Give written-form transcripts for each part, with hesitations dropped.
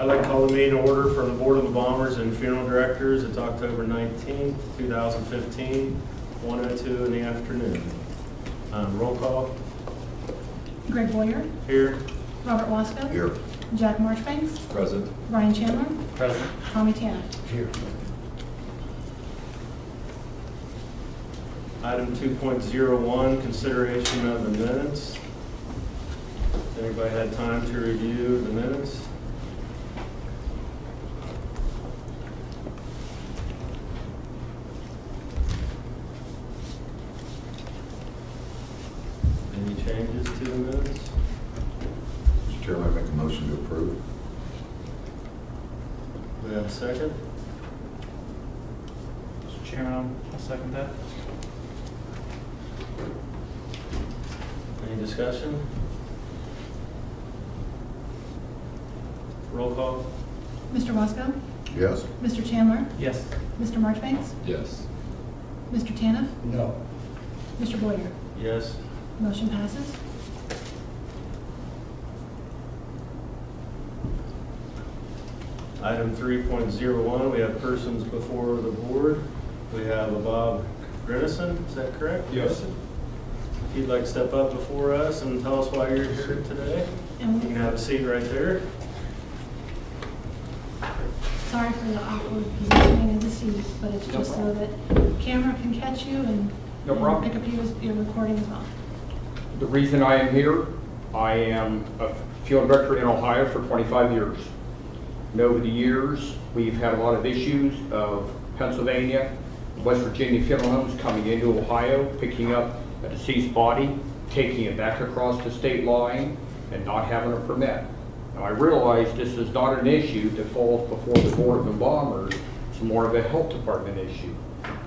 I'd like to call the meeting order for the Board of Embalmers and Funeral Directors. It's October 19th, 2015, 1:02 in the afternoon. Roll call. Greg Boyer. Here. Robert Wasco. Here. Jack Marchbanks. Present. Brian Chandler. Present. Tommy Tanner. Here. Item 2.01, consideration of the minutes. Everybody had time to review the minutes? Any changes to the minutes? Mr. Chairman, I make a motion to approve. Do we have a second? Mr. Chairman, I'll second that. Any discussion? Roll call. Mr. Wasco. Yes. Mr. Chandler. Yes. Mr. Marchbanks. Yes. Mr. Tanner. No. Mr. Boyer. Yes. Motion passes. Item 3.01, we have persons before the board. We have a Bob Grennison, is that correct? Yes. If you'd like to step up before us and tell us why you're here today, And you can have a seat right there. sorry for the awkward positioning of the seat, but it's just so that camera can catch you and No problem. pick up your recording as well. The reason I am here, I am a field director in Ohio for 25 years. And over the years, we've had a lot of issues of Pennsylvania, West Virginia funeral homes coming into Ohio, picking up a deceased body, taking it back across the state line, and not having a permit. Now, I realize this is not an issue that falls before the Board of Embalmers. It's more of a health department issue.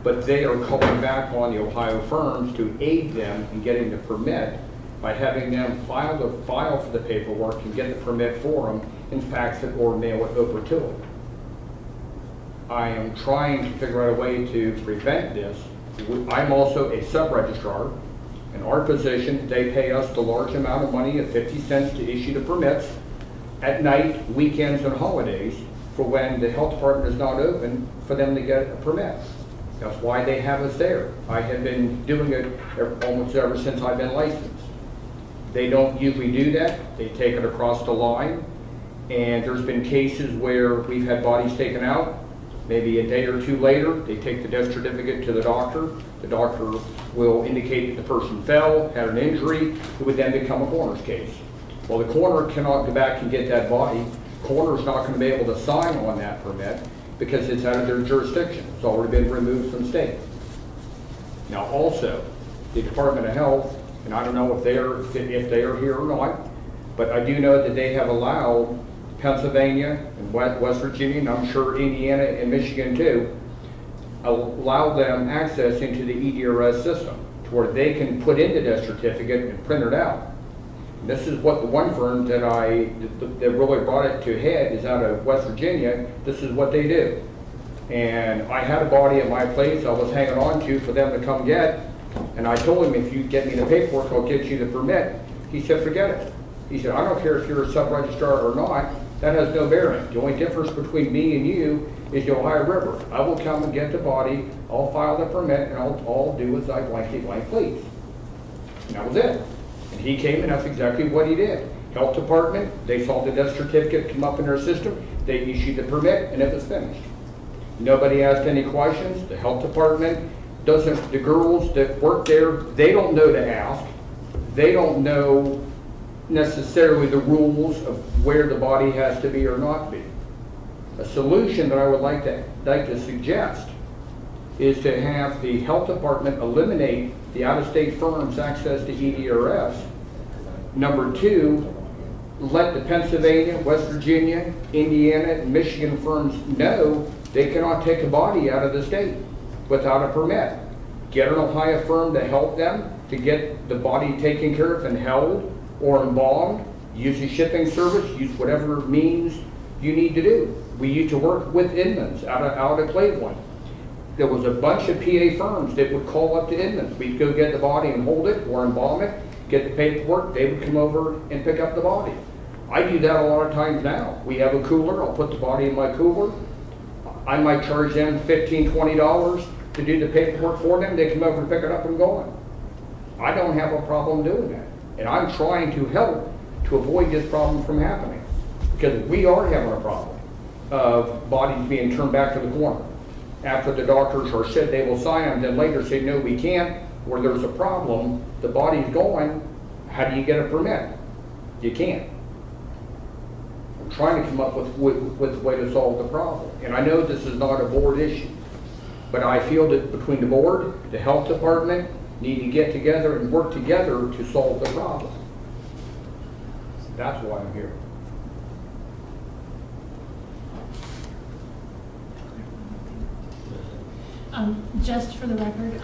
But they are calling back on the Ohio firms to aid them in getting the permit by having them file for the paperwork and get the permit for them and fax it or mail it over to them. I am trying to figure out a way to prevent this. I'm also a sub-registrar. In our position, they pay us the large amount of money of 50 cents to issue the permits at night, weekends, and holidays for when the health department is not open for them to get a permit. That's why they have us there. I have been doing it almost ever since I've been licensed. They don't usually do that. They take it across the line. And there's been cases where we've had bodies taken out. Maybe a day or two later, they take the death certificate to the doctor. The doctor will indicate that the person fell, had an injury. It would then become a coroner's case. Well, the coroner cannot go back and get that body. The coroner's not going to be able to sign on that permit because it's out of their jurisdiction. It's already been removed from state. Now also, the Department of Health, and I don't know if they are here or not, but I do know that they have allowed Pennsylvania and West Virginia, and I'm sure Indiana and Michigan too, allow them access into the EDRS system to where they can put in the death certificate and print it out. And this is what the one firm that really brought it to head is out of West Virginia. This is what they do. And I had a body at my place I was hanging on to for them to come get, and I told him, if you get me the paperwork, I'll get you the permit. He said, forget it. He said, I don't care if you're a sub-registrar or not, that has no bearing. The only difference between me and you is the Ohio River. I will come and get the body, I'll file the permit, and I'll do as I blankety blank please. And that was it. And he came, and that's exactly what he did. Health department, they saw the death certificate come up in their system, they issued the permit, and it was finished. Nobody asked any questions. The health department doesn't, the girls that work there, they don't know to ask. They don't know necessarily the rules of where the body has to be or not be. A solution that I would like to suggest is to have the health department eliminate the out-of-state firms' access to EDRS. Number two, let the Pennsylvania, West Virginia, Indiana, and Michigan firms know they cannot take a body out of the state without a permit. Get an Ohio firm to help them to get the body taken care of and held or embalmed. Use the shipping service, use whatever means you need to do. We used to work with Inman's out of Cleveland. There was a bunch of PA firms that would call up to Inman's. We'd go get the body and hold it or embalm it, get the paperwork, they would come over and pick up the body. I do that a lot of times now. We have a cooler, I'll put the body in my cooler. I might charge them $15, $20 to do the paperwork for them. They come over and pick it up and go on. I don't have a problem doing that. And I'm trying to help to avoid this problem from happening. Because we are having a problem of bodies being turned back to the corner. After the doctors are said they will sign them, then later say, no, we can't, or there's a problem, the body's going, how do you get a permit? You can't. I'm trying to come up with a way to solve the problem. And I know this is not a board issue, but I feel that between the board, the health department, need to get together and work together to solve the problem. That's why I'm here. Just for the record,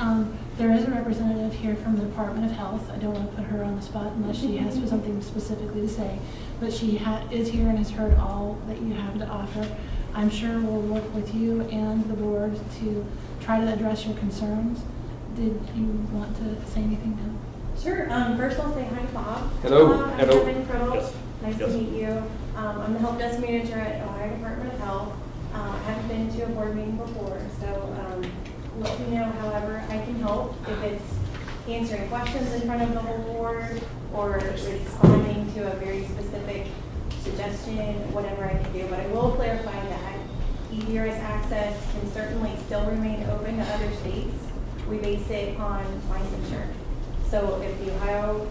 there is a representative here from the Department of Health. I don't want to put her on the spot unless she has something specifically to say, but she is here and has heard all that you have to offer. I'm sure we'll work with you and the board to try to address your concerns. Did you want to say anything now? Sure. First, I'll say hi to Bob. Hello. Bob, Hello. I'm Kevin Criddle. Yes. Nice Yes. to meet you. I'm the help desk manager at Ohio Department of Health. I haven't been to a board meeting before, so let me know however I can help. If it's answering questions in front of the whole board or responding to a very specific suggestion, whatever I can do. But I will clarify that EDRS access can certainly still remain open to other states. We base it on licensure. So if the Ohio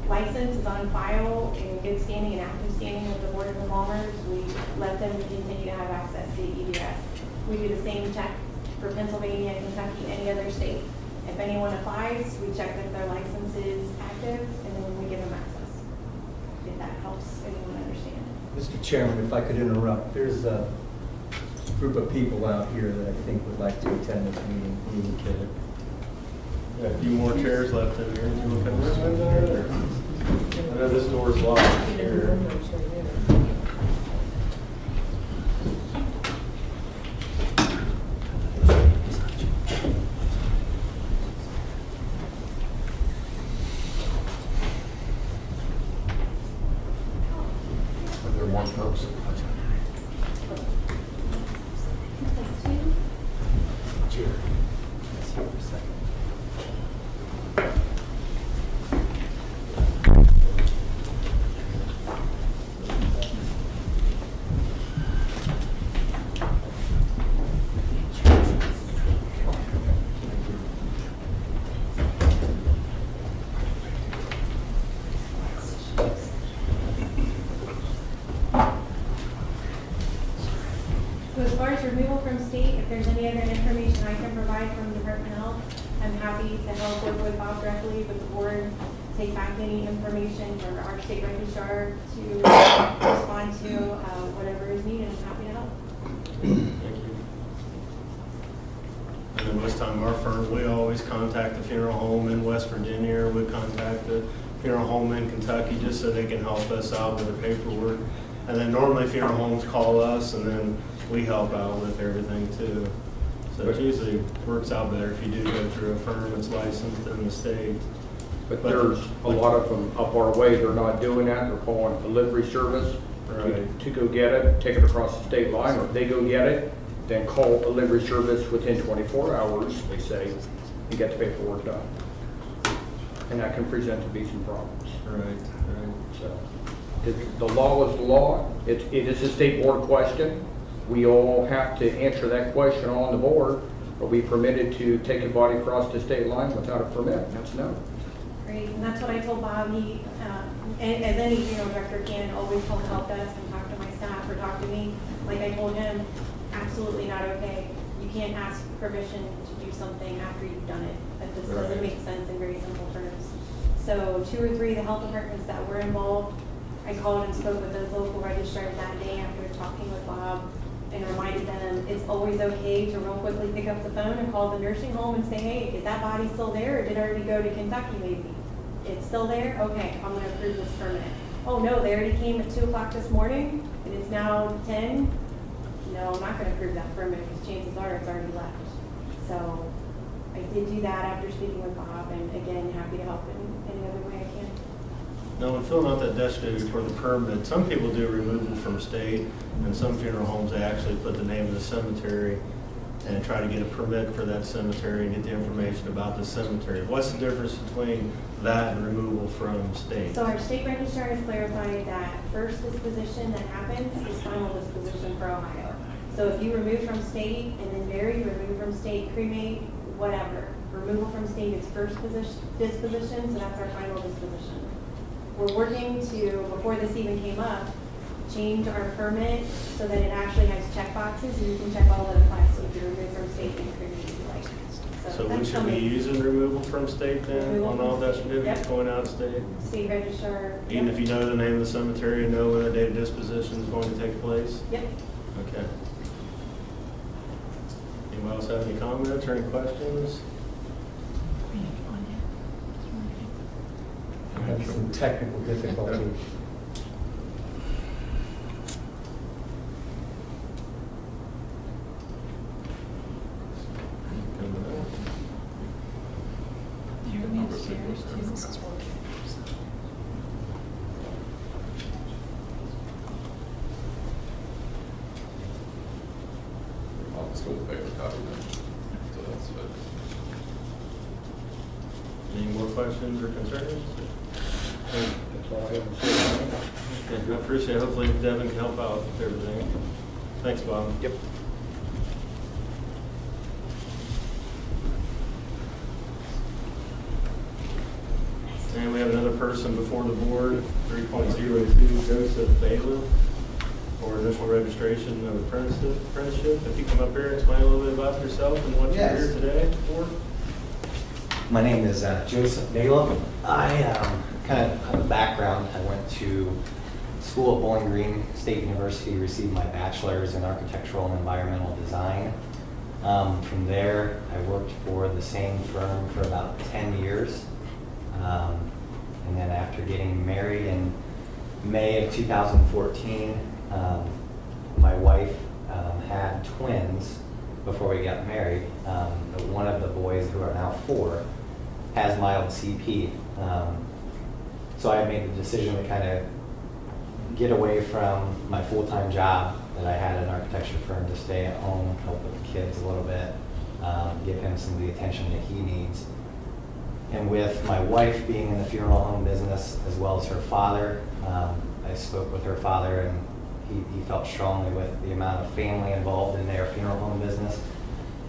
license is on file in good standing and active standing with the Board of Embalmers, we let them continue to have access to EDRS. We do the same check for Pennsylvania, Kentucky, any other state. If anyone applies, we check that their license is active, and then we give them access. If that helps anyone understand. Mr. Chairman, if I could interrupt, there's a group of people out here that I think would like to attend this meeting. We will get it. Got a few more chairs left in here. You want to come around there, or? I know this door's locked here. Are there more folks? So as far as removal from state, if there's any other information I can provide from Department of Health, I'm happy to help work with Bob directly with the board, take back any information for our state registrar to respond to whatever is needed. I'm happy to help. Thank you. And then most time our firm, we always contact the funeral home in West Virginia, or we contact the funeral home in Kentucky just so they can help us out with the paperwork. And then normally funeral homes call us, and then we help out with everything too. So it usually works out better if you do go through a firm that's licensed in the state. But there's a lot of them up our way, they're not doing that, they're calling delivery service to go get it, take it across the state line, or if they go get it, then call delivery service within 24 hours, they say, and get the paperwork done. And that can present to be some problems. Right. So, the law is the law, it is a state board question. We all have to answer that question on the board. Are we permitted to take a body across the state line without a permit? That's no. Great, and that's what I told Bob. He, as any funeral director can, always call the help desk and talk to my staff or talk to me. Like I told him, absolutely not okay. You can't ask permission to do something after you've done it. That just doesn't make sense in very simple terms. So 2 or 3 of the health departments that were involved, I called and spoke with those local registrars that day after talking with Bob and reminded them it's always okay to real quickly pick up the phone and call the nursing home and say, hey, is that body still there, or did it already go to Kentucky maybe? It's still there? Okay, I'm going to approve this permit. Oh no, they already came at 2 o'clock this morning and it's now 10. No, I'm not going to approve that permit because chances are it's already left. So I did do that after speaking with Bob, and again, happy to help in any other way I can. Now, when filling out that death certificate for the permit, some people do removal from state, and some funeral homes, they actually put the name of the cemetery and try to get a permit for that cemetery and get the information about the cemetery. What's the difference between that and removal from state? So our state registrar has clarified that first disposition that happens is final disposition for Ohio. So if you remove from state and then bury, remove from state, cremate, whatever, removal from state is first disposition, so that's our final disposition. We're working to, before this even came up, change our permit so that it actually has check boxes and you can check all that applies. So if you remove from state and cremate, if you like. So we that's should be coming. using removal from state then, Removal on all from death state, certificates yep. going out of state? State registrar. Even yep. if you know the name of the cemetery and know when the date of disposition is going to take place? Yep. Okay. Anyone else have any comments or any questions? I have some technical difficulty. Here we have stairs too. I'll still paper copy then. So that's good. Any more questions or concerns? That's all I have to say. Okay, I appreciate it. Hopefully Devin can help out with everything. Thanks, Bob. Yep. And we have another person before the board, 3.02, Joseph Bailiff, for initial registration of apprenticeship. If you come up here and explain a little bit about yourself and what you're Yes. here today for. My name is Joseph Bailiff. I kind of have a background. I went to school at Bowling Green State University, received my bachelor's in architectural and environmental design. From there, I worked for the same firm for about 10 years. And then after getting married in May of 2014, my wife had twins before we got married. But one of the boys, who are now 4, has mild CP. So I made the decision to kind of get away from my full-time job that I had at an architecture firm to stay at home, help with the kids a little bit, give him some of the attention that he needs. And with my wife being in the funeral home business as well as her father, I spoke with her father, and he felt strongly with the amount of family involved in their funeral home business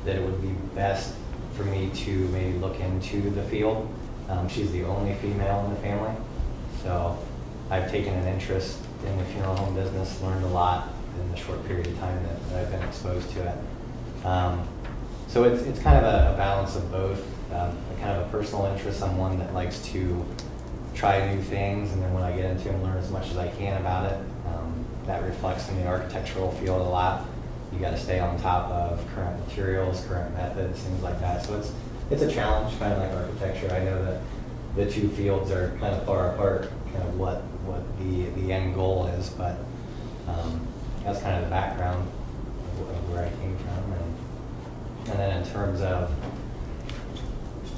that it would be best for me to maybe look into the field. She's the only female in the family, so I've taken an interest in the funeral home business, learned a lot in the short period of time that I've been exposed to it. So it's kind of a balance of both. Kind of a personal interest. I'm one that likes to try new things, and then when I get into them, learn as much as I can about it. That reflects in the architectural field a lot. You got to stay on top of current materials, current methods, things like that. So it's a challenge, kind of like architecture. I know that the two fields are kind of far apart, kind of what the end goal is, but that's kind of the background of where I came from. And then in terms of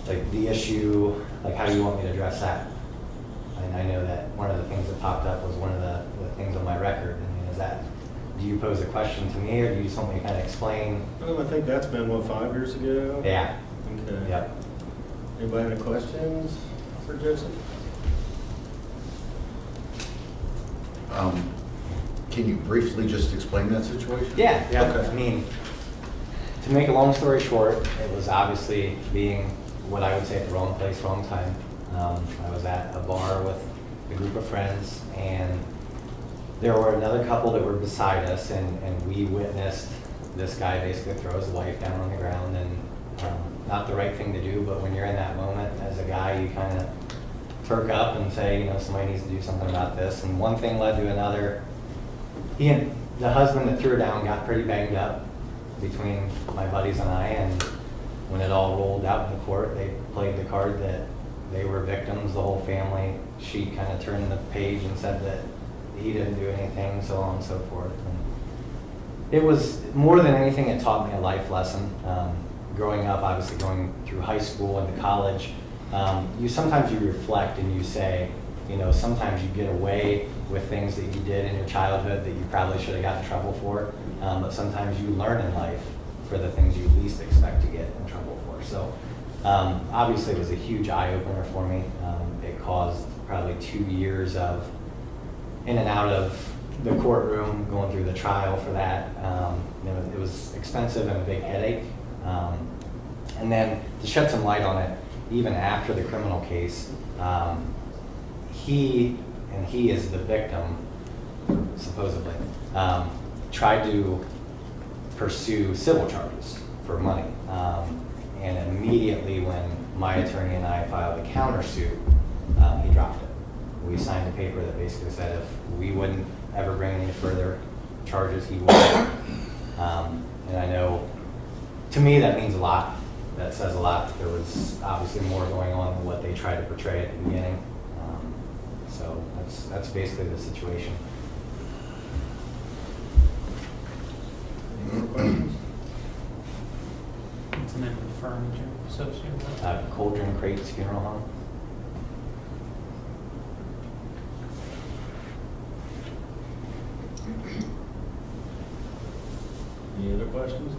like the issue, like how do you want me to address that? And I know that one of the things that popped up was one of the things on my record. I mean, is that, do you pose a question to me, or do you just want me to kind of explain? I think that's been, what, 5 years ago? Yeah. Okay. Yep. Anybody have any questions for Joseph? Can you briefly just explain that situation? Yeah. Okay. I mean, to make a long story short, it was obviously being what I would say at the wrong place, wrong time. I was at a bar with a group of friends, and there were another couple that were beside us, and we witnessed this guy basically throw his wife down on the ground, and not the right thing to do, but when you're in that moment as a guy, you kind of perk up and say, you know, somebody needs to do something about this. And one thing led to another. He and the husband that threw her down got pretty banged up between my buddies and I, and when it all rolled out in the court, they played the card that they were victims, the whole family. She kind of turned the page and said that he didn't do anything, so on and so forth. And it was, more than anything, it taught me a life lesson. Growing up, obviously going through high school and college, sometimes you reflect and you say, you know, sometimes you get away with things that you did in your childhood that you probably should have gotten in trouble for, but sometimes you learn in life for the things you least expect to get in trouble for. So obviously it was a huge eye-opener for me. It caused probably 2 years of in and out of the courtroom, going through the trial for that. It was expensive and a big headache. And then to shed some light on it, even after the criminal case, he is the victim, supposedly, tried to pursue civil charges for money. And immediately when my attorney and I filed a countersuit, he dropped it. We signed a paper that basically said if we wouldn't ever bring any further charges, he would. And I know, to me, that means a lot. That says a lot. There was obviously more going on than what they tried to portray at the beginning. So that's basically the situation. Any more questions? What's the name of the firm that you're associated with? Cauldron Crates Funeral Home. Any other questions?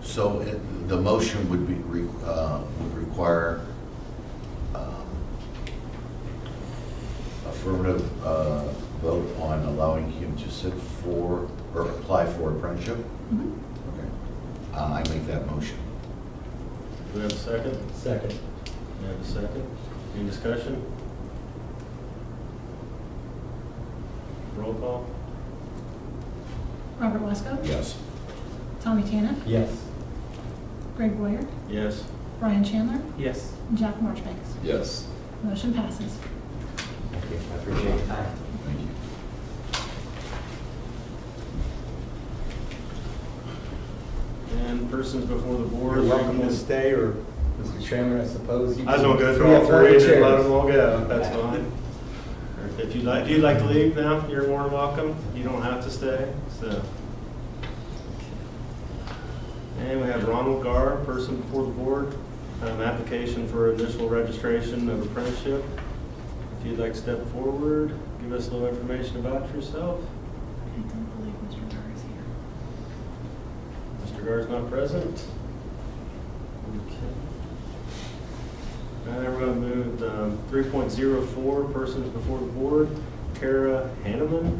So the motion would be, would require affirmative vote on allowing him to sit for, or apply for apprenticeship? Mhm. Okay. I make that motion. Do we have a second? Second. We have a second. Any discussion? Roll call? Robert Wesco? Yes. Tommy Tanner? Yes. Greg Boyer? Yes. Brian Chandler? Yes. And Jack Marchbanks? Yes. Motion passes. Thank you. I appreciate your time. Thank you. And persons before the board. You're welcome to stay, or Mr. Chairman, I suppose you. I was gonna go through all three and then let them all go, that's fine. Or if you'd like to leave now, you're more than welcome. You don't have to stay, so. And we have Ronald Garr, person before the board, application for initial registration of apprenticeship. If you'd like to step forward, give us a little information about yourself. I don't believe Mr. Carr is here. Mr. Garr's not present. Okay. All right, we're going to move 3.04, persons before the board. Kara Hanneman.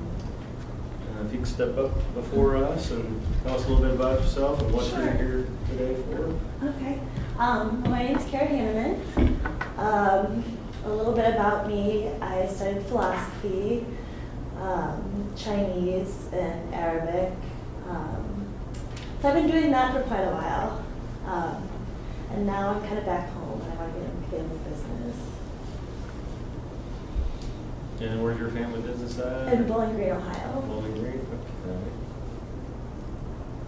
If you can step up before us and tell us a little bit about yourself and what Sure. you're here today for. Okay. My name's Kara Hanneman. A little bit about me. I studied philosophy, Chinese, and Arabic. So I've been doing that for quite a while. And now I'm kind of back home and I want to get in family business. And where's your family business at? In Bowling Green, Ohio. Bowling Green, okay.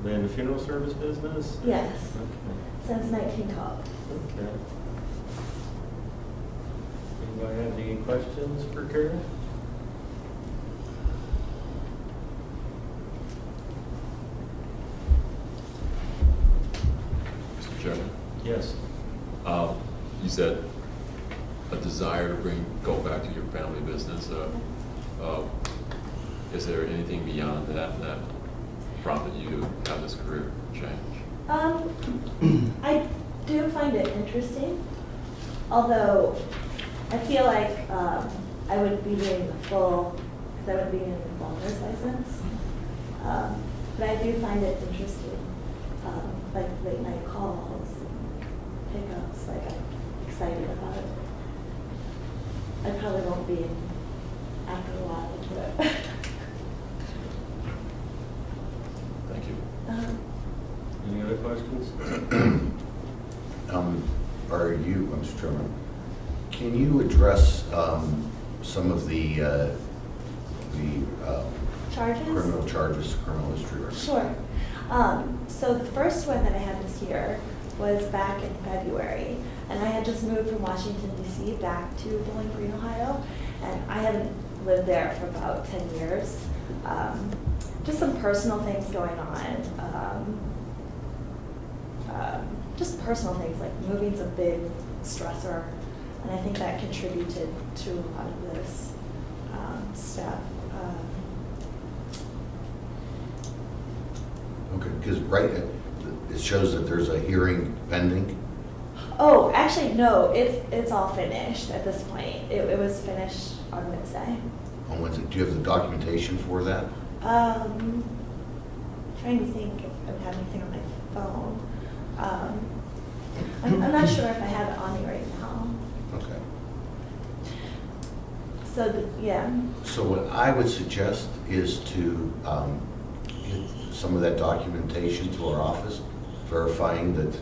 Then the funeral service business? Yes, Okay. since 1912. Okay. Anybody have any questions for Kara? Mr. Chairman, Yes. you said a desire to go back to your family business. Is there anything beyond that prompted you to have this career change? I do find it interesting, although I feel like I would be doing the full, because I would be getting an Embalmers license. But I do find it interesting, like late night calls and pickups, like I'm excited about it. I probably won't be after a while into it. Thank you. Any other questions? Are you, Mr. Chairman, can you address some of the Charges? criminal charges, criminal history? Sure. So the first one that I had this year was back in February, and I had just moved from Washington, D.C. back to Bowling Green, Ohio, and I hadn't lived there for about 10 years. Just some personal things going on. Just personal things, like moving's a big stressor. And I think that contributed to a lot of this stuff. Okay, because it shows that there's a hearing pending. Oh, actually, no, it's all finished at this point. It was finished on Wednesday. On Wednesday, do you have the documentation for that? Trying to think if I have anything on my phone. I'm not sure if I have it on me right now. Okay. So, yeah. So what I would suggest is to get some of that documentation to our office, verifying that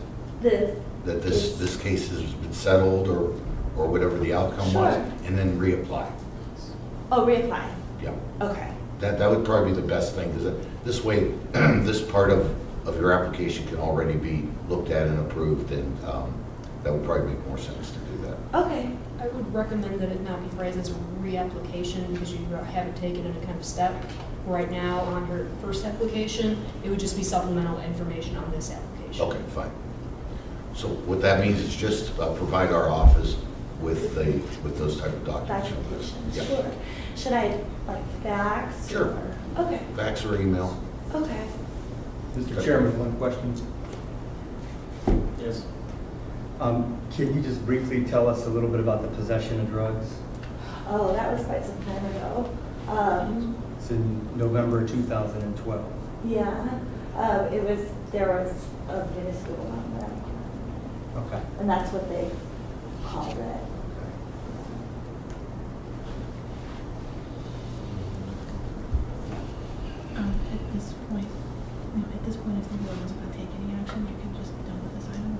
this case has been settled or whatever the outcome was, Sure. and then reapply. Oh, reapply. Yeah. Okay. That would probably be the best thing, because this way, this part of your application can already be looked at and approved, and that would probably make more sense to do that. Okay. I would recommend that it not be phrased as a reapplication because you haven't taken any kind of step. Right now, on her first application, it would just be supplemental information on this application. Okay, fine. So what that means is just provide our office with those type of documents. Documentation, Yeah. sure. Should I like fax? Sure. Or? Okay. Fax or email. Okay. Mr. Chairman, one question. Yes. Can you just briefly tell us a little bit about the possession of drugs? Oh, that was quite some time ago. It's in November 2012. Yeah. There was a minuscule amount. Okay. And that's what they called it. At this point, if the board doesn't want to take any action, you can just be done with this item.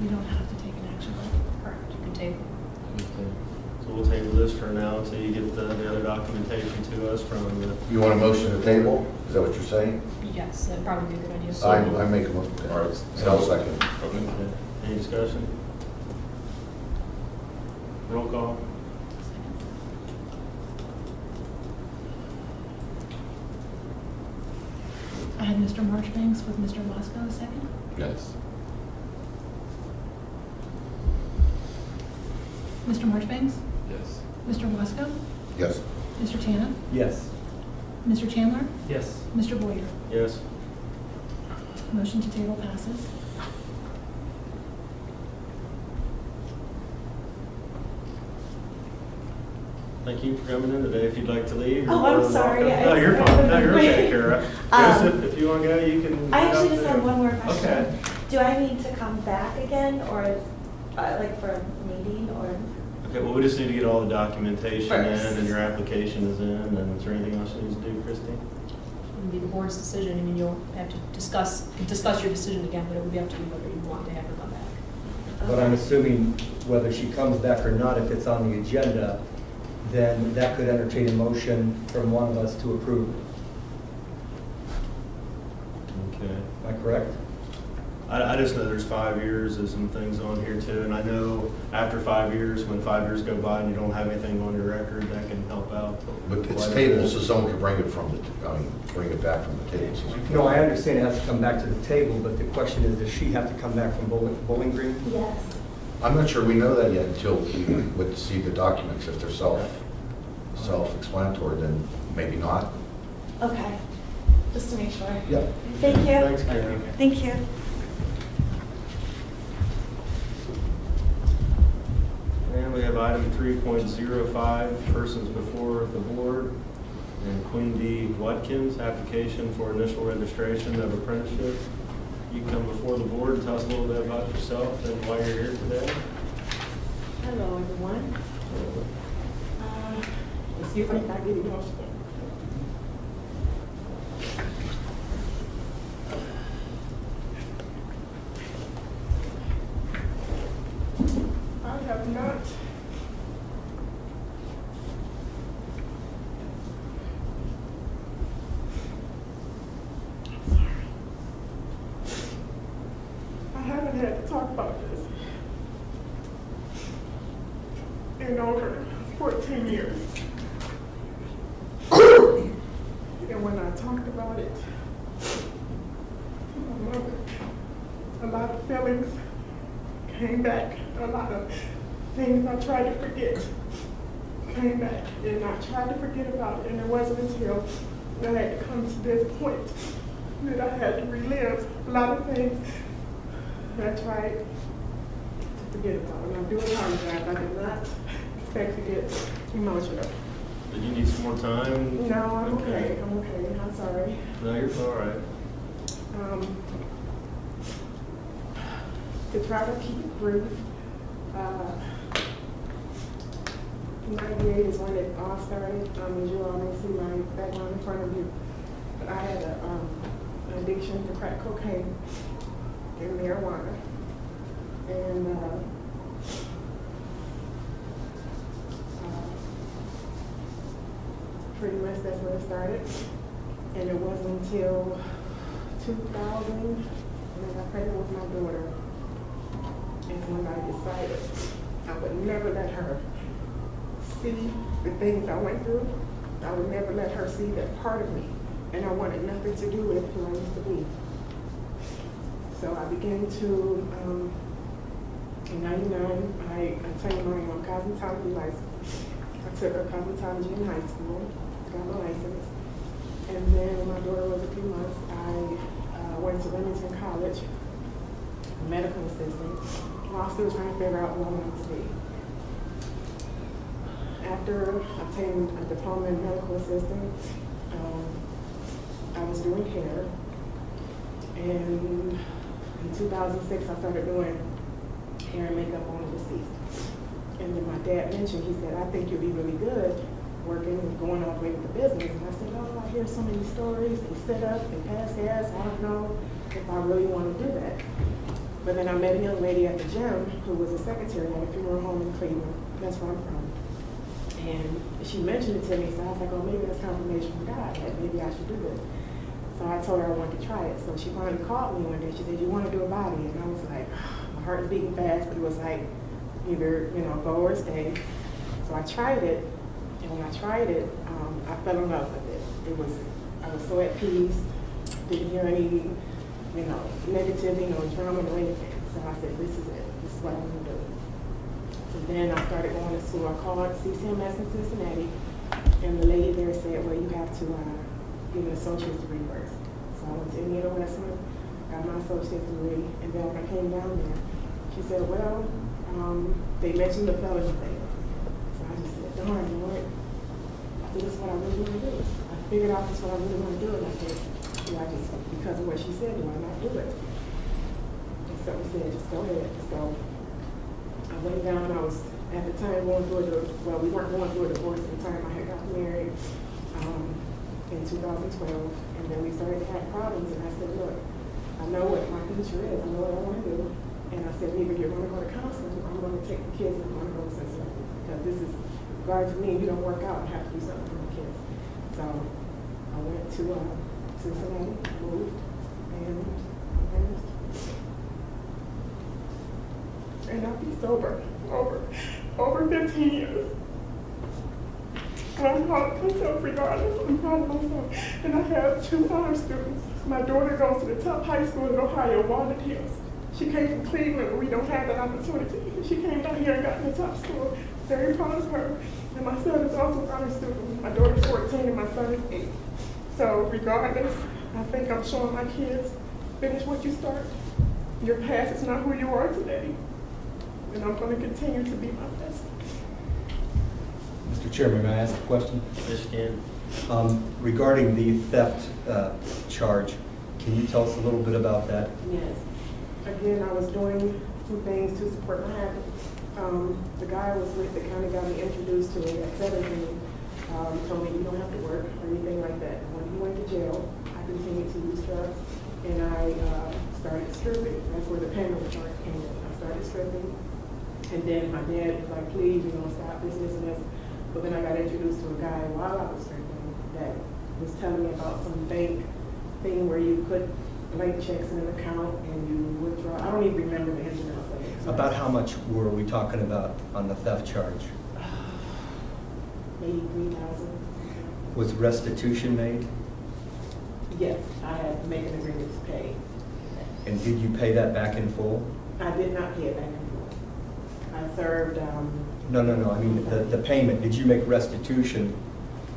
You don't have to take an action. Correct. You can table. So we'll table this for now until you get the other documentation to us from the. You want a motion to table? Is that what you're saying? Yes, that'd probably be a good idea. I make a motion. All right. And I'll second. Okay. Any discussion? Roll call. I had Mr. Marchbanks with Mr. Wasco, a second. Yes. Mr. Marchbanks? Yes. Mr. Wasco? Yes. Mr. Tanner? Yes. Mr. Chandler? Yes. Mr. Boyer? Yes. Motion to table passes. Thank you for coming in today. If you'd like to leave. Oh, you're I'm sorry. welcome. No, I- you're fine. No, you're okay, Kara. Um, Joseph, if you want to go, you can. I get actually out just there. have one more question. Okay. Do I need to come back again, or like for a meeting, or? Okay, well, we just need to get all the documentation First. in and your application is in, and is there anything else you need to do, Christine? It would be the board's decision. I mean, you'll have to discuss your decision again, but it would be up to you whether you want to have her come back. But I'm assuming whether she comes back or not, if it's on the agenda, then that could entertain a motion from one of us to approve. Okay. Am I correct? I just know there's 5 years of some things on here too, and I know after 5 years, when 5 years go by and you don't have anything on your record, that can help out. But it's quite a tabled, bit. so someone can bring it bring it back from the table. No, I understand it has to come back to the table, but the question is, does she have to come back from Bowling Green? Yes. I'm not sure we know that yet until we would see the documents. If they're self-explanatory, then maybe not. Okay. Just to make sure. Yep. Thank you. Thanks, Kara. Thank you. And we have item 3.05, persons before the board, and Queen D. Watkins, application for initial registration of apprenticeship. You can come before the board and tell us a little bit about yourself and why you're here today. Hello, everyone. Excuse me, can I get it? I have not. I haven't had to talk about this in over 14 years. And when I talked about it to my mother, a lot of feelings came back. A lot of things I tried to forget came back, and I tried to forget about it, and it wasn't until I had to come to this point that I had to relive a lot of things that I tried to forget about. And I do apologize. I did not expect to get emotional. Did you need some more time? No, I'm okay. I'm okay. I'm sorry. No, you're all right. To try to keep it brief, 98 is when it all started. As you all may see my background in front of you. But I had an addiction to crack cocaine and marijuana. And pretty much that's where it started. And it wasn't until 2000 when I got pregnant with my daughter is when I decided I would never let her see the things I went through. I would never let her see that part of me. And I wanted nothing to do with who I used to be. So I began to, in 99, I obtained my cosmetology license. I took a cosmetology in high school, got my license. And then when my daughter was a few months, I went to Remington College, medical assistant, while still trying to figure out who I wanted to be. After obtaining a diploma in medical assistant, I was doing hair. And in 2006, I started doing hair and makeup on the deceased. And then my dad mentioned, he said, I think you'll be really good working and going all the way with the business. And I said, oh, I hear so many stories, they set up, they pass gas, I don't know if I really want to do that. But then I met a young lady at the gym who was a secretary at a funeral home in Cleveland. That's where I'm from. And she mentioned it to me, so I was like, oh, maybe that's confirmation from God, that maybe I should do this. So I told her I wanted to try it. So she finally called me one day. She said, you want to do a body? And I was like, my heart was beating fast, but it was like, either, go or stay. So I tried it. And when I tried it, I fell in love with it. I was so at peace, didn't hear any, negativity, no drama, no anything. So I said, this is it. This is what I'm going to do. So then I started going to school. I called CCMS in Cincinnati, and the lady there said, well, you have to give an associate's degree first. So I went to Indiana Western, got my associate's degree, and then when I came down there, she said, well, they mentioned the felony thing. So I just said, darn, Lord, this is what I really want to do. I figured out this is what I really want to do, and I said, do I just, because of what she said, do I not do it? And so we said, just go ahead. So I went down, I was at the time going through we weren't going through a divorce at the time. I had gotten married in 2012, and then we started to have problems, and I said, look, I know what my future is, I know what I want to do, and I said, either you're going to go to counseling, or I'm going to take the kids and I'm going to go to Cincinnati, because this is, regardless of me, if you don't work out, I have to do something for my kids. So I went to Cincinnati, moved, and I'll be sober over 15 years. And I'm proud of myself regardless. I'm proud of myself. And I have 2 honor students. My daughter goes to the top high school in Ohio, Walnut Hills. She came from Cleveland, and we don't have that opportunity. She came down here and got in the top school. Very proud of her. And my son is also an honor student. My daughter's 14 and my son is 8. So regardless, I think I'm showing my kids, finish what you start. Your past is not who you are today. And I'm going to continue to be my best. Mr. Chairman, may I ask a question? Yes, you can. Regarding the theft charge, can you tell us a little bit about that? Yes. Again, I was doing some things to support my habit. The guy I was with that kind of got me introduced to it at 17 told me you don't have to work or anything like that. When he went to jail, I continued to use drugs, and I started stripping. That's where the payment charge came in. I started stripping. And then my dad was like, please, stop this, and this. But then I got introduced to a guy while I was stripping that was telling me about some bank thing where you put blank checks in an account and you withdraw. I don't even remember the ins and outs of it. About how much were we talking about on the theft charge? Maybe 3,000. Was restitution made? Yes, I had to make an agreement to pay. And did you pay that back in full? I did not pay it back in full. I served, No, I mean, the payment, did you make restitution?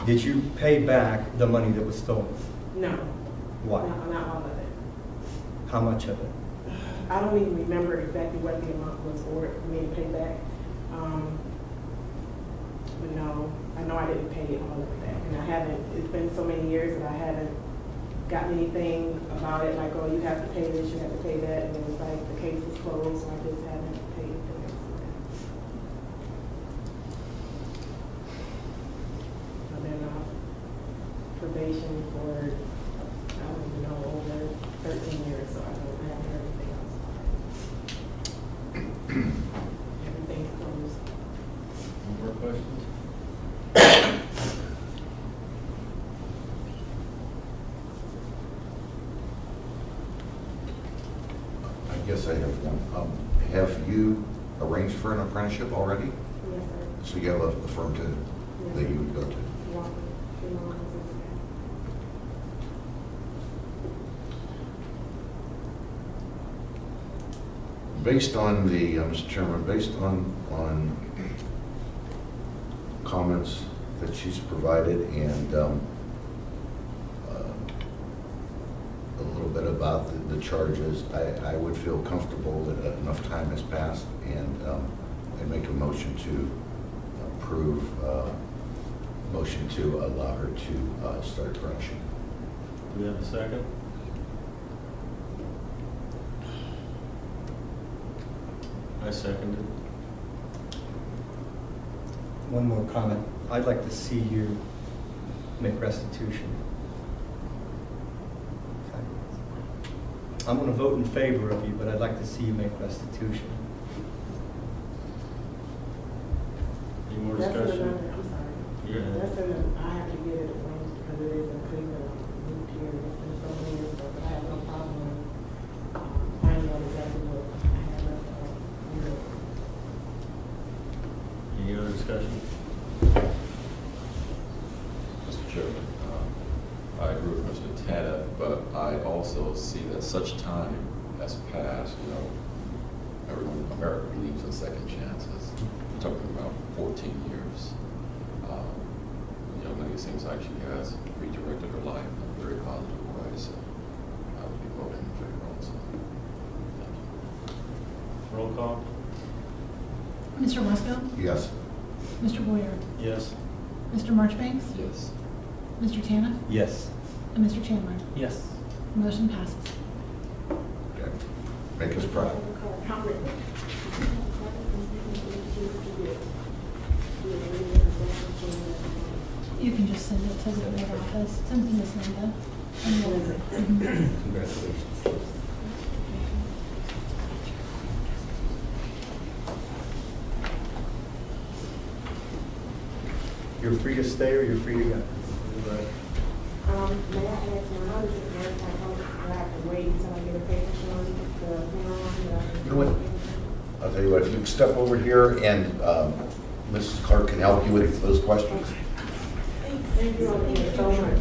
Did you pay back the money that was stolen? no. Why? Not all of it. How much of it? I don't even remember exactly what the amount was for me to pay back. But no, I know I didn't pay all of it back. And I haven't, it's been so many years that I haven't gotten anything about it, like, oh, you have to pay this, you have to pay that. And it was like, the case is closed, so I just haven't paid the rest of it. I've been on probation for, I don't even know, over 13 years, so I haven't heard anything else. Everything's closed. More questions? I guess I have one. Have you arranged for an apprenticeship already? Yes, sir. So you have a firm that you would go to? Walker, funeral assistant. Based on the, Mr. Chairman, based on comments that she's provided and a little bit about the charges, I would feel comfortable that enough time has passed, and I'd make a motion to approve, motion to allow her to start apprenticeship. Do we have a second? I seconded. One more comment. I'd like to see you make restitution. I'm going to vote in favor of you, but I'd like to see you make restitution. Any more That's discussion? another, I'm sorry. Yeah. That's another, I have to get it arranged because it is in Cleveland, moved here, it's been so many years ago, but I have no problem finding out exactly what I have left of. Any other discussion? Mr. Chairman, I agree with Mr. Tanev, but I also see that such time has passed, everyone in America believes in second chances. We're talking about 14 years. It seems like she has redirected her life in a very positive way, so I would be voting in favor also. Thank you. Roll call? Mr. Wesco? Yes. Mr. Boyer? Yes. Mr. Marchbanks? Yes. Mr. Tanner? Yes. And Mr. Chandler? Yes. Motion passes. Okay. Make us proud. You can just send it to the board office, send it to Miss Linda. And we'll- Congratulations. You're free to stay or you're free to go. May I ask, how does it work? I have to wait until I get a paper showing the funeral? You know what? I'll tell you what, if you step over here and Mrs. Clark can help you with those questions. Thank you all so much.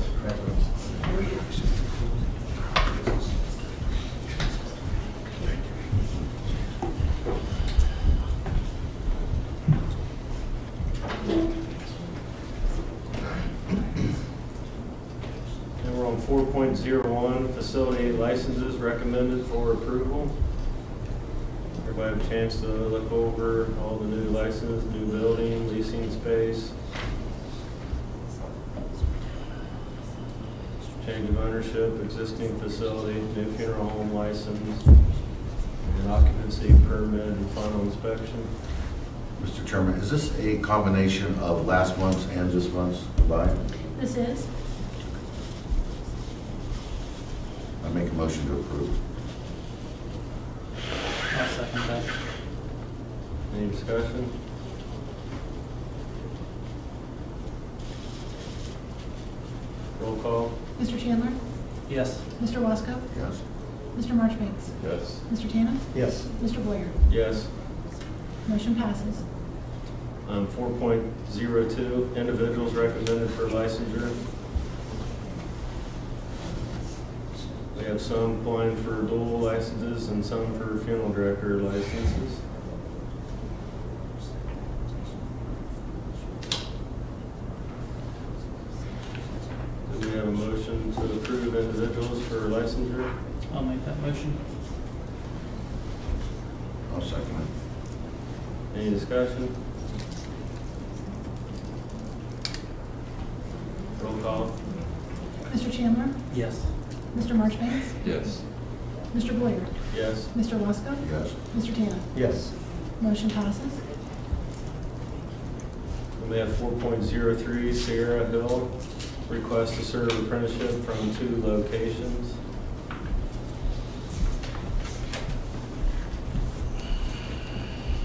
And we're on 4.01, facility licenses recommended for approval. Everybody have a chance to look over all the new licenses, new building, leasing space. Change of ownership, existing facility, new funeral home license, and occupancy permit and final inspection. Mr. Chairman, is this a combination of last month's and this month's combined? This is, I make a motion to approve. I'll second that. Any discussion? Roll call? Mr. Chandler? Yes. Mr. Wasco? Yes. Mr. Marchbanks? Yes. Mr. Tanner? Yes. Mr. Boyer? Yes. Motion passes. 4.02, individuals recommended for licensure. We have some applying for dual licenses and some for funeral director licenses. motion to approve individuals for licensure. I'll make that motion. I'll second it. Any discussion? Roll call. Mr. Chandler? Yes. Mr. Marchbanks? Yes. Mr. Boyer? Yes. Mr. Wasco? Yes. Mr. Tanner? Yes. Motion passes. And we have 4.03, Sierra Hill, request to serve apprenticeship from 2 locations.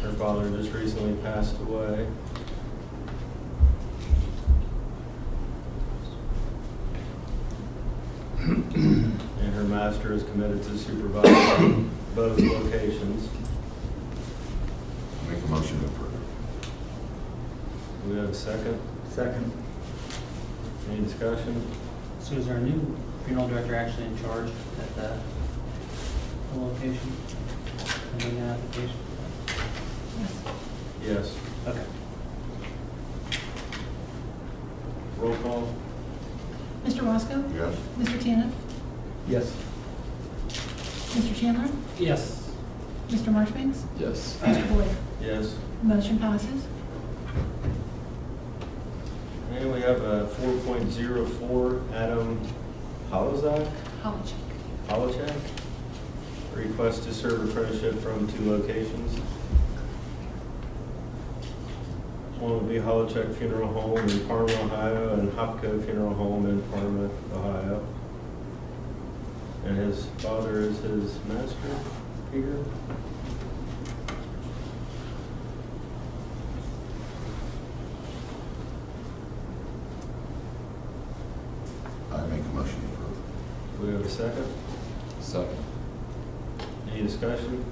Her father just recently passed away. And her master is committed to supervise both locations. Make a motion to approve. Do we have a second? Second. Any discussion? So is our new funeral director actually in charge at the location? And then the application? Yes. Okay. Roll call? Mr. Wasco? Yes. Mr. Tanner? Yes. Mr. Chandler? Yes. Mr. Marchbanks? Yes. Mr. Boyer? Yes. Motion passes. And we have a 4.04, Adam Holozak, Holichek. request to serve apprenticeship from 2 locations. One would be Holichek Funeral Home in Parma, Ohio, and Hopco Funeral Home in Parma, Ohio. And his father is his master here. I make a motion to approve. Do we have a second? Second. Any discussion?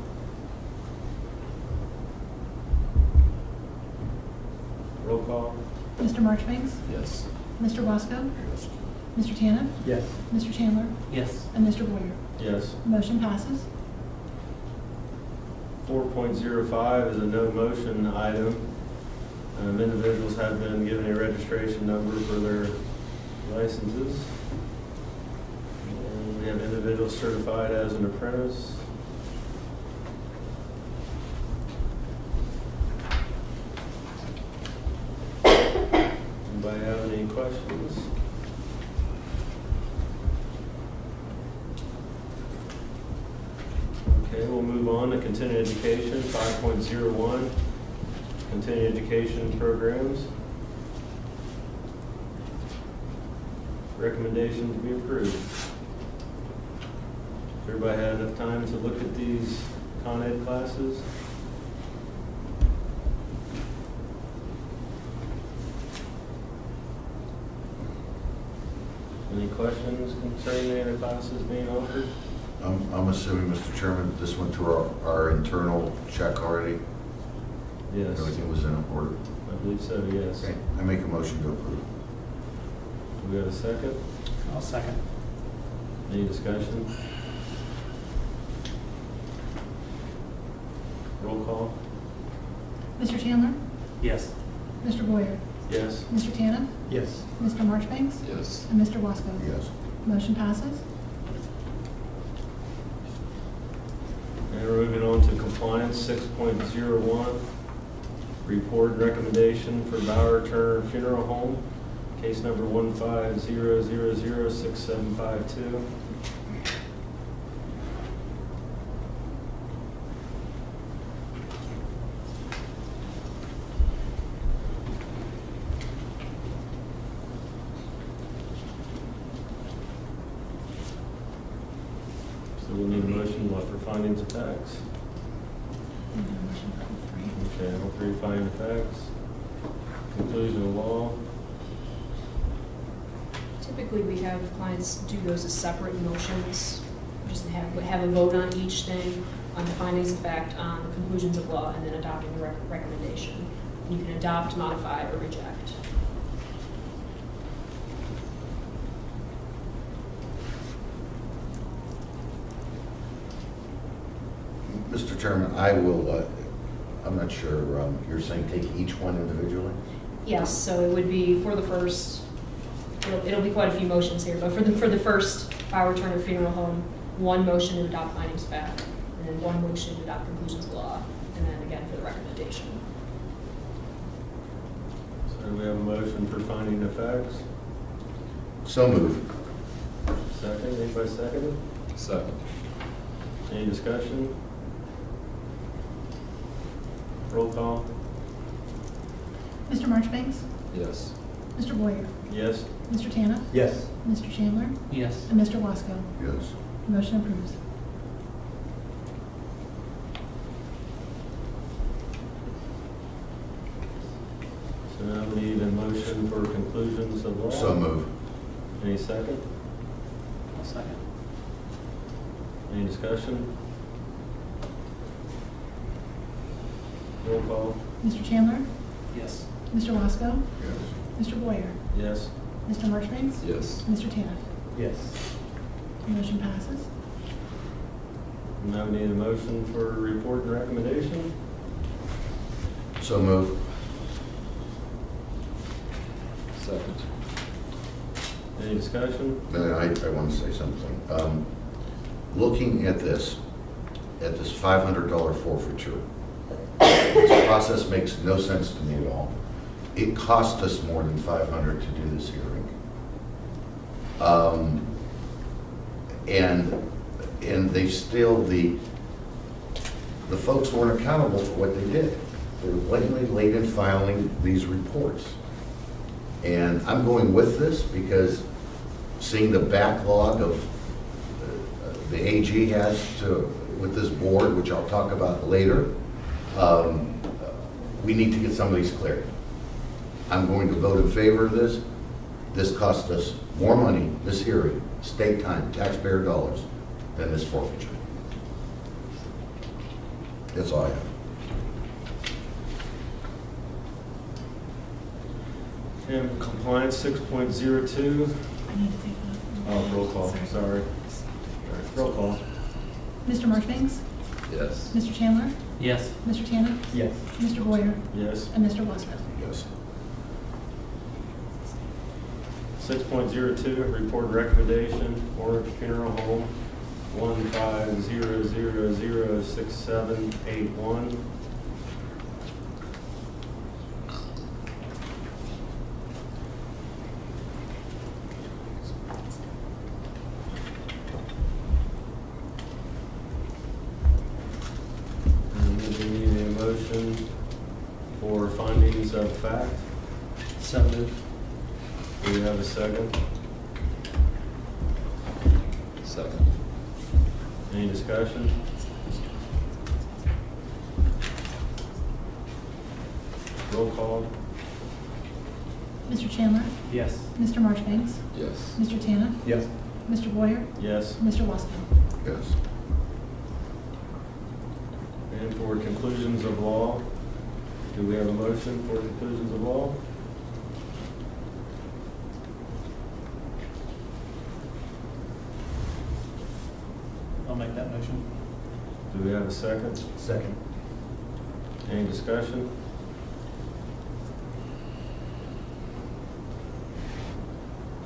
Roll call? Mr. Marchbanks? Yes. Mr. Wasco? Yes. Mr. Tanner? Yes. Mr. Chandler? Yes. And Mr. Boyer? Yes. Motion passes. 4.05 is a no motion item. Individuals have been given a registration number for their licenses. And we have individuals certified as an apprentice. Anybody have any questions? Okay, we'll move on to continuing education, 5.01, continuing education programs. Recommendation to be approved. Everybody had enough time to look at these Con Ed classes? Any questions concerning any of the classes being offered? I'm assuming, Mr. Chairman, this went through our internal check already? Yes, Everything was in order? I believe so, yes. Okay, I make a motion to approve. Do we have a second? I'll second. Any discussion? Roll call? Mr. Chandler? Yes. Mr. Boyer? Yes. Mr. Tanner? Yes. Mr. Marchbanks? Yes. And Mr. Wasco? Yes. Motion passes. And we're moving on to compliance, 6.01, report and recommendation for Bauer Turner Funeral Home, case number 150006752. So we'll need a motion, what, for findings of facts? Okay, all 3 finding of facts. Conclusion of law. Typically, we have clients do those as separate motions, just have a vote on each thing, on the findings of fact, on the conclusions of law, and then adopting the recommendation. You can adopt, modify, or reject. Mr. Chairman, I will, I'm not sure, you're saying take each one individually? Yes, so it would be for the first it'll be quite a few motions here, but for the first power return of funeral home, one motion to adopt findings of fact, and then one motion to adopt conclusions of law, and then again for the recommendation. So we have a motion for finding of facts. So move. Second, anybody second it? Second. Any discussion? Roll call. Mr. Marchbanks? Yes. Mr. Boyer? Yes. Mr. Tanuff? Yes. Mr. Chandler? Yes. And Mr. Wasco? Yes. Motion approves. So now we need a motion for conclusions of law. So move. Any second? I'll second. Any discussion? Roll call. Mr. Chandler? Yes. Mr. Wasco? Yes. Mr. Boyer? Yes. Mr. Marchbanks? Yes. Mr. Tanuff? Yes. Motion passes. Now we need a motion for report and recommendation. So move. Second. Any discussion? I want to say something. Looking at this $500 forfeiture, this process makes no sense to me at all. It cost us more than $500 to do this hearing. And they still, the folks weren't accountable for what they did. They were blatantly late in filing these reports. And I'm going with this because seeing the backlog of the AG has with this board, which I'll talk about later, we need to get some of these cleared. I'm going to vote in favor of this. This cost us more money, this hearing, state time, taxpayer dollars, than this forfeiture. That's all I have. And compliance 6.02. I need to take that. Oh, roll call, sorry. Roll call. Mr. Marchbanks? Yes. Mr. Chandler? Yes. Mr. Tanuff? Yes. Mr. Boyer? Yes. And Mr. Wasco? Yes. 6.02, report and recommendation, Orange Funeral Home, 150006781. And we need a motion for findings of fact. So moved. Do we have a second? Second. Any discussion? Roll call. Mr. Chandler? Yes. Mr. Marchbanks? Yes. Mr. Tanuff? Yes. Mr. Boyer? Yes. Mr. Wasco? Yes. And for conclusions of law, do we have a motion for conclusions of law? I'll make that motion. Do we have a second? Second. Any discussion?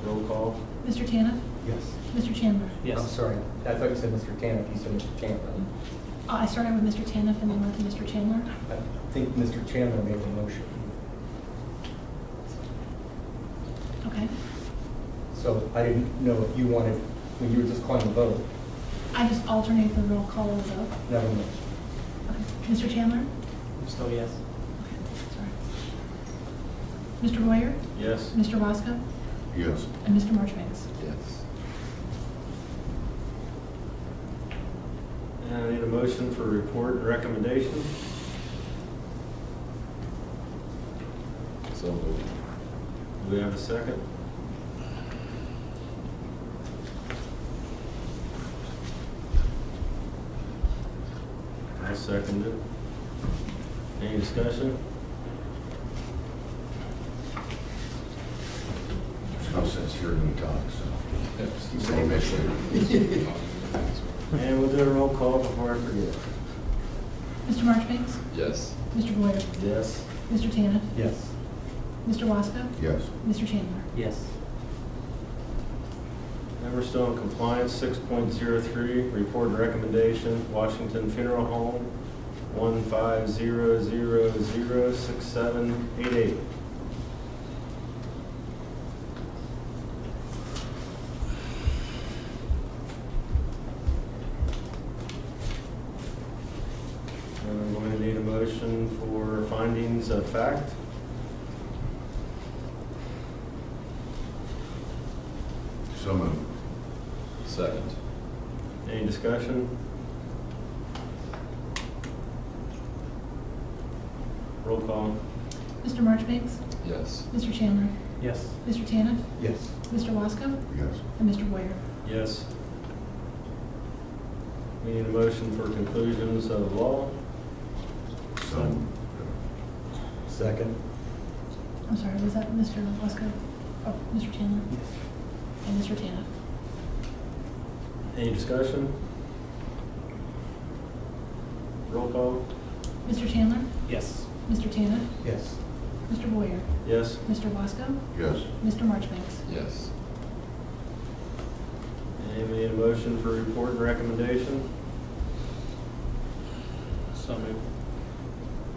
Roll call. Mr. Tanuff? Yes. Mr. Chandler? Yes. I'm sorry. I thought you said Mr. Tanuff. You said Mr. Chandler. I started with Mr. Tanuff and then went to Mr. Chandler. I think Mr. Chandler made the motion. Okay. So I didn't know if you wanted, when you were just calling the vote, I just alternate the roll call and vote. never mind. Okay. Mr. Chandler? I'm still yes. Okay, sorry. Mr. Boyer? Yes. Mr. Wasco? Yes. And Mr. Marchbanks? Yes. And I need a motion for report and recommendation. So moved. Do we have a second? I'll second it. Any discussion? There's no sense hearing me talk, so it's the same issue. And we'll do a roll call before I forget. Mr. Marchbanks? Yes. Mr. Boyer? Yes. Mr. Tanuff? Yes. Mr. Wasco? Yes. Mr. Chandler? Yes. And we're still in compliance. 6.03, report and recommendation, Washington Funeral Home, 15006788. And I'm going to need a motion for findings of fact. So moved. Second. Any discussion? Roll call. Mr. Marchbanks? Yes. Mr. Chandler? Yes. Mr. Tannen? Yes. Mr. Wasco? Yes. And Mr. Boyer? Yes. We need a motion for conclusions of law. So. Second. I'm sorry, was that Mr. Wasco? Oh, Mr. Chandler? And Mr. Tannen? Any discussion? Roll call. Mr. Chandler? Yes. Mr. Tannen? Yes. Mr. Boyer? Yes. Mr. Wasco? Yes. Mr. Marchbanks? Yes. And we need a motion for report and recommendation. So moved.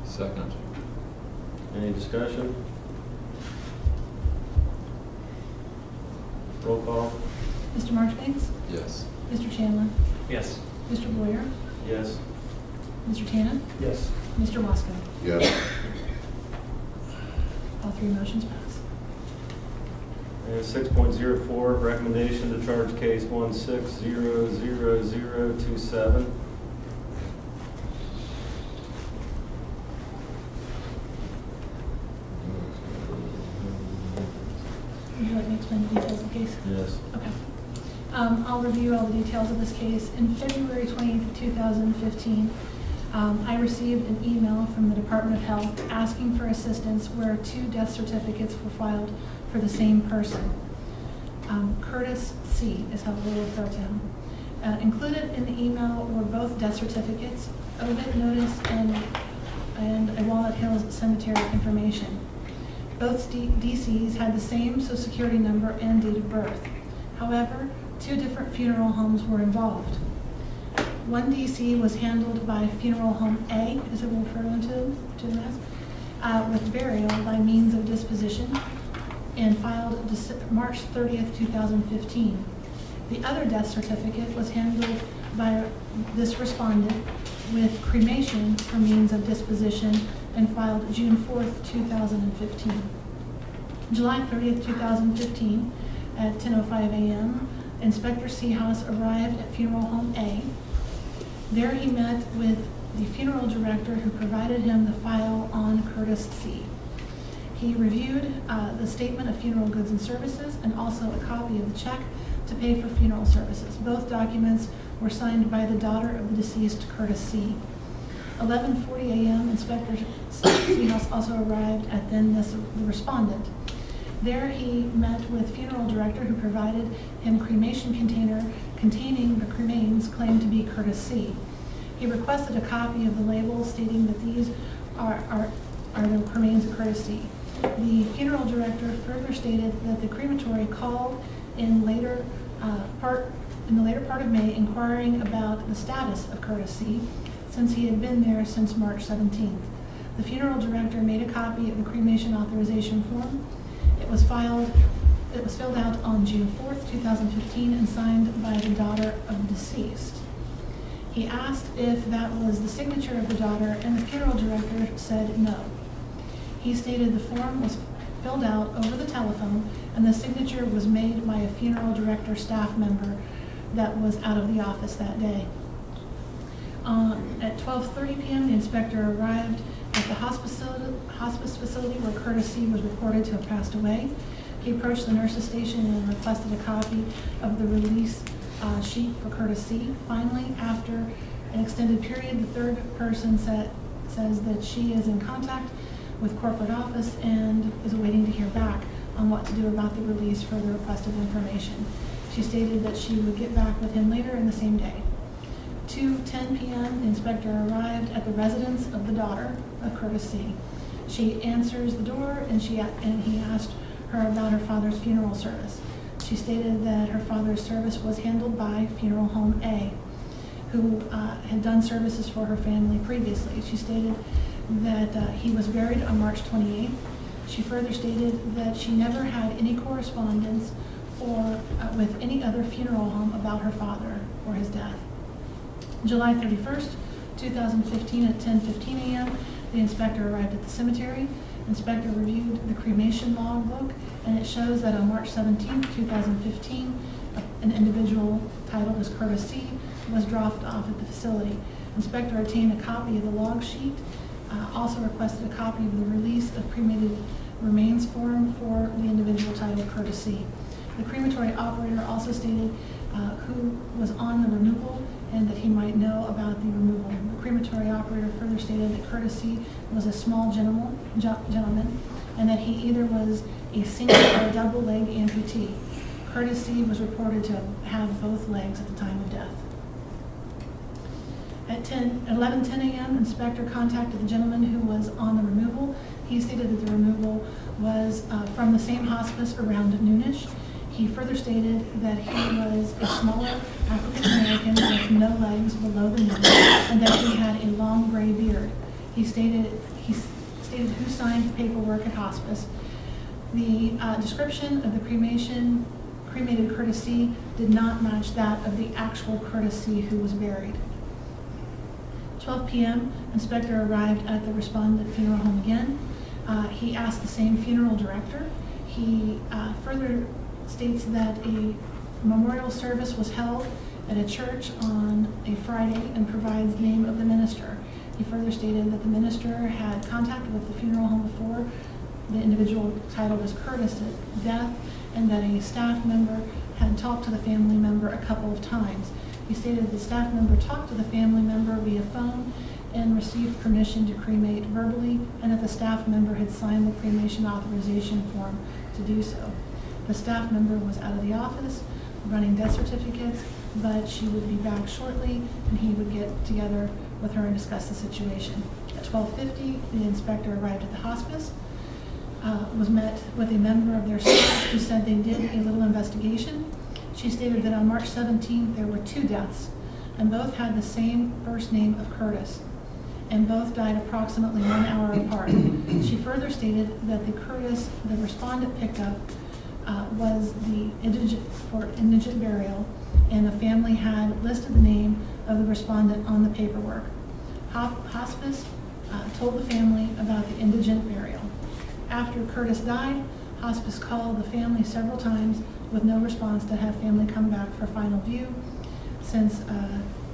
Second. Any discussion? Roll call. Mr. Marchbanks? Yes. Mr. Chandler? Yes. Mr. Boyer? Yes. Mr. Tannen? Yes. Mr. Wasco? Yes. All three motions pass. And 6.04, recommendation to charge case 16000027. Would you like me to explain the details of the case? Yes. Okay. I'll review all the details of this case. In February 20th, 2015, I received an email from the Department of Health asking for assistance where 2 death certificates were filed for the same person. Curtis C. is how we'll refer to him. Included in the email were both death certificates, obit notice, and a Walnut Hills Cemetery information. Both DCs had the same Social Security number and date of birth. However, 2 different funeral homes were involved. One DC was handled by Funeral Home A, as it will refer to them as, with burial by means of disposition, and filed March 30th, 2015. The other death certificate was handled by this respondent with cremation for means of disposition and filed June 4th, 2015. July 30th, 2015, at 10:05 a.m., Inspector Seahouse arrived at Funeral Home A. There he met with the funeral director who provided him the file on Curtis C. He reviewed the statement of funeral goods and services and also a copy of the check to pay for funeral services. Both documents were signed by the daughter of the deceased, Curtis C. 11:40 a.m., Inspector Seahouse also arrived at the respondent. There he met with funeral director who provided him cremation container containing the cremains claimed to be Curtis C. He requested a copy of the label stating that these are the cremains of Curtis C. The funeral director further stated that the crematory called in the later part of May inquiring about the status of Curtis C. since he had been there since March 17th. The funeral director made a copy of the cremation authorization form. It was filled out on June 4th, 2015 and signed by the daughter of the deceased. He asked if that was the signature of the daughter and the funeral director said no. He stated the form was filled out over the telephone and the signature was made by a funeral director staff member that was out of the office that day. At 12:30 p.m., the inspector arrived at the hospice facility where Curtis C. was reported to have passed away. He approached the nurse's station and requested a copy of the release sheet for Curtis C. Finally, after an extended period, the third person says that she is in contact with corporate office and is awaiting to hear back on what to do about the release for the requested information. She stated that she would get back with him later in the same day. 2:10 p.m., the inspector arrived at the residence of the daughter of Curtis C. She answers the door and he asked her about her father's funeral service. She stated that her father's service was handled by Funeral Home A, who had done services for her family previously. She stated that he was buried on March 28th. She further stated that she never had any correspondence or with any other funeral home about her father or his death. July 31st, 2015 at 10:15 a.m., the inspector arrived at the cemetery. Inspector reviewed the cremation logbook, and it shows that on March 17, 2015, an individual titled as Curtis C. was dropped off at the facility. Inspector obtained a copy of the log sheet, also requested a copy of the release of cremated remains form for the individual titled Curtis C. The crematory operator also stated who was on the removal and that he might know about the removal. The crematory operator further stated that Curtis C. was a small gentleman and that he either was a single or a double leg amputee. Curtis C. was reported to have both legs at the time of death. At 11:10 a.m., Inspector contacted the gentleman who was on the removal. He stated that the removal was from the same hospice around noonish. He further stated that he was a smaller African American with no legs below the knee and that he had a long gray beard. He stated who signed paperwork at hospice. The description of the cremated Curtis C. did not match that of the actual Curtis C. who was buried. 12 p.m., Inspector arrived at the respondent funeral home again. He asked the same funeral director. He further states that a memorial service was held at a church on a Friday and provides the name of the minister. He further stated that the minister had contact with the funeral home before the individual titled as Curtis' death, and that a staff member had talked to the family member a couple of times. He stated the staff member talked to the family member via phone and received permission to cremate verbally, and that the staff member had signed the cremation authorization form to do so. The staff member was out of the office running death certificates, but she would be back shortly and he would get together with her and discuss the situation. At 12:50, the inspector arrived at the hospice, was met with a member of their staff who said they did a little investigation. She stated that on March 17th there were 2 deaths, and both had the same first name of Curtis, and both died approximately 1 hour apart. She further stated that the Curtis the respondent picked up was the indigent burial, and the family had listed the name of the respondent on the paperwork. Hospice told the family about the indigent burial. After Curtis died, hospice called the family several times with no response to have family come back for final view, since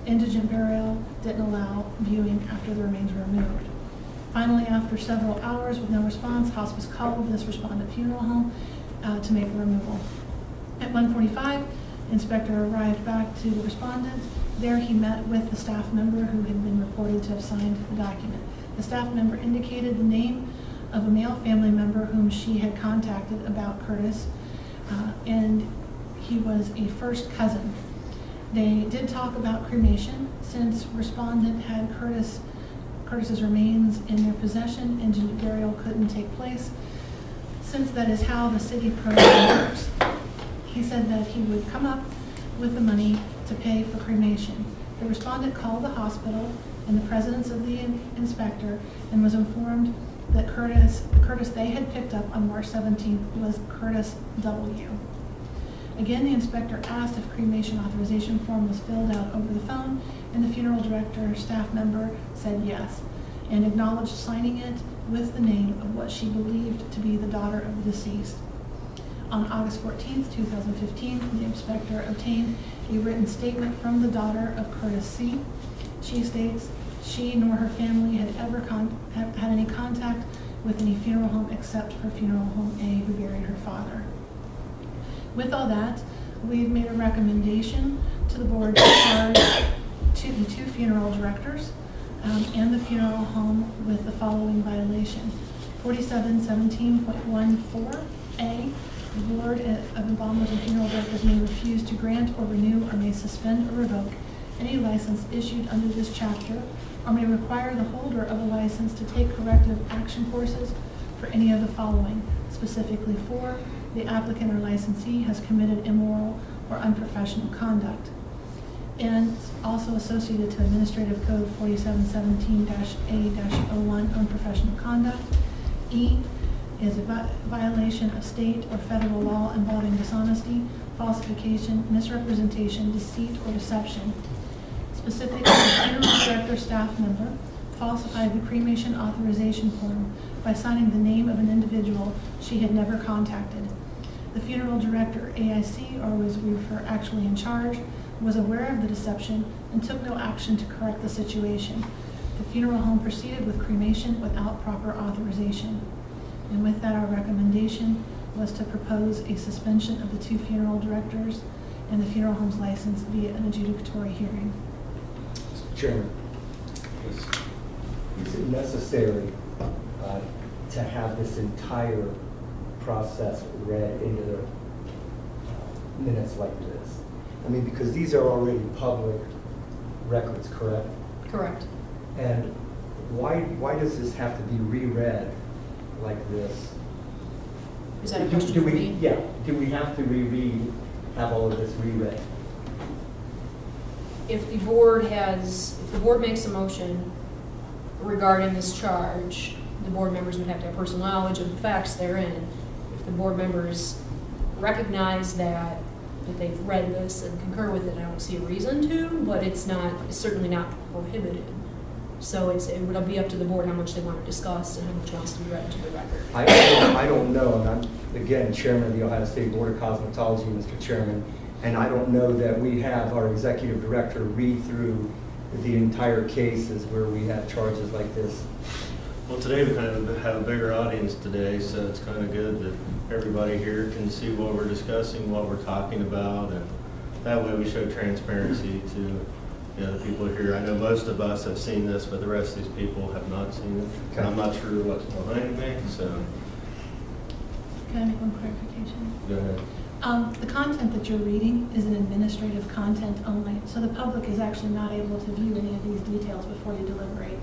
indigent burial didn't allow viewing after the remains were removed. Finally, after several hours with no response, hospice called this respondent funeral home to make a removal. At 1:45, inspector arrived back to the respondent. There he met with the staff member who had been reported to have signed the document. The staff member indicated the name of a male family member whom she had contacted about Curtis, and he was a first cousin. They did talk about cremation. Since respondent had Curtis's remains in their possession, indigent burial couldn't take place, since that is how the city program works. He said that he would come up with the money to pay for cremation. The respondent called the hospital in the presence of the inspector and was informed that the Curtis they had picked up on March 17th was Curtis W. Again, the inspector asked if cremation authorization form was filled out over the phone, and the funeral director staff member said yes, and acknowledged signing it with the name of what she believed to be the daughter of the deceased. On August 14th, 2015, the inspector obtained a written statement from the daughter of Curtis C. She states she nor her family had ever had any contact with any funeral home except for Funeral Home A, who buried her father. With all that, we've made a recommendation to the board to charge to the 2 funeral directors and the funeral home with the following violation. 4717.14A, the Board of Embalmers and Funeral Directors may refuse to grant or renew or may suspend or revoke any license issued under this chapter, or may require the holder of a license to take corrective action courses for any of the following, specifically for the applicant or licensee has committed immoral or unprofessional conduct. And also associated to Administrative Code 4717-A-01, unprofessional conduct. E is a violation of state or federal law involving dishonesty, falsification, misrepresentation, deceit, or deception. Specifically, the funeral director staff member falsified the cremation authorization form by signing the name of an individual she had never contacted. The funeral director, AIC, or was actually in charge, was aware of the deception and took no action to correct the situation. The funeral home proceeded with cremation without proper authorization. And with that, our recommendation was to propose a suspension of the 2 funeral directors and the funeral home's license via an adjudicatory hearing. Mr. Chairman, is it necessary to have this entire process read into the minutes like this? I mean, because these are already public records, correct? Correct. And why does this have to be reread like this? Is that a question for me? Yeah. Do we have to have all of this reread? If the board makes a motion regarding this charge, the board members would have to have personal knowledge of the facts therein. If the board members recognize that they've read this and concur with it, I don't see a reason to, but it's certainly not prohibited. So it would be up to the board how much they want to discuss and how much wants to be read into the record. I don't know, and I'm, again, Chairman of the Ohio State Board of Cosmetology, Mr. Chairman, and I don't know that we have our executive director read through the entire cases where we have charges like this. Well, today we kind of have a bigger audience today, so it's kind of good that everybody here can see what we're discussing, what we're talking about, and that way we show transparency to the people here. I know most of us have seen this, but the rest of these people have not seen it. Okay. I'm not sure what's behind me, so Can I make one clarification? go ahead. The content that you're reading is an administrative content only, so the public is actually not able to view any of these details before you deliberate.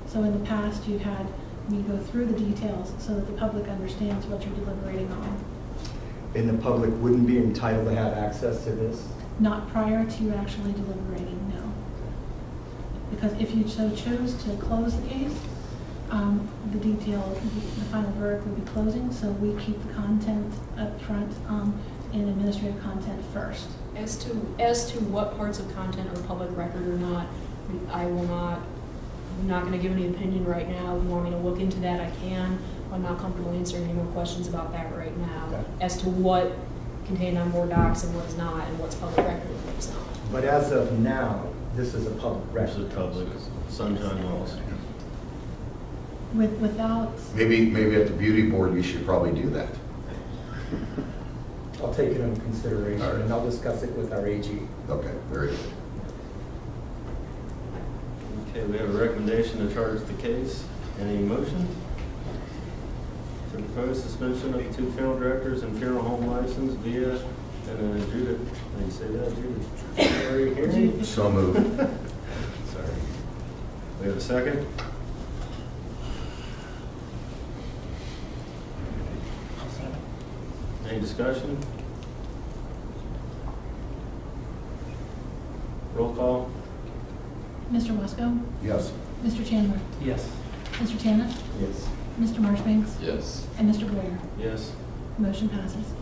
So in the past, you've had me go through the details so that the public understands what you're deliberating on. And the public wouldn't be entitled to have access to this? Not prior to you actually deliberating, no. Because if you so chose to close the case, the final verdict would be closing, so we keep the content up front and administrative content first. As to what parts of content are public record or not, I'm not going to give any opinion right now. If you want me to look into that, I can. I'm not comfortable answering any more questions about that right now. Okay. As to what contained on board docs and what is not, and what's public record and what is not. But as of now, this is a public record. This is public sunshine laws. Without, Maybe at the beauty board, you should probably do that. I'll take it under consideration, All right. and I'll discuss it with our AG. Okay, very good. Okay, we have a recommendation to charge the case. Any motion? To propose suspension of the 2 funeral directors and funeral home license via an adjudicatory, how do you say that, adjudicatory hearing? So moved. Sorry. We have a second? Any discussion? Roll call? Mr. Wasco, Yes. Mr. Chandler, Yes. Mr. Tanner, Yes. Mr. Marchbanks, Yes. and Mr. Boyer. Yes. Motion passes.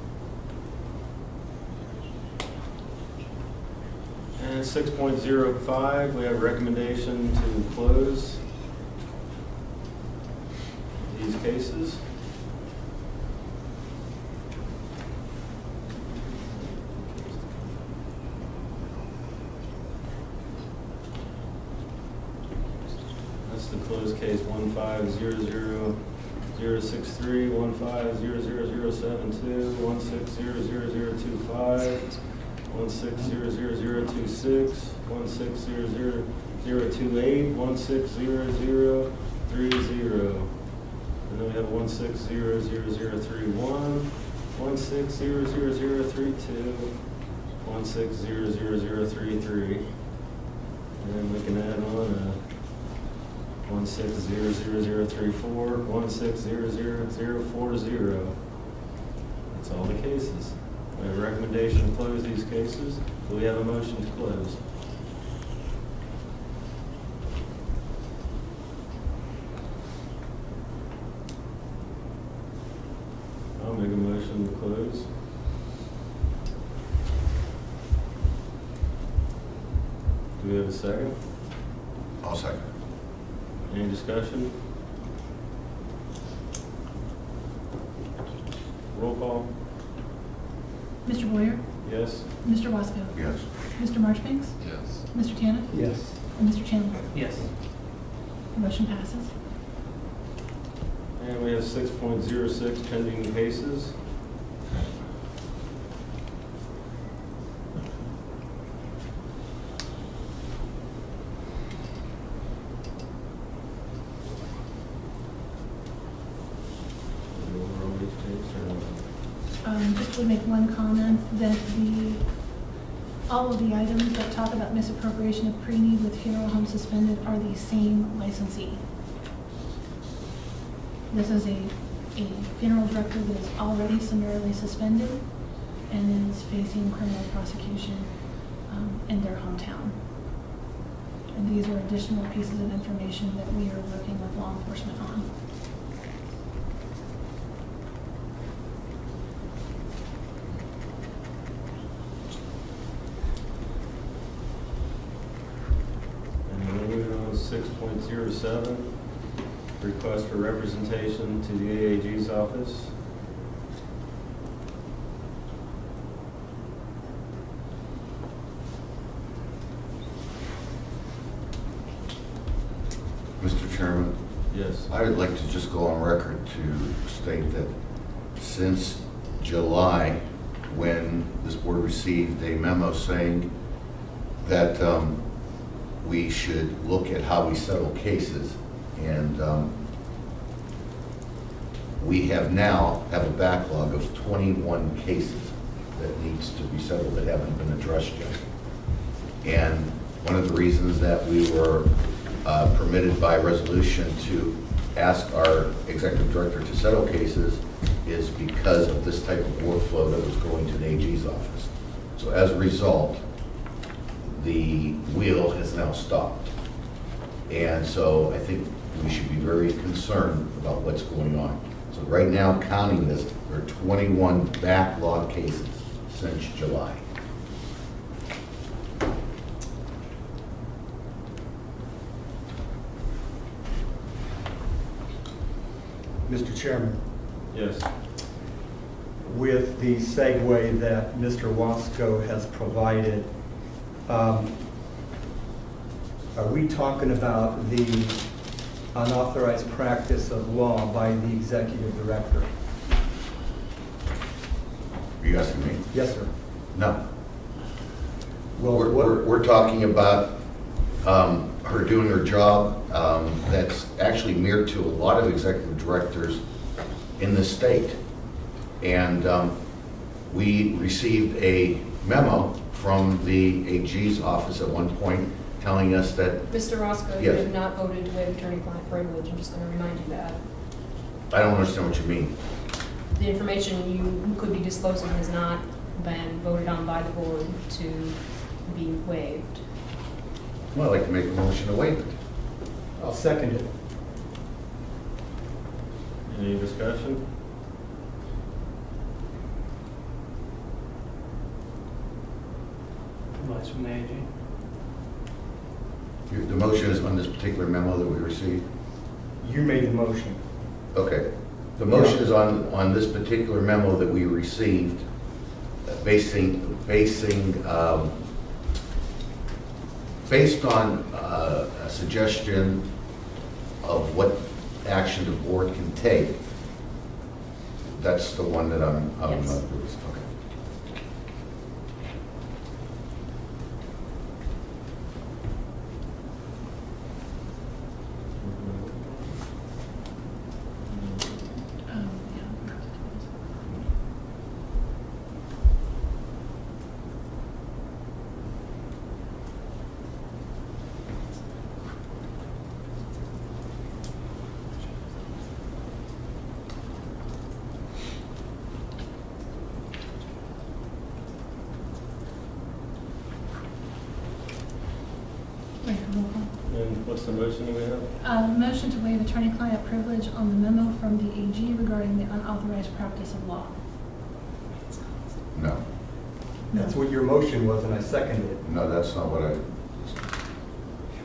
And 6.05, we have a recommendation to close these cases. That's the closed case 1500063, 1500072, 1600025, 1600026, 1600028, 1600030. And then we have 1600031, 1600032, 1600033. And then we can add on 1600034, 1600040. That's all the cases. We have a recommendation to close these cases. Do we have a motion to close? I'll make a motion to close. Do we have a second? I'll second. Any discussion? Roll call. Mr. Boyer? Yes? Mr. Wasco? Yes. Mr. Marchbanks? Yes. Mr. Tannen? Yes. And Mr. Chandler? Yes. The motion passes. And we have 6.06 pending cases. Just to make one comment that all of the items that talk about misappropriation of pre-need with funeral home suspended are the same licensee. This is a funeral director that is already summarily suspended and is facing criminal prosecution in their hometown. And these are additional pieces of information that we are working with law enforcement on. And moving on to 6.07, request for representation to the AAG's office. Mr. Chairman, Yes. I would like to just go on record to state that since July, when this board received a memo saying that we should look at how we settle cases, and we now have a backlog of 21 cases that needs to be settled that haven't been addressed yet. And one of the reasons that we were permitted by resolution to ask our executive director to settle cases is because of this type of workflow that was going to the AG's office. So as a result, the wheel has now stopped. And so I think we should be very concerned about what's going on. So right now, counting this, there are 21 backlog cases since July. Mr. Chairman, Yes. with the segue that Mr. Wasco has provided, are we talking about the unauthorized practice of law by the executive director? Are you asking me? Yes, sir. No. Well, We're talking about her doing her job that's actually mirrored to a lot of executive directors in the state. And we received a memo from the AG's office at one point telling us that, Mr. Roscoe, you Yes. have not voted to waive attorney-client privilege. I'm just going to remind you that. I don't understand what you mean. The information you could be disclosing has not been voted on by the board to be waived. Well, I'd like to make a motion to waive it. I'll second it. Any discussion? Advice from the AG. The motion is on this particular memo that we received? You made the motion. Okay. The motion is on this particular memo that we received, based on a suggestion of what action the board can take. That's the one that I'm Yes. okay. Yeah. What's the motion you have? Motion to waive attorney-client privilege on the memo from the AG regarding the unauthorized practice of law. No, That's what your motion was, and I seconded it. no, that's not what I,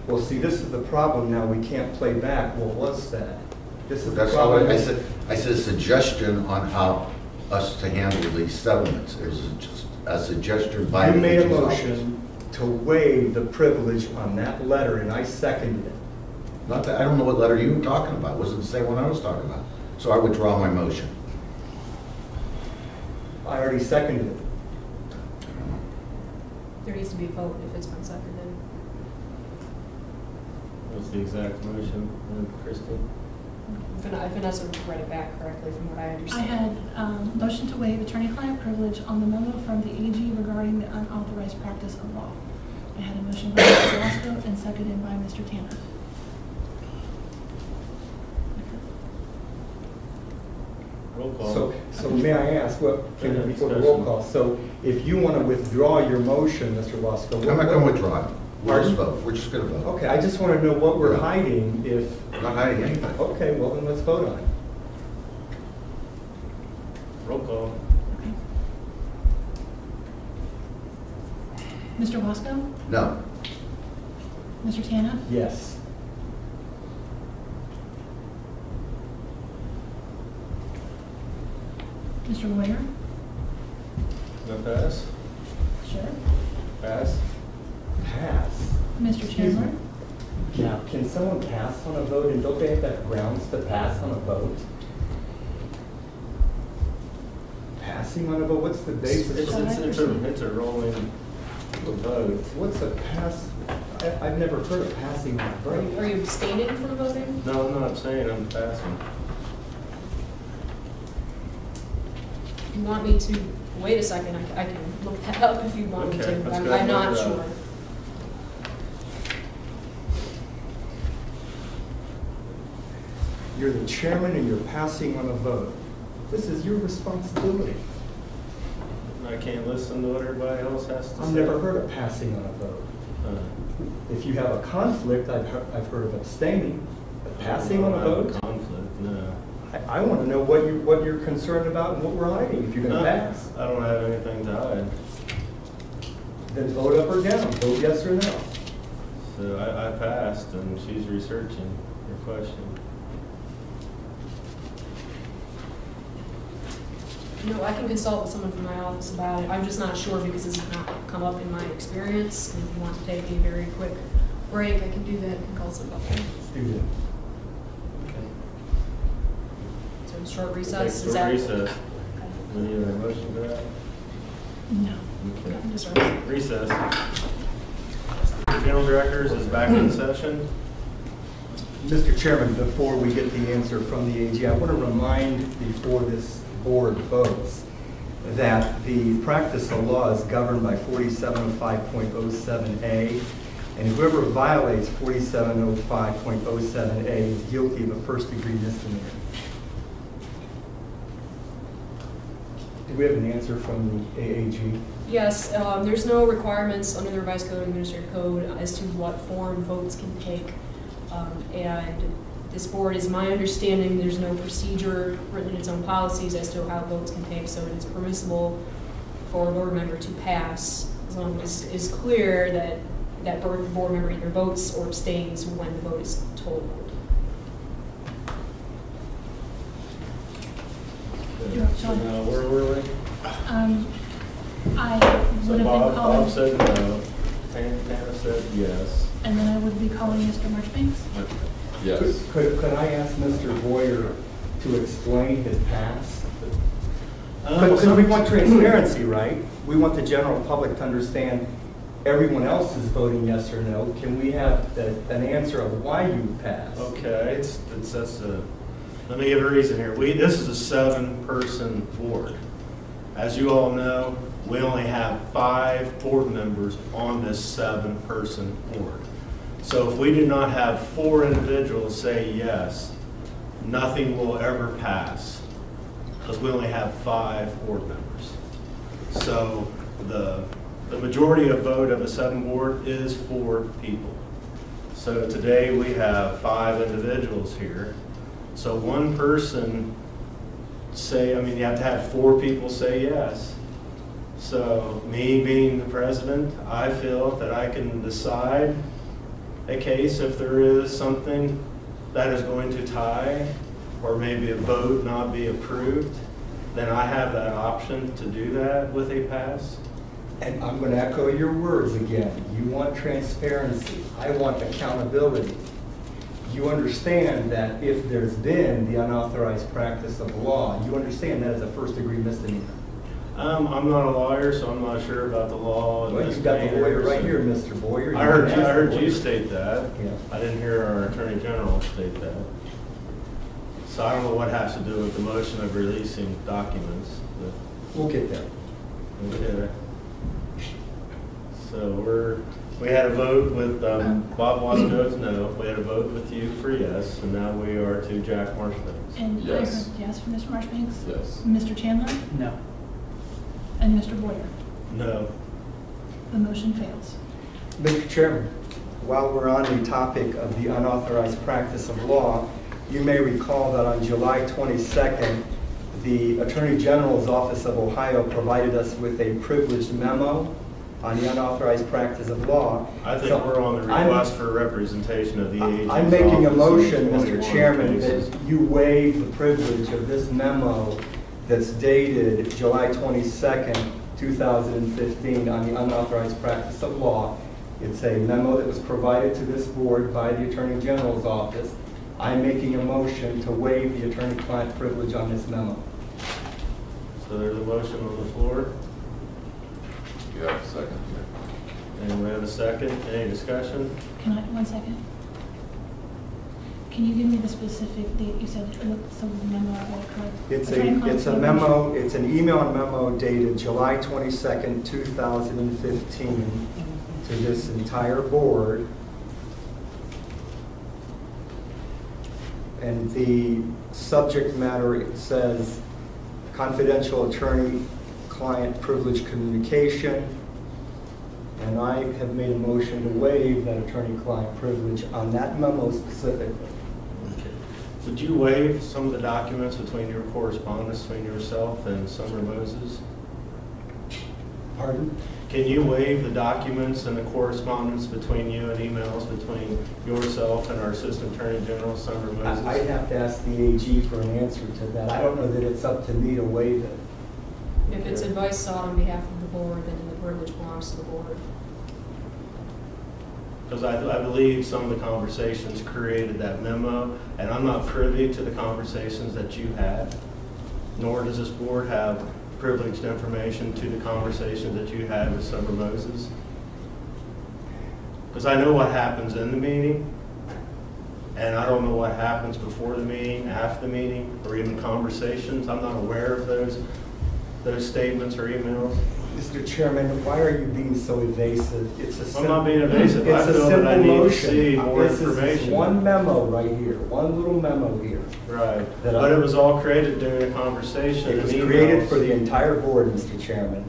Well, see, this is the problem now, we can't play back what was said. This is the that's all problem. I said a suggestion on how us to handle these settlements. It was just a suggestion by You the made a AG's office. motion to waive the privilege on that letter, and I seconded it. Not that, I don't know what letter you were talking about. It wasn't the same one I was talking about. So I withdraw my motion. I already seconded it. There needs to be a vote if it's been seconded. What's the exact motion, Kristen? Vanessa read it back correctly from what I I understand. had motion to waive attorney-client privilege on the memo from the AG regarding the unauthorized practice of law. I had a motion by Mr. Roscoe and seconded by Mr. Tanner. Roll call. So may I ask, what, Yeah, before the discussion. roll call, so if you want to withdraw your motion, Mr. Wasco. I'm not going to withdraw it. We'll just Pardon? vote. We're just going to vote. Okay, I just want to know what we're hiding if, I'm not hiding anything. okay, well then let's vote on it. Roll call. Mr. Wasco? No. Mr. Tanner? Yes. Mr. Moyer? No pass? Sure. Pass? Pass. Mr. Excuse Chandler? me. Now, can someone pass on a vote, and don't they have to have grounds to pass on a vote? Passing on a vote, what's the basis? It's a rolling vote. What's a pass? I've never heard of passing on a Are vote. you abstaining from voting? No, I'm not saying I'm passing. If you want me to, wait a second, I can look that up if you want me Okay, to, but let's I'm go ahead and not look it up. sure. You're the chairman and you're passing on a vote. This is your responsibility. I can't listen to what everybody else has to say. I've never heard of passing on a vote. If you have a conflict, I've heard of abstaining, but passing on a I don't have vote? conflict, no. I want to know what you're concerned about and what we're hiding, if you're going to pass. I don't have anything to hide. Then vote up or down, vote yes or no. So I passed, and she's researching your question. No, I can consult with someone from my office about it. I'm just not sure because this has not come up in my experience. And if you want to take a very quick break, I can do that and consult about that. Let's do that. So short Take recess, a is that? recess. We need a motion for that? No. Okay. Just right. Recess. The funeral directors is back in session. Mr. Chairman, before we get the answer from the AG, I want to remind before this board votes that the practice of law is governed by 4705.07A, and whoever violates 4705.07A is guilty of a first-degree misdemeanor. Do we have an answer from the AAG? Yes, there's no requirements under the revised code, administrative code, as to what form votes can take. And this board, is my understanding, there's no procedure written in its own policies as to how votes can take, so it is permissible for a board member to pass, as long as it's clear that that board member either votes or abstains when the vote is told. So now, where were we? I So would have been Bob calling, said no. Tana said yes. and then I would be calling Mr. Marchbanks. Yes. Could I ask Mr. Boyer to explain his past? Because we want transparency, right? We want the general public to understand everyone else is voting yes or no. Can we have an answer of why you passed? Okay, let me give a reason here. This is a 7-person board. As you all know, we only have 5 board members on this 7-person board. So if we do not have 4 individuals say yes, nothing will ever pass, because we only have 5 board members. So the majority of vote of a 7 board is 4 people. So today we have 5 individuals here. So one person say, I mean, you have to have 4 people say yes. So me being the president, I feel that I can decide a case if there is something that is going to tie or maybe a vote not be approved, then I have that option to do that with a pass. And I'm going to echo your words again. You want transparency. I want accountability. You understand that if there's been the unauthorized practice of law, you understand that is a first-degree misdemeanor. I'm not a lawyer, so I'm not sure about the law. Well, you've got the lawyer right here, Mr. Boyer. I heard you state that. Yeah. I didn't hear our Attorney General state that. So I don't know what has to do with the motion of releasing documents. We'll get there. Okay. So we had a vote with Bob Wasco's no. We had a vote with you for yes, and now we are to Jack Marshbanks. And Yes. I heard yes from Mr. Marshbanks? Yes. Mr. Chandler? No. And Mr. Boyer? No. The motion fails. Mr. Chairman, while we're on the topic of the unauthorized practice of law, you may recall that on July 22nd, the Attorney General's Office of Ohio provided us with a privileged memo on the unauthorized practice of law. I think So we're on the request for representation of the agent's I'm making a office motion, in Mr. 21 Chairman, cases. that you waive the privilege of this memo that's dated July 22nd, 2015 on the unauthorized practice of law. It's a memo that was provided to this board by the Attorney General's office. I'm making a motion to waive the attorney-client privilege on this memo. So there's a motion on the floor, You have a second? and we have a second. Any discussion? Can I, 1 second? Can you give me the specific date you said, some memo I read correct? It's a memo, it's an email and memo dated July 22nd, 2015 to this entire board. And the subject matter, it says confidential attorney-client privilege communication. And I have made a motion to waive that attorney-client privilege on that memo specifically. Okay. Did you waive some of the documents between your correspondence between yourself and Summer Moses? Pardon? Can you waive the documents and the correspondence between you and emails between yourself and our Assistant Attorney General, Summer Moses? I'd have to ask the AG for an answer to that. I don't know that it's up to me to waive it. If it's advice sought on behalf of the board, then the privilege belongs to the board. Because I believe some of the conversations created that memo, and I'm not privy to the conversations that you had, nor does this board have privileged information to the conversations that you had with Summer Moses. Because I know what happens in the meeting, and I don't know what happens before the meeting, after the meeting, or even conversations. I'm not aware of those statements or emails. Mr. Chairman, why are you being so evasive? I'm not being evasive. I It's a feel that I simple need to see motion. more This is information. one memo right here, one little memo here. Right, That but I- it was all created during a conversation. It was and created emails. for the entire board, Mr. Chairman.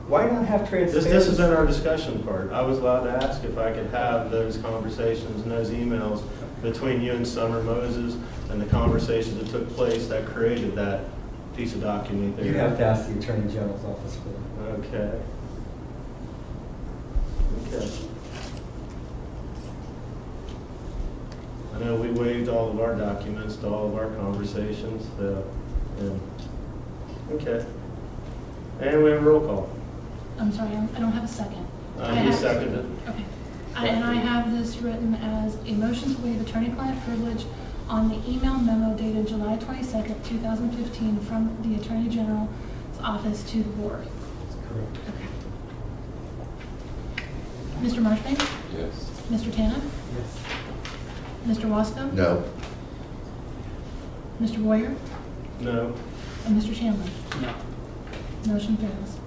Why not have transparency? This is in our discussion part. I was allowed to ask if I could have those conversations and those emails between you and Summer Moses and the conversations that took place that created that piece of document there. You have to ask the Attorney General's office for that. Okay. Okay. I know we waived all of our documents to all of our conversations. Yeah. Okay. And we have a roll call. I'm sorry, I don't have a second. You seconded. Okay. And I have this written as a motion to waive attorney-client privilege on the email memo dated July 22nd, 2015 from the Attorney General's office to the board. Correct. Okay. Mr. Marshbank? Yes. Mr. Tanner? Yes. Mr. Wasco? No. Mr. Boyer? No. And Mr. Chandler? No. Motion fails.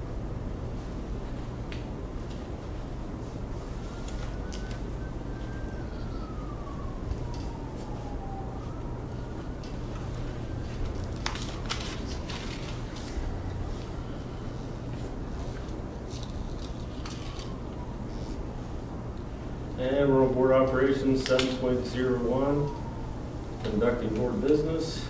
And we're on board operations 7.01, conducting board business.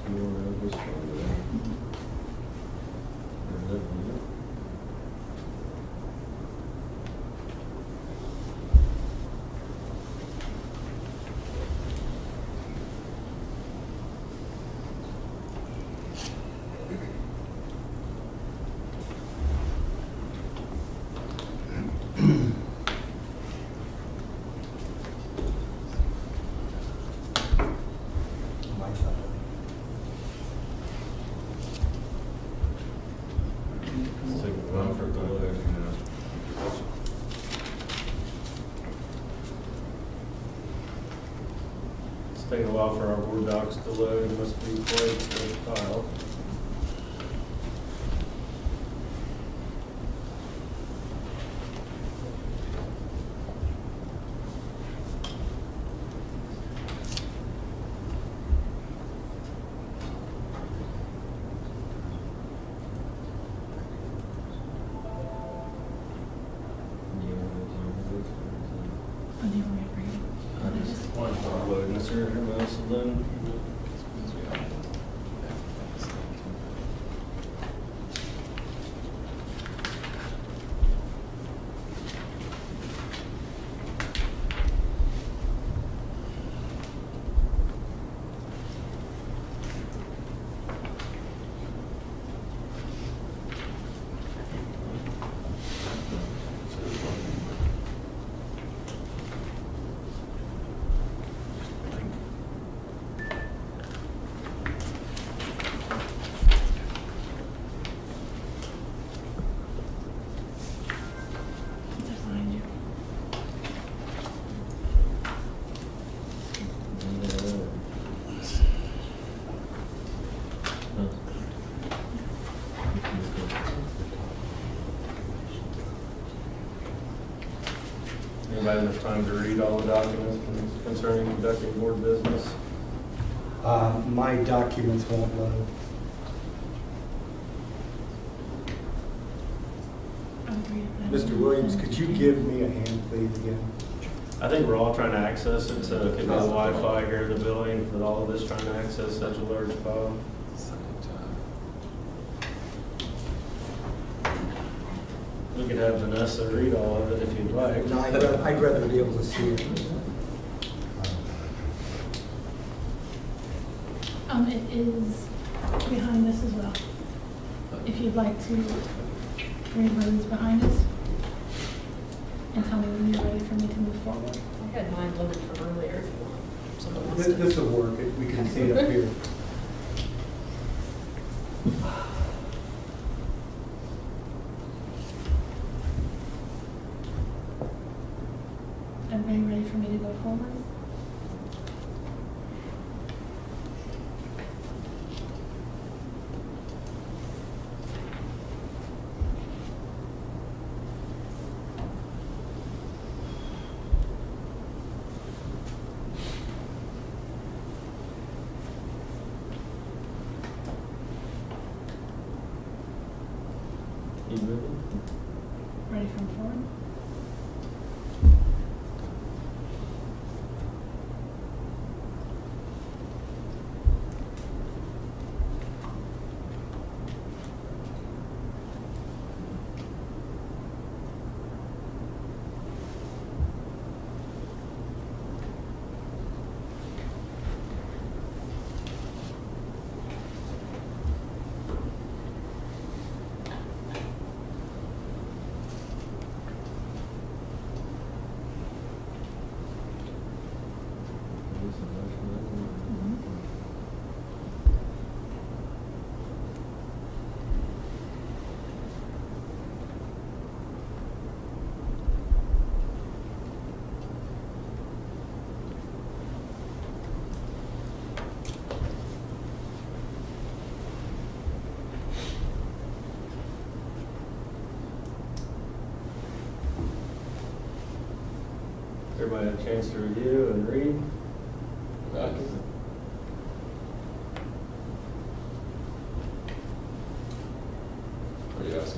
You want to respond to that? Or is that you? Let's take a while for it to load. It's taking a while for our board docs to load. It must be quite a file. One for loading this here, mouse and then. Anybody enough time to read all the documents concerning conducting board business? My documents won't load. Mr. Williams, could you give me a hand, please, again? I think we're all trying to access it, so it could be the Wi-Fi here in the building, with all of us trying to access such a large file. We could have Vanessa read all of it if you'd like. No, I'd rather be able to see it. It is behind us as well. If you'd like to read what is behind us and tell me when you're ready for me to move forward. I had mine loaded from earlier if you want. Someone wants to. This will work if we can see it up here. Everybody ready for me to go forward? You ready? Ready from forward? Everybody had a chance to review and read? Document. Are you asking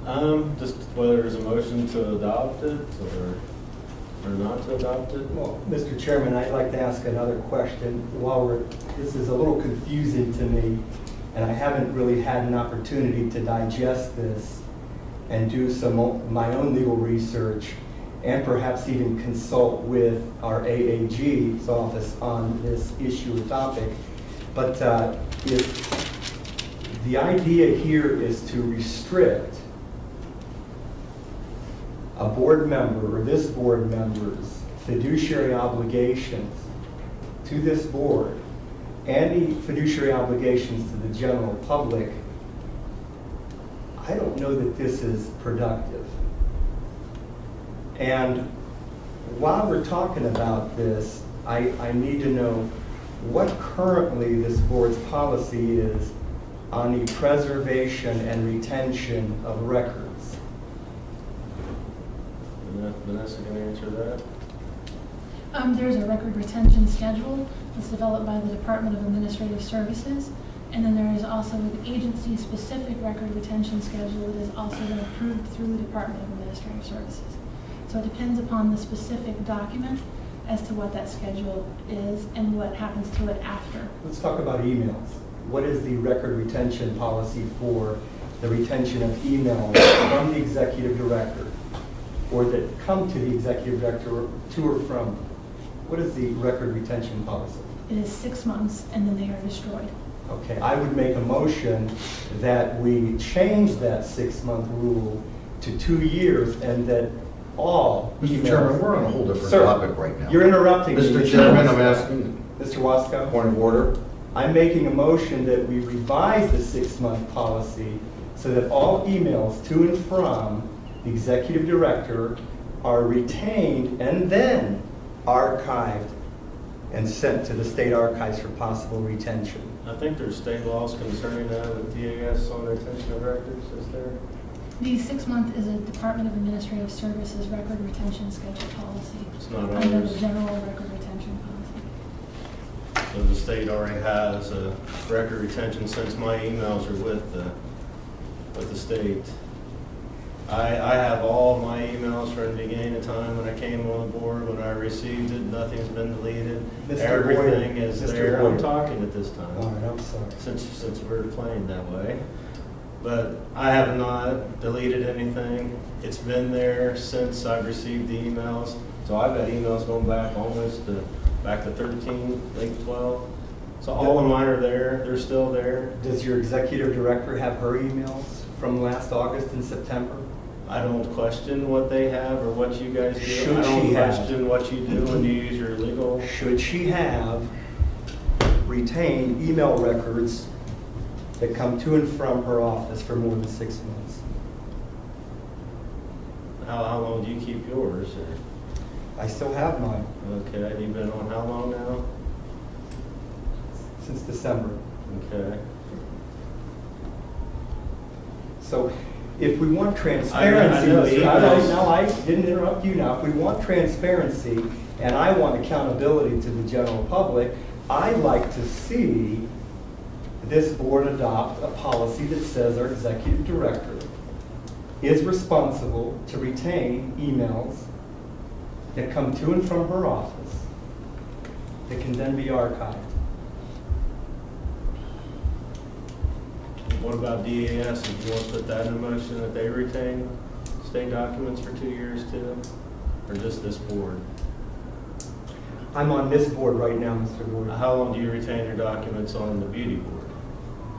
Just whether there's a motion to adopt it or not to adopt it. Well, Mr. Chairman, I'd like to ask another question. This is a little confusing to me, and I haven't really had an opportunity to digest this and do my own legal research, and perhaps even consult with our AAG's office on this issue or topic. But if the idea here is to restrict a board member or this board member's fiduciary obligations to this board and the fiduciary obligations to the general public, I don't know that this is productive. And while we're talking about this, I need to know what currently this board's policy is on the preservation and retention of records. Vanessa can answer that. There's a record retention schedule that's developed by the Department of Administrative Services. And then there is also an agency-specific record retention schedule that has also been approved through the Department of Administrative Services. So it depends upon the specific document as to what that schedule is and what happens to it after. Let's talk about emails. What is the record retention policy for the retention of emails from the executive director, or that come to the executive director to or from? What is the record retention policy? It is 6 months and then they are destroyed. Okay, I would make a motion that we change that 6-month rule to 2 years, and that all Mr. emails... Chairman, we're on a whole different Sir, topic right now. You're interrupting me. Mr. Chairman, I'm asking, Mr. Waskow? point of order. I'm making a motion that we revise the 6-month policy so that all emails to and from the executive director are retained and then archived and sent to the state archives for possible retention. I think there's state laws concerning that with DAS on retention of records, is there? The 6-month is a Department of Administrative Services record retention schedule policy. It's not Under ours. the general record retention policy. So the state already has a record retention since my emails are with the state. I have all my emails from the beginning of time when I came on board, when I received it, nothing's been deleted. Mr. Everything Boyer, is Mr. there. Boyer. I'm talking at this time. All right, I'm sorry. Since we're playing that way. But I have not deleted anything. It's been there since I've received the emails. So I've had emails going back almost back to 13, late 12. So all of mine are there. They're still there. Does your executive director have her emails from last August and September? I don't question what they have or what you guys do. Should I don't she have? question what you do when you use your legal. Should she have retained email records that come to and from her office for more than 6 months? How long do you keep yours? Or? I still have mine Okay, you've been on how long now? since December. Okay. So if we want transparency, I know the emails. no, I didn't interrupt you now. If we want transparency and I want accountability to the general public, I'd like to see this board adopt a policy that says our executive director is responsible to retain emails that come to and from her office that can then be archived. What about DAS? If you want to put that in motion, that they retain state documents for 2 years too? Or just this board? I'm on this board right now, Mr. Board. How long do you retain your documents on the beauty board?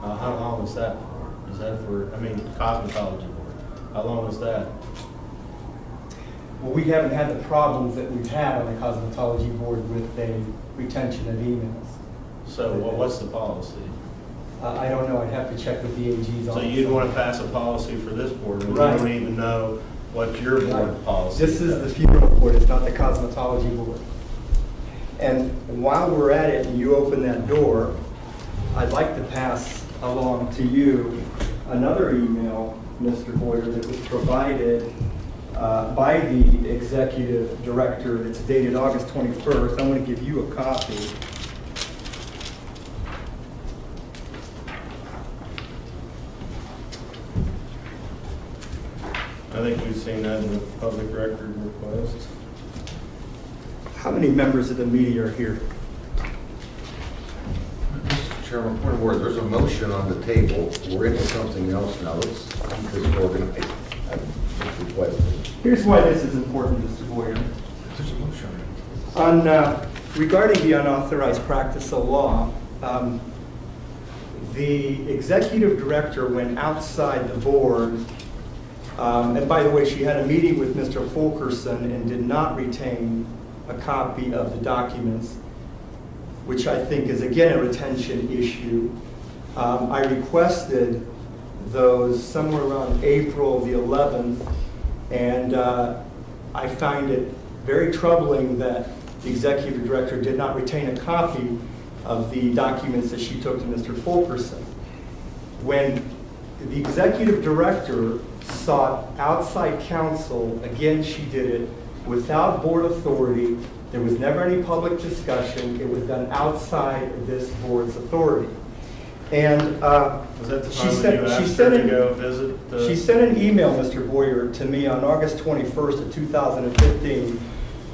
How long is that for? Is that for, cosmetology board? How long is that? Well, we haven't had the problems that we've had on the cosmetology board with a retention of emails. So what's the policy? I don't know, I'd have to check with the AG's office. So you'd want to pass a policy for this board, but Right. you don't even know what your board policy is. This is the funeral board, it's not the cosmetology board. And while we're at it and you open that door, I'd like to pass along to you another email, Mr. Boyer, that was provided by the executive director. It's dated August 21st. I'm going to give you a copy. I think we've seen that in the public record request. How many members of the media are here? Mr. Chairman, point of order, there's a motion on the table. We're into something else now. Let's keep this organized. I've requested. Here's why this is important, Mr. Boyer. There's a motion. Regarding the unauthorized practice of law, the executive director went outside the board, and by the way, she had a meeting with Mr. Fulkerson and did not retain a copy of the documents, which I think is again a retention issue. I requested those somewhere around April the 11th, and I find it very troubling that the executive director did not retain a copy of the documents that she took to Mr. Fulkerson. When the executive director sought outside counsel, again, she did it without board authority. There was never any public discussion. It was done outside this board's authority. And Was that the time when you asked her to go visit the... She sent an email, Mr. Boyer, to me on August 21st of 2015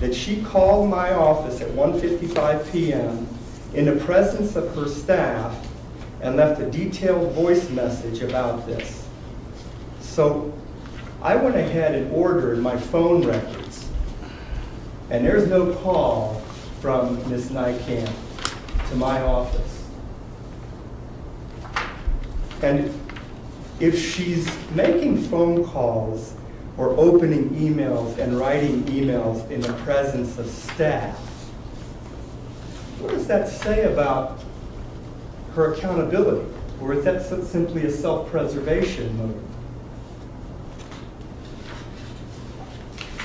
that she called my office at 1:55 p.m. in the presence of her staff and left a detailed voice message about this. So I went ahead and ordered my phone records, and there's no call from Ms. Nykamp to my office. And if she's making phone calls or opening emails and writing emails in the presence of staff, what does that say about her accountability? Or is that simply a self-preservation motive?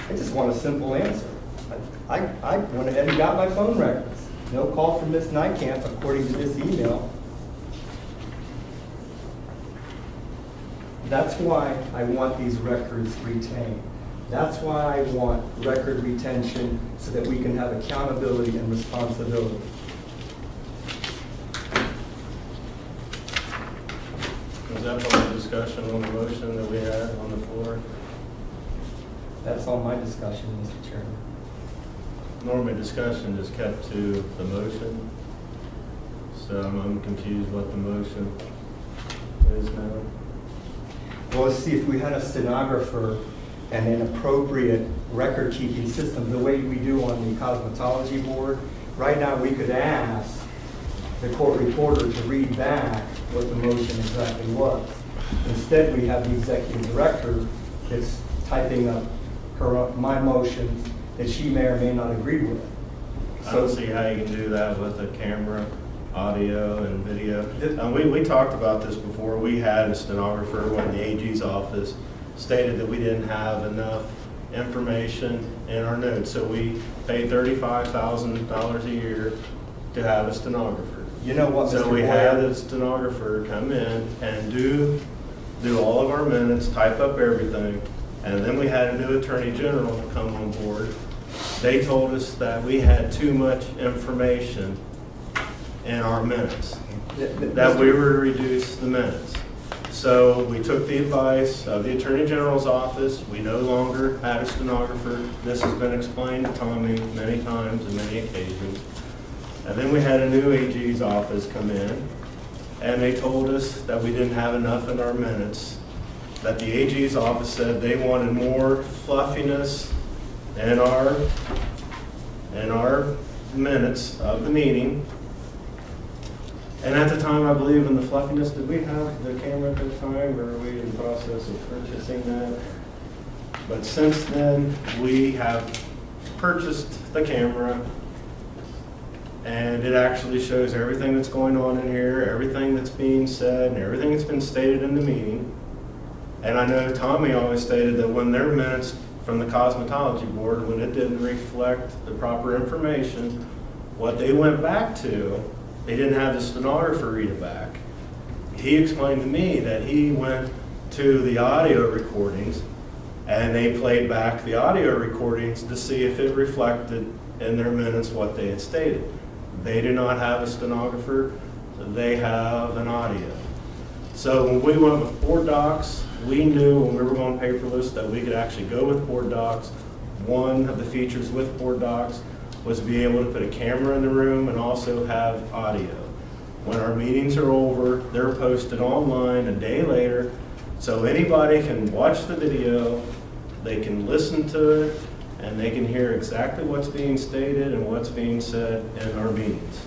I just want a simple answer. I went ahead and got my phone records. No call from Ms. Nykamp according to this email. That's why I want these records retained. That's why I want record retention so that we can have accountability and responsibility. Was that public discussion on the motion that we had on the floor? That's all my discussion, Mr. Chairman. Normally discussion is kept to the motion, so I'm confused what the motion is now. Well, let's see, if we had a stenographer and an appropriate record-keeping system, the way we do on the cosmetology board, right now we could ask the court reporter to read back what the motion exactly was. Instead, we have the executive director that's typing up my motions that she may or may not agree with. I don't see how you can do that with a camera, audio, and video. We talked about this before. We had a stenographer when the AG's office stated that we didn't have enough information in our notes, so we paid $35,000 a year to have a stenographer. You know what, So Mr. we Boyer? had a stenographer come in and do all of our minutes, type up everything, and then we had a new attorney general come on board. They told us that we had too much information in our minutes, that we were to reduce the minutes. So we took the advice of the Attorney General's office. We no longer had a stenographer. This has been explained to Tommy many times and many occasions. And then we had a new AG's office come in, and they told us that we didn't have enough in our minutes, that the AG's office said they wanted more fluffiness in our minutes of the meeting. And at the time, I believe in the fluffiness, did we have the camera at the time, or were we in the process of purchasing that? But since then, we have purchased the camera, and it actually shows everything that's going on in here, everything that's being said, and everything that's been stated in the meeting. And I know Tommy always stated that when their minutes from the cosmetology board, when it didn't reflect the proper information, what they went back to, they didn't have the stenographer read it back. He explained to me that he went to the audio recordings and they played back the audio recordings to see if it reflected in their minutes what they had stated. They do not have a stenographer, they have an audio. So when we went with board docs, we knew when we were going paperless that we could actually go with board docs. One of the features with board docs was to be able to put a camera in the room and also have audio. When our meetings are over, they're posted online a day later, so anybody can watch the video, they can listen to it, and they can hear exactly what's being stated and what's being said in our meetings.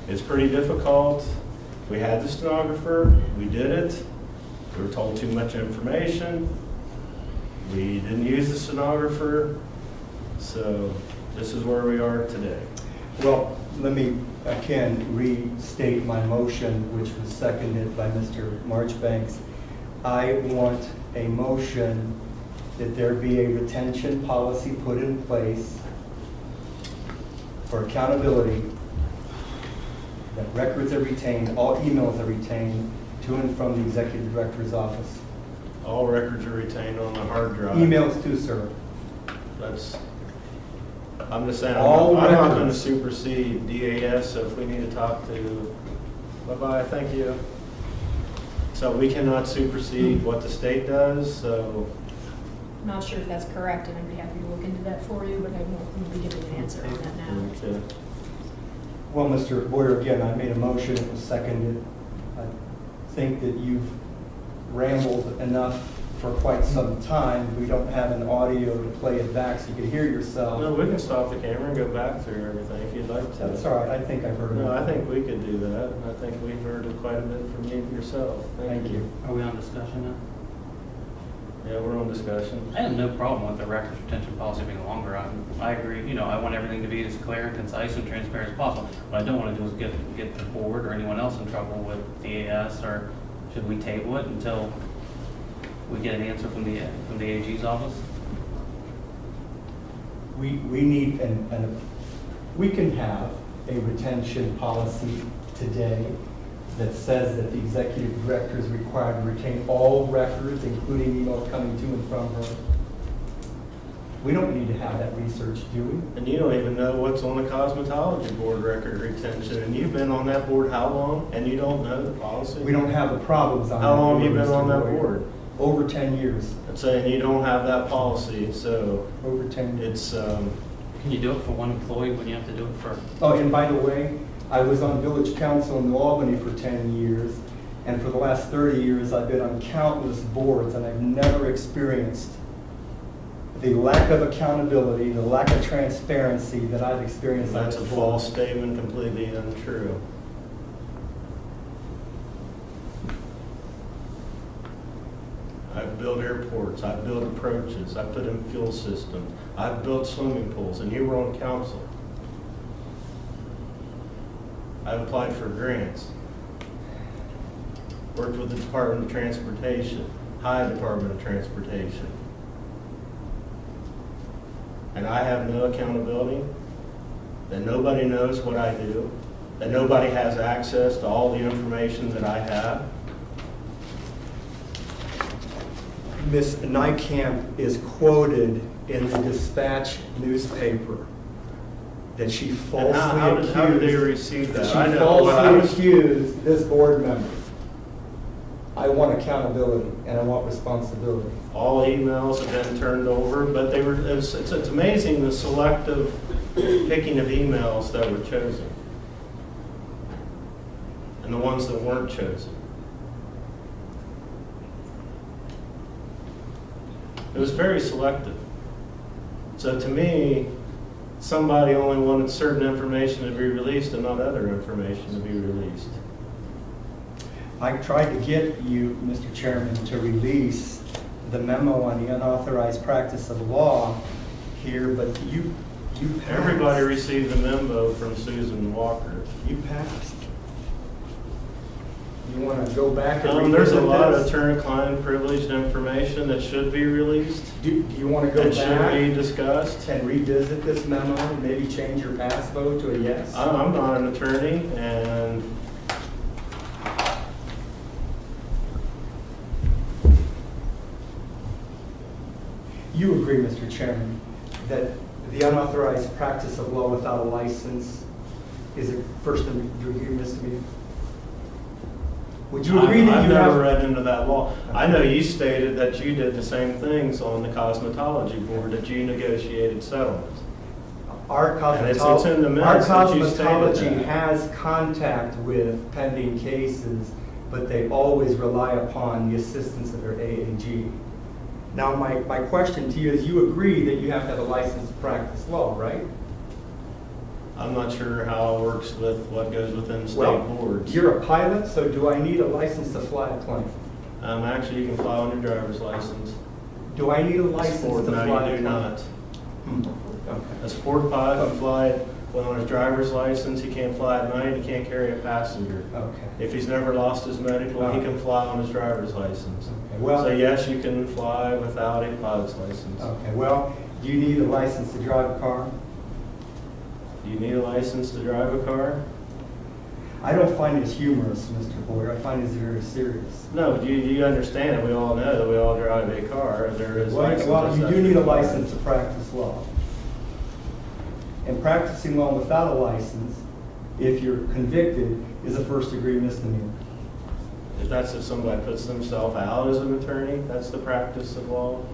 It's pretty difficult. We had the stenographer, we did it. We were told too much information. We didn't use the stenographer, so this is where we are today. Well, let me again restate my motion, which was seconded by Mr. Marchbanks. I want a motion that there be a retention policy put in place for accountability, that records are retained, all emails are retained to and from the executive director's office. All records are retained on the hard drive. Emails too, sir. That's, I'm just saying, All I'm not going to records. supersede DAS, so if we need to talk to, bye-bye, thank you. So we cannot supersede what the state does, so. I'm not sure if that's correct, and I'd be happy to look into that for you, but I won't be giving an answer on that now. Okay. Well, Mr. Boyer, again, I made a motion, it was seconded. I think that you've rambled enough for quite some time. We don't have an audio to play it back so you can hear yourself. No, we can stop the camera and go back through everything if you'd like to. That's all right, I think I've heard it. No, I think we could do that. I think we've heard it quite a bit from you yourself. Thank you. Are we on discussion now? Yeah, we're on discussion. I have no problem with the records retention policy being longer. I agree, you know, I want everything to be as clear and concise and transparent as possible. What I don't want to do is get the board or anyone else in trouble with DAS, or should we table it until we get an answer from the AG's office? We need, we can have a retention policy today that says that the executive director is required to retain all records, including emails coming to and from her. We don't need to have that research, do we? And you don't even know what's on the cosmetology board record retention. And you've been on that board how long? And you don't know the policy? We don't have the problems on that. How long have you board, been on Mr. that Boyer. board? Over 10 years. I'm saying you don't have that policy, so Over 10 years. it's, Can you do it for one employee when you have to do it for? Oh, and by the way, I was on village council in New Albany for 10 years, and for the last 30 years, I've been on countless boards, and I've never experienced the lack of accountability, the lack of transparency that I've experienced on that's this a board. false statement, completely untrue. I've built airports, I've built approaches, I've put in fuel systems, I've built swimming pools, and you were on council. I've applied for grants, worked with the Department of Transportation, High Department of Transportation. And I have no accountability, that nobody knows what I do, that nobody has access to all the information that I have. Ms. Nijkamp is quoted in the Dispatch newspaper that she falsely And how did they receive that? She I know what I was. falsely accused this board member. I want accountability and I want responsibility. All emails have been turned over, but they were, it's amazing the selective picking of emails that were chosen. And the ones that weren't chosen. It was very selective. So to me, somebody only wanted certain information to be released and not other information to be released. I tried to get you, Mr. Chairman, to release the memo on the unauthorized practice of law here, but you passed. Everybody received a memo from Susan Walker. You passed. You want to go back and There's a revisit lot of this? attorney-client privileged information that should be released Do you want to go and should be back discussed. and revisit this memo and maybe change your pass vote to a yes? I'm not an attorney, and You agree, Mr. Chairman, that the unauthorized practice of law without a license is a first degree misdemeanor? Would you agree that I've you never have? read into that law. I know you stated that you did the same things on the cosmetology board, that you negotiated settlements. Our And it's in the minutes that you stated cosmetology that. has contact with pending cases, but they always rely upon the assistance of their AAG. Now, my question to you is, you agree that you have to have a license to practice law, right? I'm not sure how it works with what goes within state Well, boards. you're a pilot, so do I need a license to fly a plane? Actually, you can fly on your driver's license. Do I need a license Sport, to fly a no, plane? you do not. Okay. A sport pilot can fly it on his driver's license. He can't fly at night. He can't carry a passenger. Okay. If he's never lost his medical, he can fly on his driver's license. Okay. Well, So yes, you can fly without a pilot's license. okay. Well, do you need a license to drive a car? Do you need a license to drive a car? I don't find it humorous, Mr. Boyer. I find it very serious. No, you understand it. We all know that we all drive a car. There is license. Well, you do need a license to practice law. And practicing law without a license, if you're convicted, is a first-degree misdemeanor. If somebody puts themselves out as an attorney, that's the practice of law.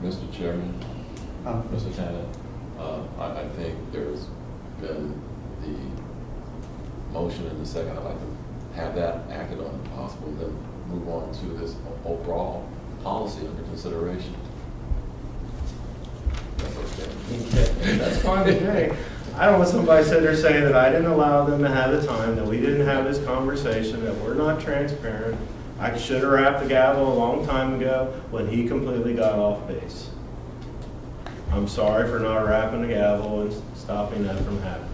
Mr. Chairman, Mr. Tanner, I think there's been the motion in the second. I'd like to have that acted on if possible, then move on to this overall policy under consideration. That's okay. That's fine with me. I don't want somebody sit there saying that I didn't allow them to have the time, that we didn't have this conversation, that we're not transparent. I should have wrapped the gavel a long time ago when he completely got off base. I'm sorry for not wrapping the gavel and stopping that from happening.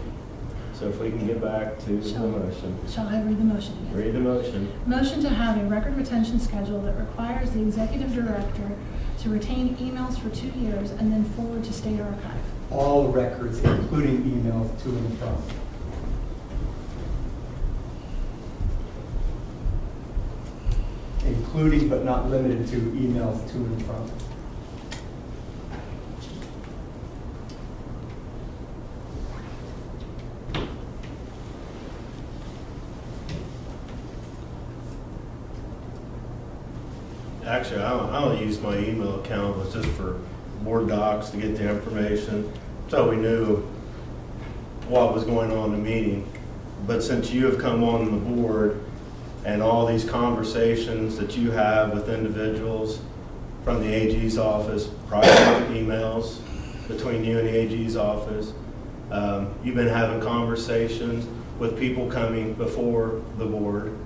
So if we can get back to the motion. Shall I read the motion again? Read the motion. Motion to have a record retention schedule that requires the executive director to retain emails for 2 years and then forward to state archive. All records, including emails to and from. Including but not limited to emails to and from. Actually, I don't use my email account. It was just for board docs to get the information, so we knew what was going on in the meeting. But since you have come on the board and all these conversations that you have with individuals from the AG's office, private emails between you and the AG's office, you've been having conversations with people coming before the board,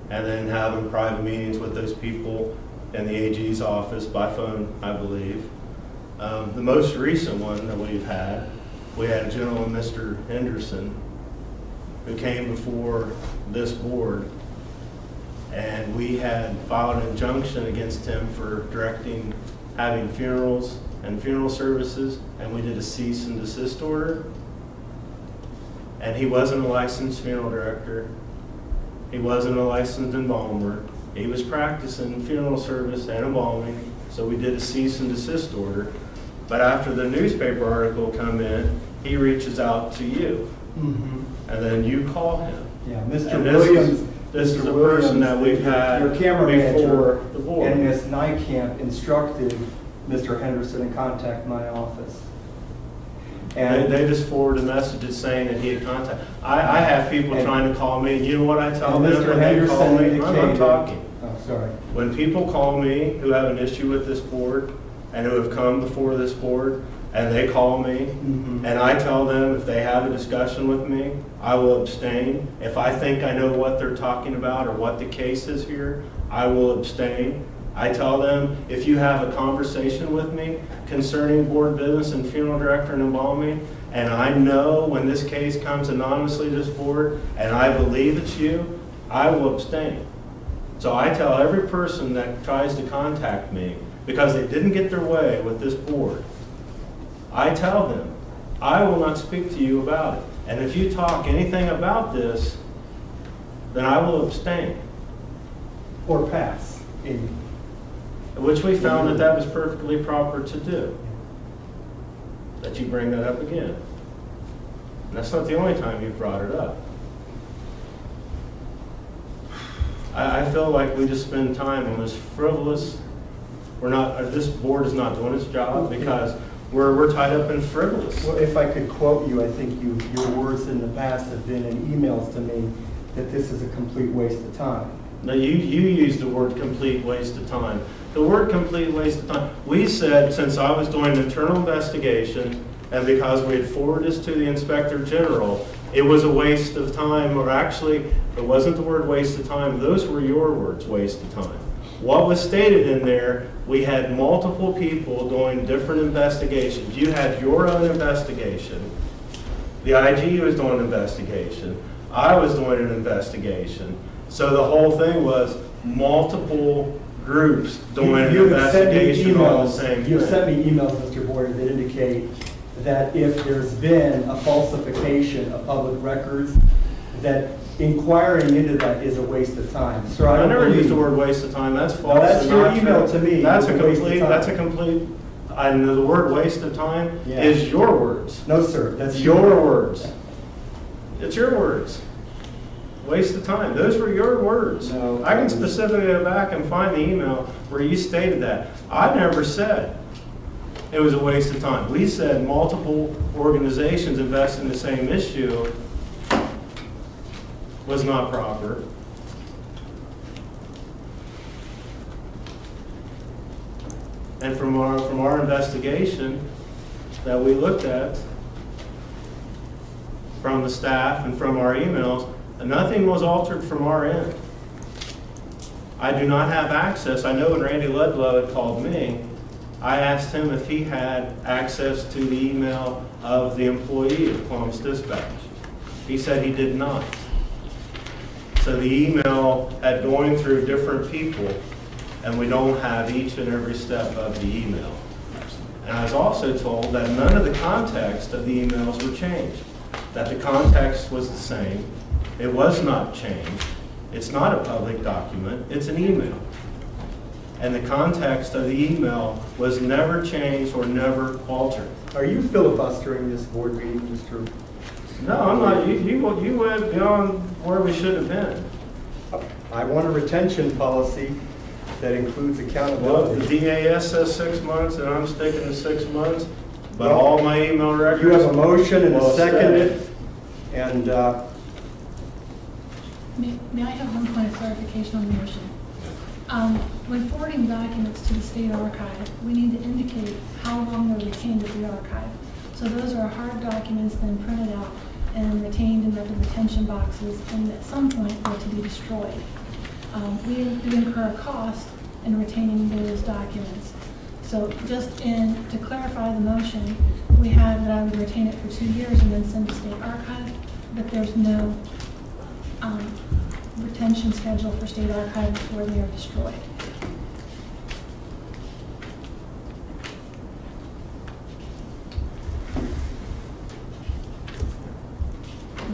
and then having private meetings with those people in the AG's office by phone, I believe. The most recent one that we had a gentleman, Mr. Henderson, who came before this board, and we had filed an injunction against him for having funerals and funeral services, and we did a cease and desist order. And he wasn't a licensed funeral director. He wasn't a licensed embalmer. He was practicing funeral service and embalming, so we did a cease and desist order. But after the newspaper article come in, he reaches out to you, and then you call him. Yeah, Mr. And Williams. This is a person that we've had your camera before manager the board. and Ms. Nykamp instructed Mr. Henderson to contact my office. And They just forwarded messages saying that he had contacted. I have people trying to call me, and you know what I tell and them Mr. when they call Henderson me? indicated. I'm talking. Oh, sorry. When people call me who have an issue with this board and who have come before this board, and they call me, and I tell them if they have a discussion with me, I will abstain. If I think I know what they're talking about or what the case is here, I will abstain. I tell them, if you have a conversation with me concerning board business and funeral director and embalming, and I know when this case comes anonymously to this board, and I believe it's you, I will abstain. So I tell every person that tries to contact me, because they didn't get their way with this board, I tell them, I will not speak to you about it. And if you talk anything about this, then I will abstain. Or pass. which we found that that was perfectly proper to do. That you bring that up again. And that's not the only time you've brought it up. I feel like we just spend time on this frivolous, this board is not doing its job because we're tied up in frivolous. Well, if I could quote you, I think your words in the past have been in emails to me that this is a complete waste of time. No, you used the word complete waste of time. The word complete waste of time, we said since I was doing an internal investigation and because we had forwarded this to the Inspector General, it was a waste of time, or actually, it wasn't the word waste of time, those were your words, waste of time. What was stated in there, we had multiple people doing different investigations. You had your own investigation. The IG was doing an investigation. I was doing an investigation. So the whole thing was multiple groups doing an investigation on the same thing. You've sent me emails, Mr. Boyer, that indicate that if there's been a falsification of public records, that inquiring into that is a waste of time. Sir, I never used the word waste of time. That's false. No, that's your email to me. That's a complete, I know the word waste of time is your words. No, sir. That's your words. It's your words. Waste of time. Those were your words. No, I can specifically go back and find the email where you stated that. I never said it was a waste of time. We said multiple organizations invest in the same issue was not proper. And from our investigation that we looked at from the staff and from our emails, nothing was altered from our end. I do not have access. I know when Randy Ludlow had called me, I asked him if he had access to the email of the employee of Columbus Dispatch. He said he did not. So the email had going through different people, and we don't have each and every step of the email. And I was also told that none of the context of the emails were changed, that the context was the same. It was not changed. It's not a public document, it's an email. And the context of the email was never changed or never altered. Are you filibustering this board meeting, Mr.? No, I'm not. You went beyond where we should have been. I want a retention policy that includes Well, accountability. the DAS says 6 months, and I'm sticking to 6 months, but all my email records... You have a motion and a Well second, said. and May I have one point of clarification on the motion? When forwarding documents to the state archive, we need to indicate how long they're retained at the archive. So those are hard documents then printed out and retained in the retention boxes, and at some point they're to be destroyed. We do incur a cost in retaining those documents. So just to clarify the motion, we have that I would retain it for 2 years and then send to state archive, but there's no retention schedule for state archive before they are destroyed.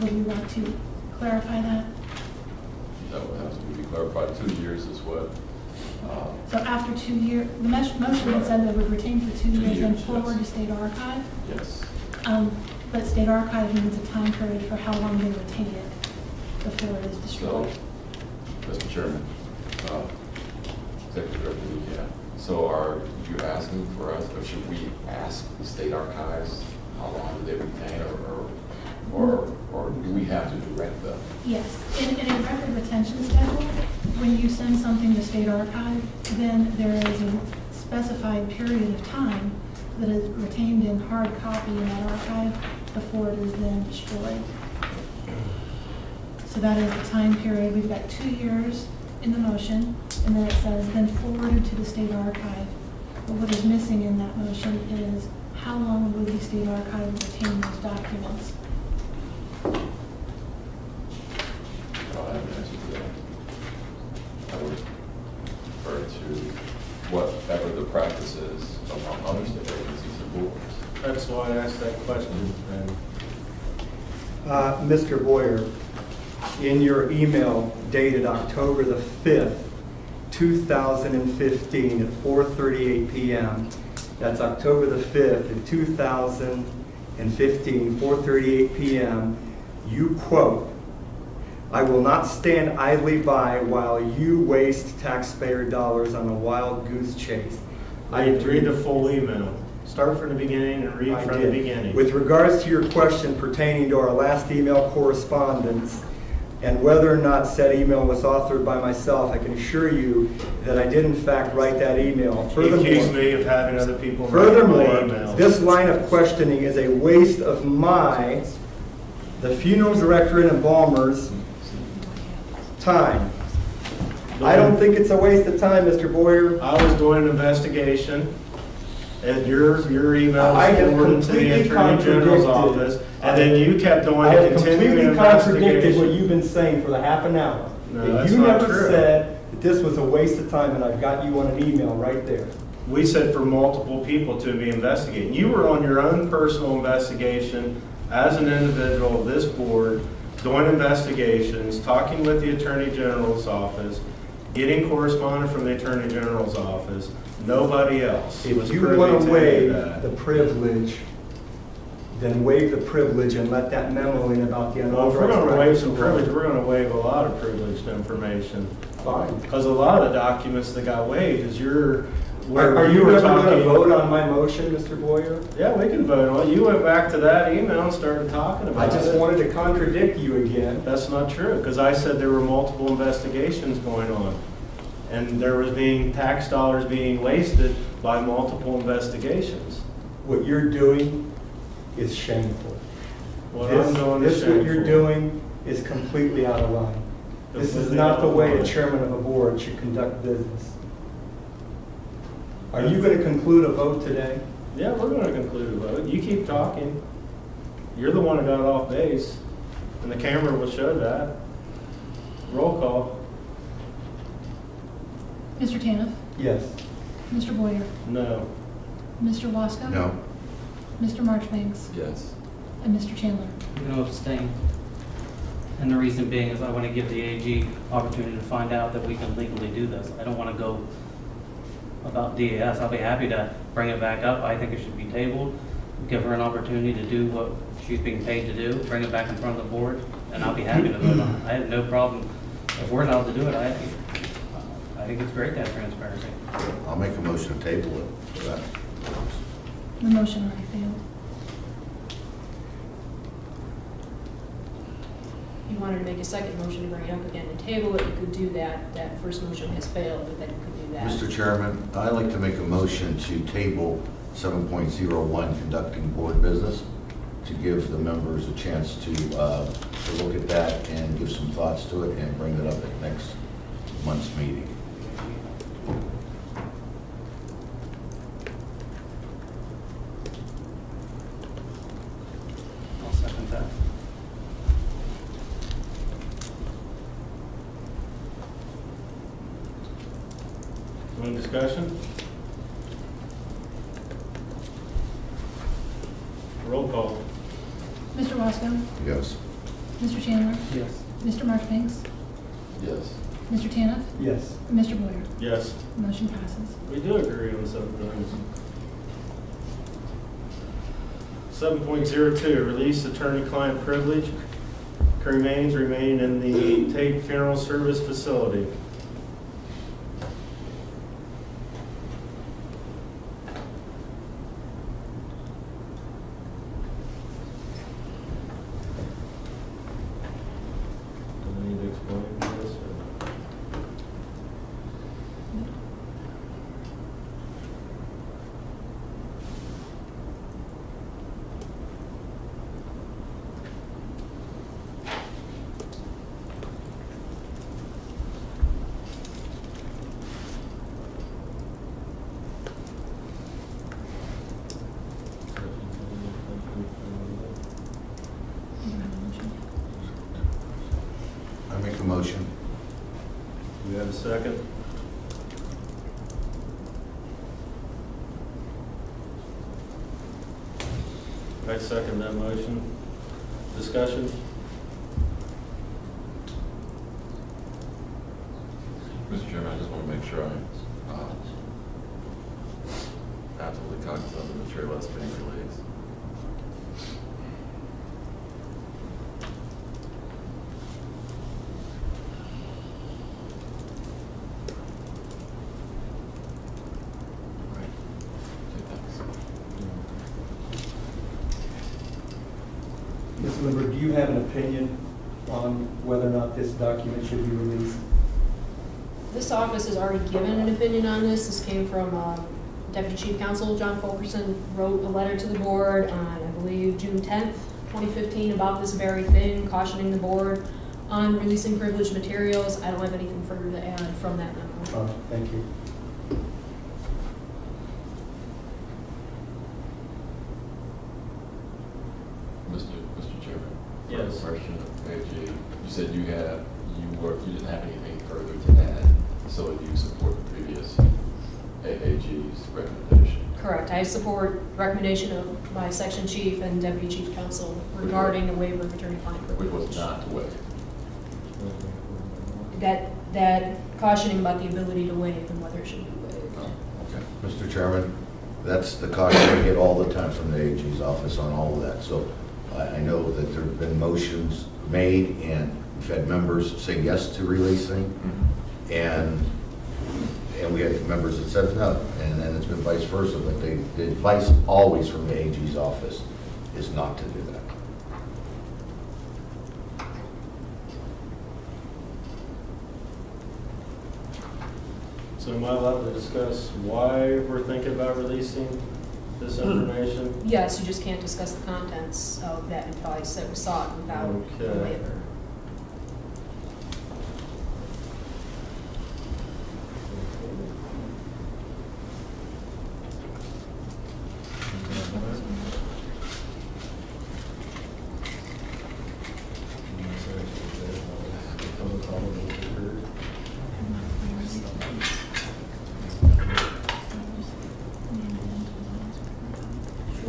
Would you want to clarify that? That would have to be clarified. 2 years is what? So after 2 years, the motion had said that would retain for 2 years and forward to state archive. Yes. But state archive means a time period for how long they retain it before it is destroyed. So, Mr. Chairman, Executive Director Lucia, so are you asking for us, or should we ask the state archives how long do they retain, or do we have to direct them? Yes, in a record retention schedule, when you send something to state archive, then there is a specified period of time that is retained in hard copy in that archive before it is then destroyed. So that is the time period. We've got 2 years in the motion, and then it says then forwarded to the state archive. But what is missing in that motion is how long will the state archive retain those documents? I don't have an answer to that. I would refer to whatever the practice is among other state agencies and boards. That's why I asked that question. And Mr. Boyer, in your email dated October the 5th, 2015 at 4:38 p.m. That's October the 5th in 2015, 4:38 p.m. You quote, "I will not stand idly by while you waste taxpayer dollars on a wild goose chase." I read the full email. Start from the beginning and read from the beginning. With regards to your question pertaining to our last email correspondence and whether or not said email was authored by myself, I can assure you that I did in fact write that email. You accuse me of having other people write my Furthermore, emails. this line of questioning is a waste of the funeral director in Embalmers' time. I don't think it's a waste of time, Mr. Boyer. I was doing an investigation, and your email I was have forwarded to the completely Attorney General's contradicted. office, and then you kept doing I a have continuing completely contradicted what investigation. you've been saying for the half an hour. No, That that's you not never true. said that this was a waste of time, and I've got you on an email right there. We said for multiple people to be investigating. You were on your own personal investigation as an individual of this board, doing investigations, talking with the Attorney General's office, getting correspondence from the Attorney General's office. Nobody else was If you privy want to to any waive of that. the privilege, then waive the privilege and let that memo in about the Well, if we're unauthorized. going to waive practice some of privilege, law. we're going to waive a lot of privileged information. Fine. Because a lot of the documents that got waived is Are you were ever going to talking. vote on my motion, Mr. Boyer? Yeah, we can vote on it. You went back to that email and started talking I about it. just wanted to contradict you again. That's not true, because I said there were multiple investigations going on. And there was tax dollars being wasted by multiple investigations. What you're doing is shameful. What I'm doing is What you're shameful. doing is completely out of line. This is Completely not out the of way a line. chairman of a board should conduct business. Are you going to conclude a vote today? Yeah, we're going to conclude a vote. You keep talking. You're the one who got off base, and the camera will show that. Roll call. Mr. Tanev? Yes. Mr. Boyer? No. Mr. Wasco? No. Mr. Marchbanks? Yes. And Mr. Chandler? I'm going to abstain. And the reason being is I want to give the AG opportunity to find out that we can legally do this. I don't want to go about DAS. I'll be happy to bring it back up. I think it should be tabled, give her an opportunity to do what she's being paid to do, bring it back in front of the board, and I'll be happy to vote on it. I have no problem. If we're allowed to do it, I think it's great to have transparency. I'll make a motion to table it for that. The motion already failed. If you wanted to make a second motion to bring it up again and table it, you could do that. That first motion has failed, but then you could do that. Mr. Chairman, I'd like to make a motion to table 7.01, conducting board business, to give the members a chance to look at that and give some thoughts to it and bring it up at next month's meeting. I'll second that. Any discussion? Roll call. Mr. Wasco? Yes. Mr. Chandler? Yes. Mr. Marchbanks? Yes. Mr. Tanev? Yes. And Mr. Boyer? Yes. Motion passes. We do agree on some things. 7.02, release attorney-client privilege. Remains in the Tate Funeral Service Facility. Do I need to explain this? Or? You don't have a motion. I make a motion. Do we have a second? I second that motion. Discussion? Mr. Chairman, I just want to make sure I'm absolutely cognizant of the material that's being released. Right. Okay, thanks. Ms. Limber, do you have an opinion on whether or not this document should be released? This office has already given an opinion on this. This came from Deputy Chief Counsel John Fulkerson wrote a letter to the board on, I believe, June 10th, 2015 about this very thing, cautioning the board on releasing privileged materials. I don't have anything further to add from that memo. Thank you. Mr. Chairman. Yes. Question of AG. You said you didn't have anything further to add, so you support the previous AG's recommendation. Correct. I support recommendation of my section chief and deputy chief counsel regarding a waiver of attorney-client Which privilege. was not to waive. That cautioning about the ability to waive and whether it should be waived. Oh, okay. Mr. Chairman, that's the caution I get all the time from the AG's office on all of that. So I know that there have been motions made and we've had members say yes to releasing, and we had members that said no, and then it's been vice versa. But the advice always from the AG's office is not to do that. So am I allowed to discuss why we're thinking about releasing this information? Yes, you just can't discuss the contents of that advice that was sought without a Okay. waiver.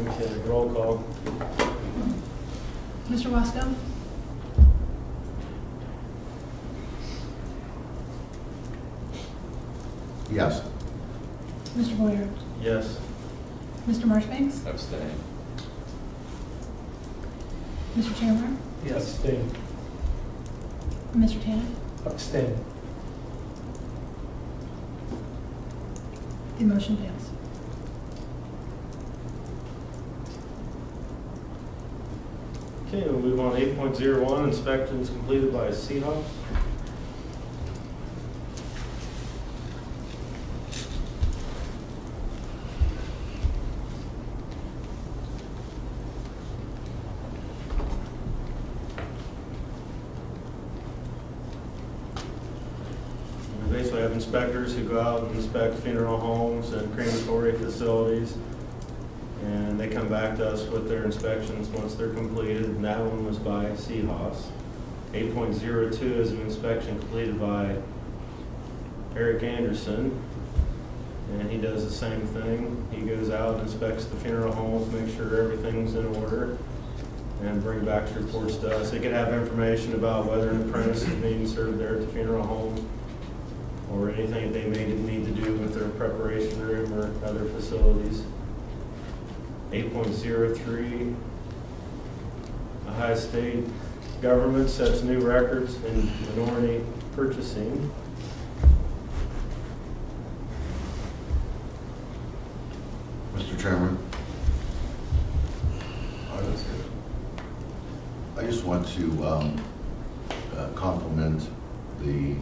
Okay, roll call. Mr. Wasco? Yes. Mr. Boyer? Yes. Mr. Marchbanks? Abstain. Mr. Chandler? Yes. Abstain. Mr. Tannen? Abstain. The motion fails. Okay, we'll move on to 8.01, inspections completed by Seahawks. We basically have inspectors who go out and inspect funeral homes and crematory facilities. And they come back to us with their inspections once they're completed, and that one was by Seahawks. 8.02 is an inspection completed by Eric Anderson, and he does the same thing. He goes out and inspects the funeral homes, make sure everything's in order, and bring back reports to us. They could have information about whether an apprentice is being served there at the funeral home, or anything they may need to do with their preparation room or other facilities. 8.03, Ohio State government sets new records in minority purchasing. Mr. Chairman, I just want to compliment the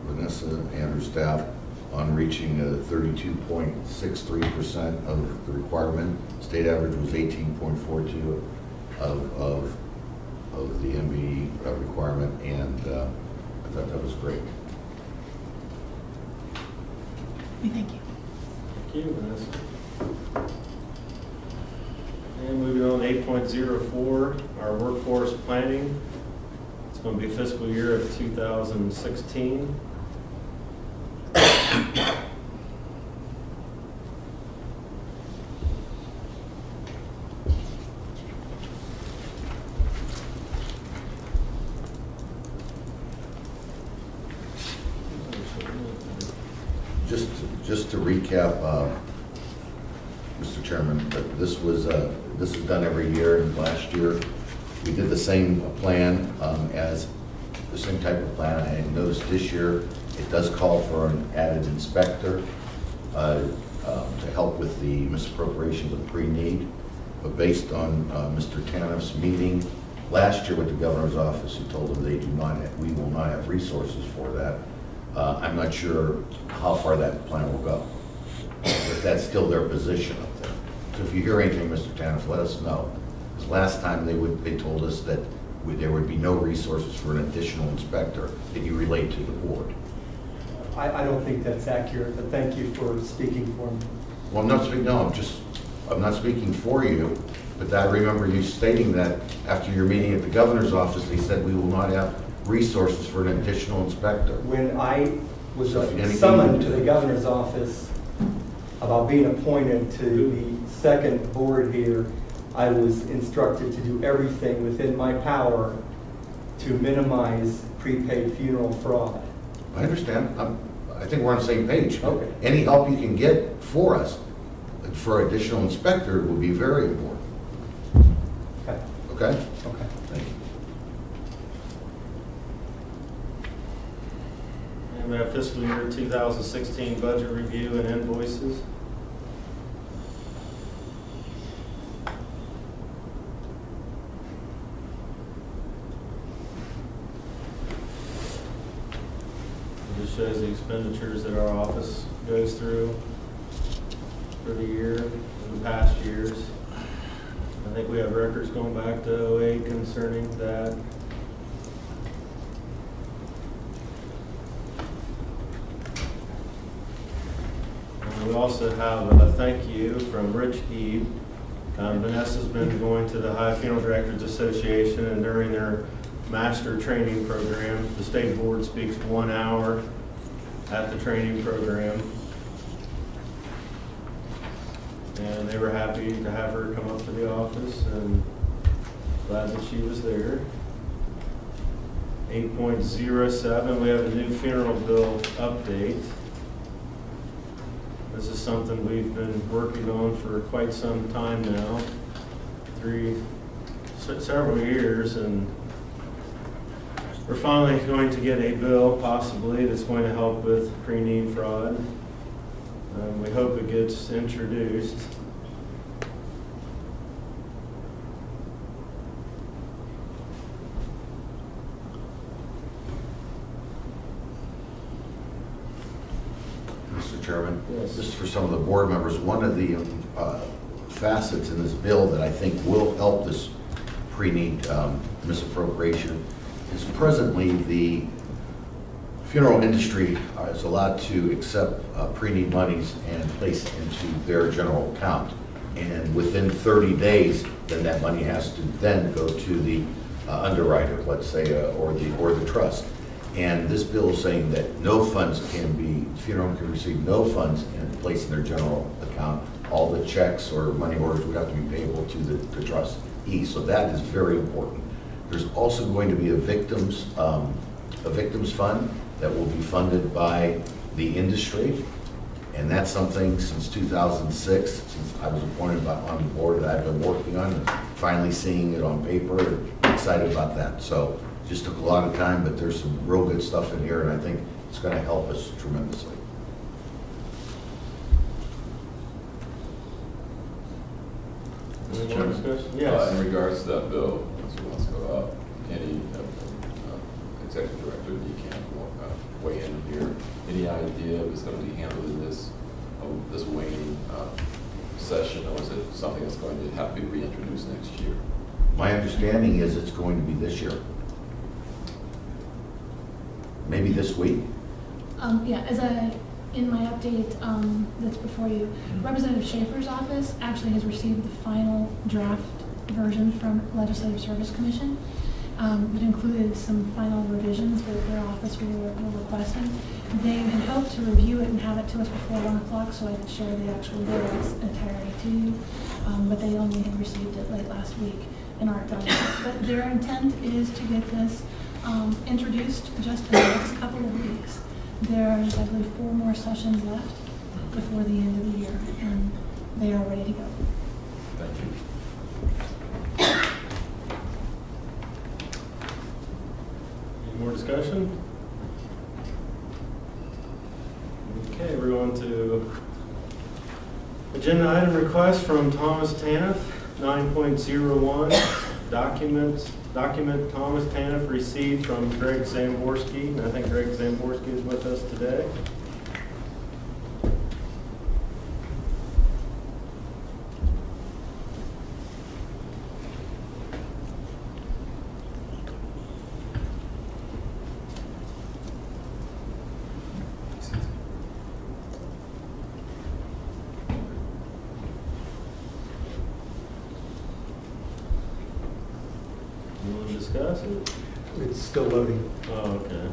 Vanessa and her staff on reaching 32.63% of the requirement. State average was 18.42 of the MBE requirement, and I thought that was great. We thank you. Thank you, Vanessa. And moving on to 8.04, our workforce planning. It's going to be fiscal year of 2016. Just to recap, Mr. Chairman, this is done every year, and last year we did the same plan as the same type of plan. I noticed this year it does call for an added inspector to help with the misappropriations of pre-need. But based on Mr. Taneff's meeting last year with the governor's office, who told him we will not have resources for that, I'm not sure how far that plan will go. If that's still their position up there. So if you hear anything, Mr. Taneff, let us know. Because last time they told us that there would be no resources for an additional inspector that you relate to the board. I don't think that's accurate, but thank you for speaking for me. Well, I'm not speaking, no, I'm not speaking for you, but I remember you stating that after your meeting at the governor's office, they said we will not have resources for an additional inspector. When I was So if anything summoned you to do- the governor's office about being appointed to the second board here, I was instructed to do everything within my power to minimize prepaid funeral fraud. I understand. I think we're on the same page. Okay. Any help you can get for us, for additional inspector, would be very important. Okay. Okay? Okay. Thank you. And we have fiscal year 2016 budget review and invoices. It just shows the expenditures that our office goes through for the year, in the past years. I think we have records going back to 08 concerning that. We also have a thank you from Rich Eve. Vanessa's been going to the High Funeral Directors Association, and during their master training program, the state board speaks 1 hour at the training program. And they were happy to have her come up to the office, and glad that she was there. 8.07, we have a new funeral bill update. This is something we've been working on for quite some time now, several years, and we're finally going to get a bill, possibly, that's going to help with pre-need fraud. We hope it gets introduced. Mr. Chairman? Yes. Just for some of the board members, one of the facets in this bill that I think will help this pre-need misappropriation is presently the funeral industry is allowed to accept pre-need monies and place it into their general account. And within 30 days, then that money has to then go to the underwriter, let's say, or the trust. And this bill is saying that no funds can be, funeral can receive no funds and placed in their general account. All the checks or money orders would have to be payable to the trustee. So that is very important. There's also going to be a victims fund that will be funded by the industry. And that's something since 2006, since I was appointed on the board, that I've been working on, and finally seeing it on paper, and excited about that. So just took a lot of time, but there's some real good stuff in here, and I think it's going to help us tremendously. Any more discussion? Yes. In regards to that bill, Mr. Wasco, any executive director, you can't weigh in here. Any idea if it's going to be handled in this waning session, or is it something that's going to have to be reintroduced next year? My understanding is it's going to be this year. Maybe this week. Yeah, in my update that's before you, Representative Schaefer's office actually has received the final draft version from Legislative Service Commission. It included some final revisions that their office were requesting. They had hoped to review it and have it to us before 1 o'clock so I could share the actual bill in its entirety to you, but they only had received it late last week and aren't done yet. But their intent is to get this introduced just in the next couple of weeks. There's, I believe, 4 more sessions left before the end of the year, and they are ready to go. Thank you. Any more discussion? Okay, we're going to agenda item request from Thomas Taniff, 9.01, document Thomas Taniff received from Greg Zamborski, and I think Greg Zamborski is with us today. You want to discuss it? It's still loading. Oh, okay.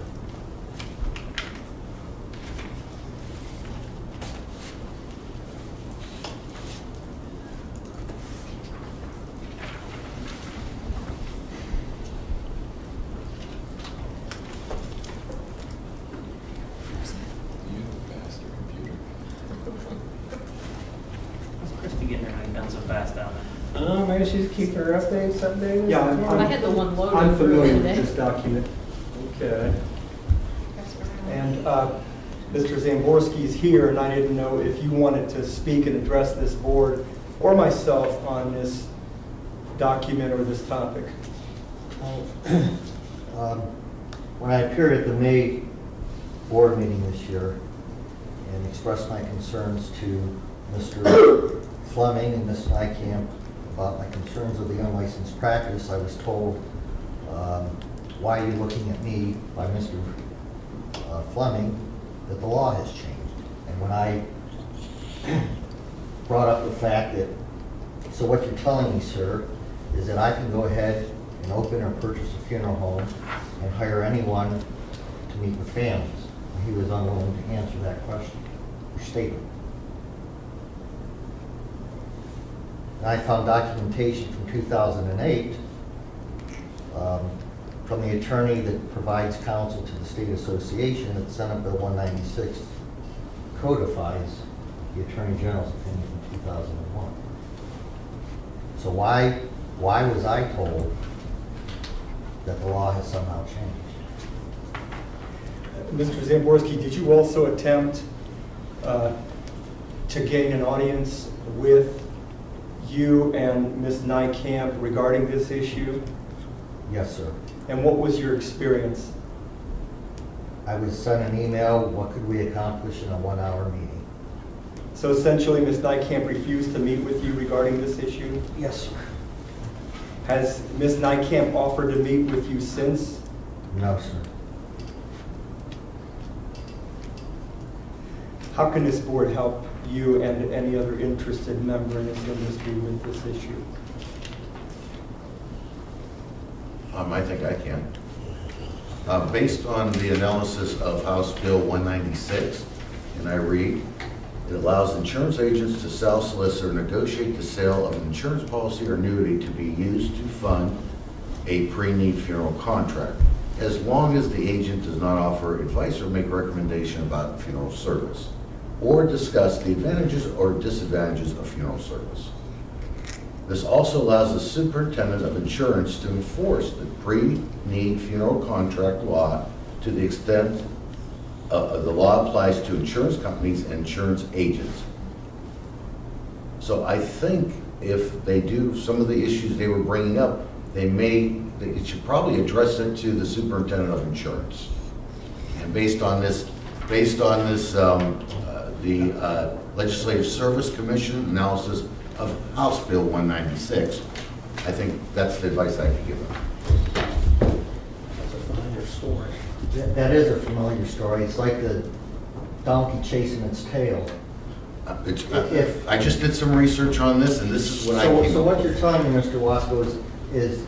You have a faster computer. How's Christy getting everything done so fast down there? Maybe she's keeping her updates updated? Yeah, I had the one loaded I'm for familiar with today. this document. Okay. And Mr. Zamborski is here, and I didn't know if you wanted to speak and address this board or myself on this document or this topic. When I appeared at the May board meeting this year and expressed my concerns to Mr. Fleming and Ms. Nykamp about my concerns of the unlicensed practice, I was told, why are you looking at me by Mr. Fleming, that the law has changed. And when I brought up the fact that, so what you're telling me, sir, is that I can go ahead and open or purchase a funeral home and hire anyone to meet with families. And he was unwilling to answer that question or statement. And I found documentation from 2008 from the attorney that provides counsel to the state association that Senate Bill 196 codifies the Attorney General's opinion from 2001. So why was I told that the law has somehow changed? Mr. Zamborski, did you also attempt to gain an audience with you and Ms. Nykamp regarding this issue? Yes, sir. And what was your experience? I was sent an email, what could we accomplish in a 1-hour meeting? So essentially, Ms. Nykamp refused to meet with you regarding this issue? Yes, sir. Has Ms. Nykamp offered to meet with you since? No, sir. How can this board help you and any other interested member in this industry with this issue? I think I can. Based on the analysis of House Bill 196, and I read, it allows insurance agents to sell, solicit, or negotiate the sale of an insurance policy or annuity to be used to fund a pre-need funeral contract, as long as the agent does not offer advice or make recommendation about funeral service, or discuss the advantages or disadvantages of funeral service. This also allows the superintendent of insurance to enforce the pre-need funeral contract law to the extent the law applies to insurance companies and insurance agents. So I think if they do some of the issues they were bringing up, it should probably address it to the superintendent of insurance. And based on this, the Legislative Service Commission analysis of House Bill 196, I think that's the advice I could give them. That's a familiar story. That is a familiar story. It's like the donkey chasing its tail. I just did some research on this, and this is what I came up with. So what you're telling me, Mr. Wasco, is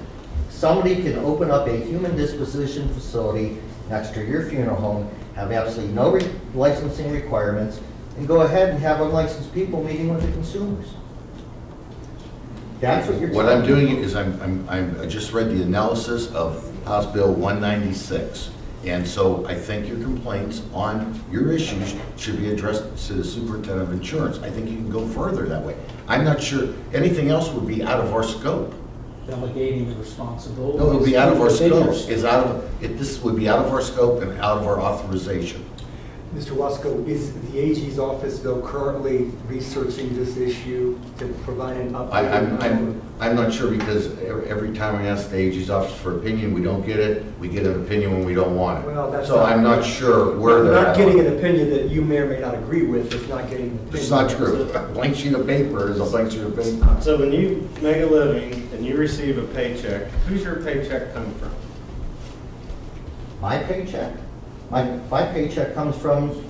somebody can open up a human disposition facility next to your funeral home, have absolutely no licensing requirements, and go ahead and have unlicensed people meeting with the consumers. That's what you're What telling I'm doing is I just read the analysis of House Bill 196, And so I think your complaints on your issues should be addressed to the superintendent of insurance. I think you can go further that way. I'm not sure, anything else would be out of our scope. Delegating the responsibility. No, it would be out of our scope. This would be out of our scope and out of our authorization. Mr. Wasco, is the AG's office though currently researching this issue to provide an update? I'm not sure, because every time I ask the AG's office for opinion, we don't get it. We get an opinion when we don't want it. Well, that's so I'm not sure where they're not at. getting an opinion that you may or may not agree with. It's not getting an opinion. It's not true. A blank sheet of paper is a blank sheet of paper. So when you make a living and you receive a paycheck, who's your paycheck come from? My paycheck? My paycheck comes from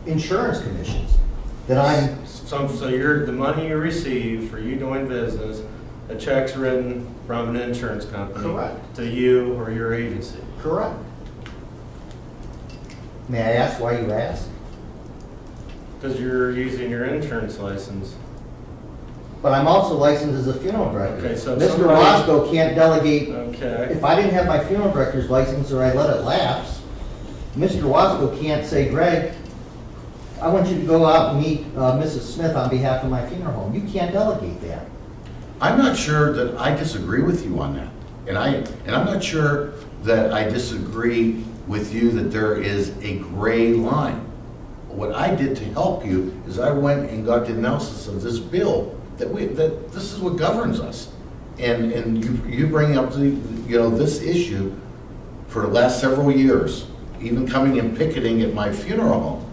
insurance commissions that I'm. So the money you receive for you doing business, a check's written from an insurance company. Correct. To you or your agency. Correct. May I ask why you ask? Because you're using your insurance license. But I'm also licensed as a funeral director. Okay, so Mr. Wasco can't delegate. Okay. If I didn't have my funeral director's license or I let it lapse, Mr. Wasco can't say, Greg, I want you to go out and meet Mrs. Smith on behalf of my funeral home. You can't delegate that. I'm not sure that I disagree with you on that. And I'm not sure that I disagree with you that there is a gray line. What I did to help you is I went and got the analysis of this bill that this is what governs us. And you bring up this issue for the last several years, even coming and picketing at my funeral home.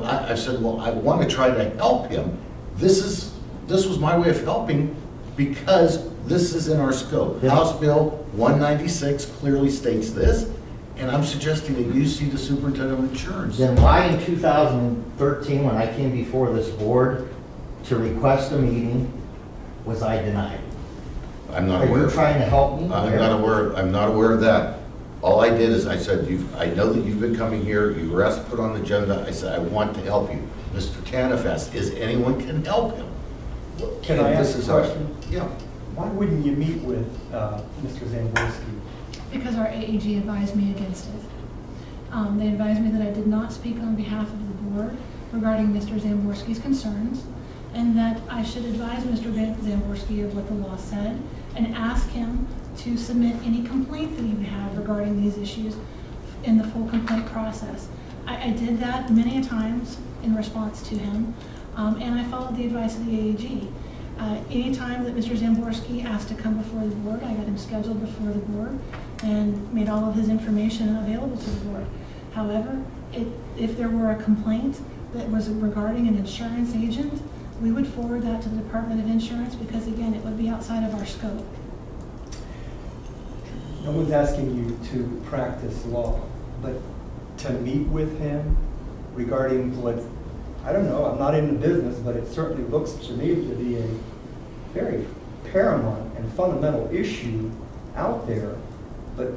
I said, well, I want to try to help him. This was my way of helping, because this is in our scope. Yeah. House Bill 196 clearly states this, and I'm suggesting that you see the superintendent of insurance. Then why in 2013, when I came before this board to request a meeting, was I denied? I'm not Are aware you of trying to help me? I'm not aware of that. All I did is I said, I know that you've been coming here, you were asked to put on the agenda. I said, I want to help you. Mr. Tanef asked, is anyone can help him? Can I ask a question? Yeah. Why wouldn't you meet with Mr. Zamborski? Because our AAG advised me against it. They advised me that I did not speak on behalf of the board regarding Mr. Zamborski's concerns, and that I should advise Mr. Zamborski of what the law said and ask him to submit any complaint that you have regarding these issues in the full complaint process. I did that many times in response to him, and I followed the advice of the AAG. Anytime that Mr. Zamborski asked to come before the board, I got him scheduled before the board and made all of his information available to the board. However, if there were a complaint that was regarding an insurance agent, we would forward that to the Department of Insurance, because again, it would be outside of our scope. No one's asking you to practice law, but to meet with him regarding what, I don't know, I'm not in the business, but it certainly looks to me to be a very paramount and fundamental issue out there, but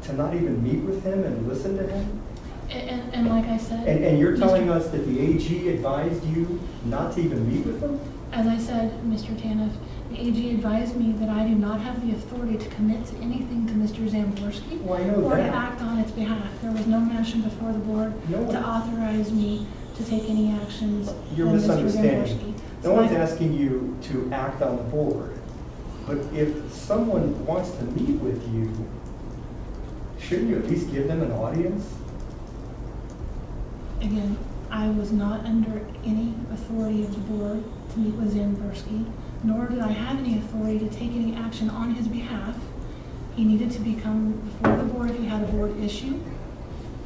to not even meet with him and listen to him? And like I said... And you're telling us that the AG advised you not to even meet with him? As I said, Mr. Tanef, the AG advised me that I do not have the authority to commit to anything to Mr. Zamborski or to act on its behalf. There was no motion before the board to authorize me to take any actions. You're misunderstanding. No one's asking you to act on the board. But if someone wants to meet with you, shouldn't you at least give them an audience? Again, I was not under any authority of the board to meet with Zamborski, nor did I have any authority to take any action on his behalf. He needed to become before the board if he had a board issue,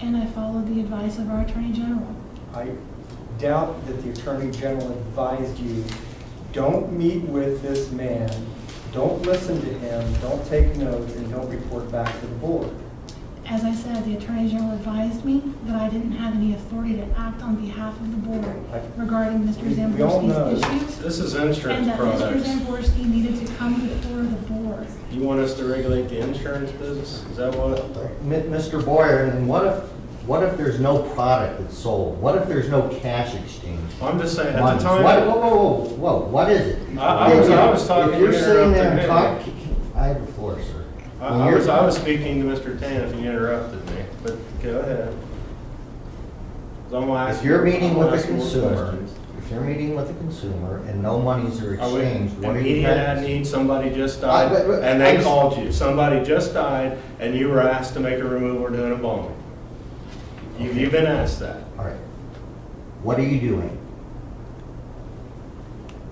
and I followed the advice of our Attorney General. I doubt that the Attorney General advised you, don't meet with this man, don't listen to him, don't take notes, and don't report back to the board. As I said, the Attorney General advised me that I didn't have any authority to act on behalf of the board regarding Mr. Zamborski's issues. This is insurance products. And that Mr. Zamborski needed to come before the board. You want us to regulate the insurance business? Is that what? Mr. Boyer, and what if there's no product that's sold? What if there's no cash exchange? I'm just saying, at the time... Whoa, what is it? I was talking... If you're sitting there and talking... I have the floor, sir. I was speaking to Mr. Tan if you interrupted me, but go ahead. If you're meeting with a consumer, and no monies are exchanged, what are you immediate ad practicing? need, somebody just died, and they called you. Somebody just died, and you were asked to make a removal or do an embalming. You've been asked that. All right. What are you doing?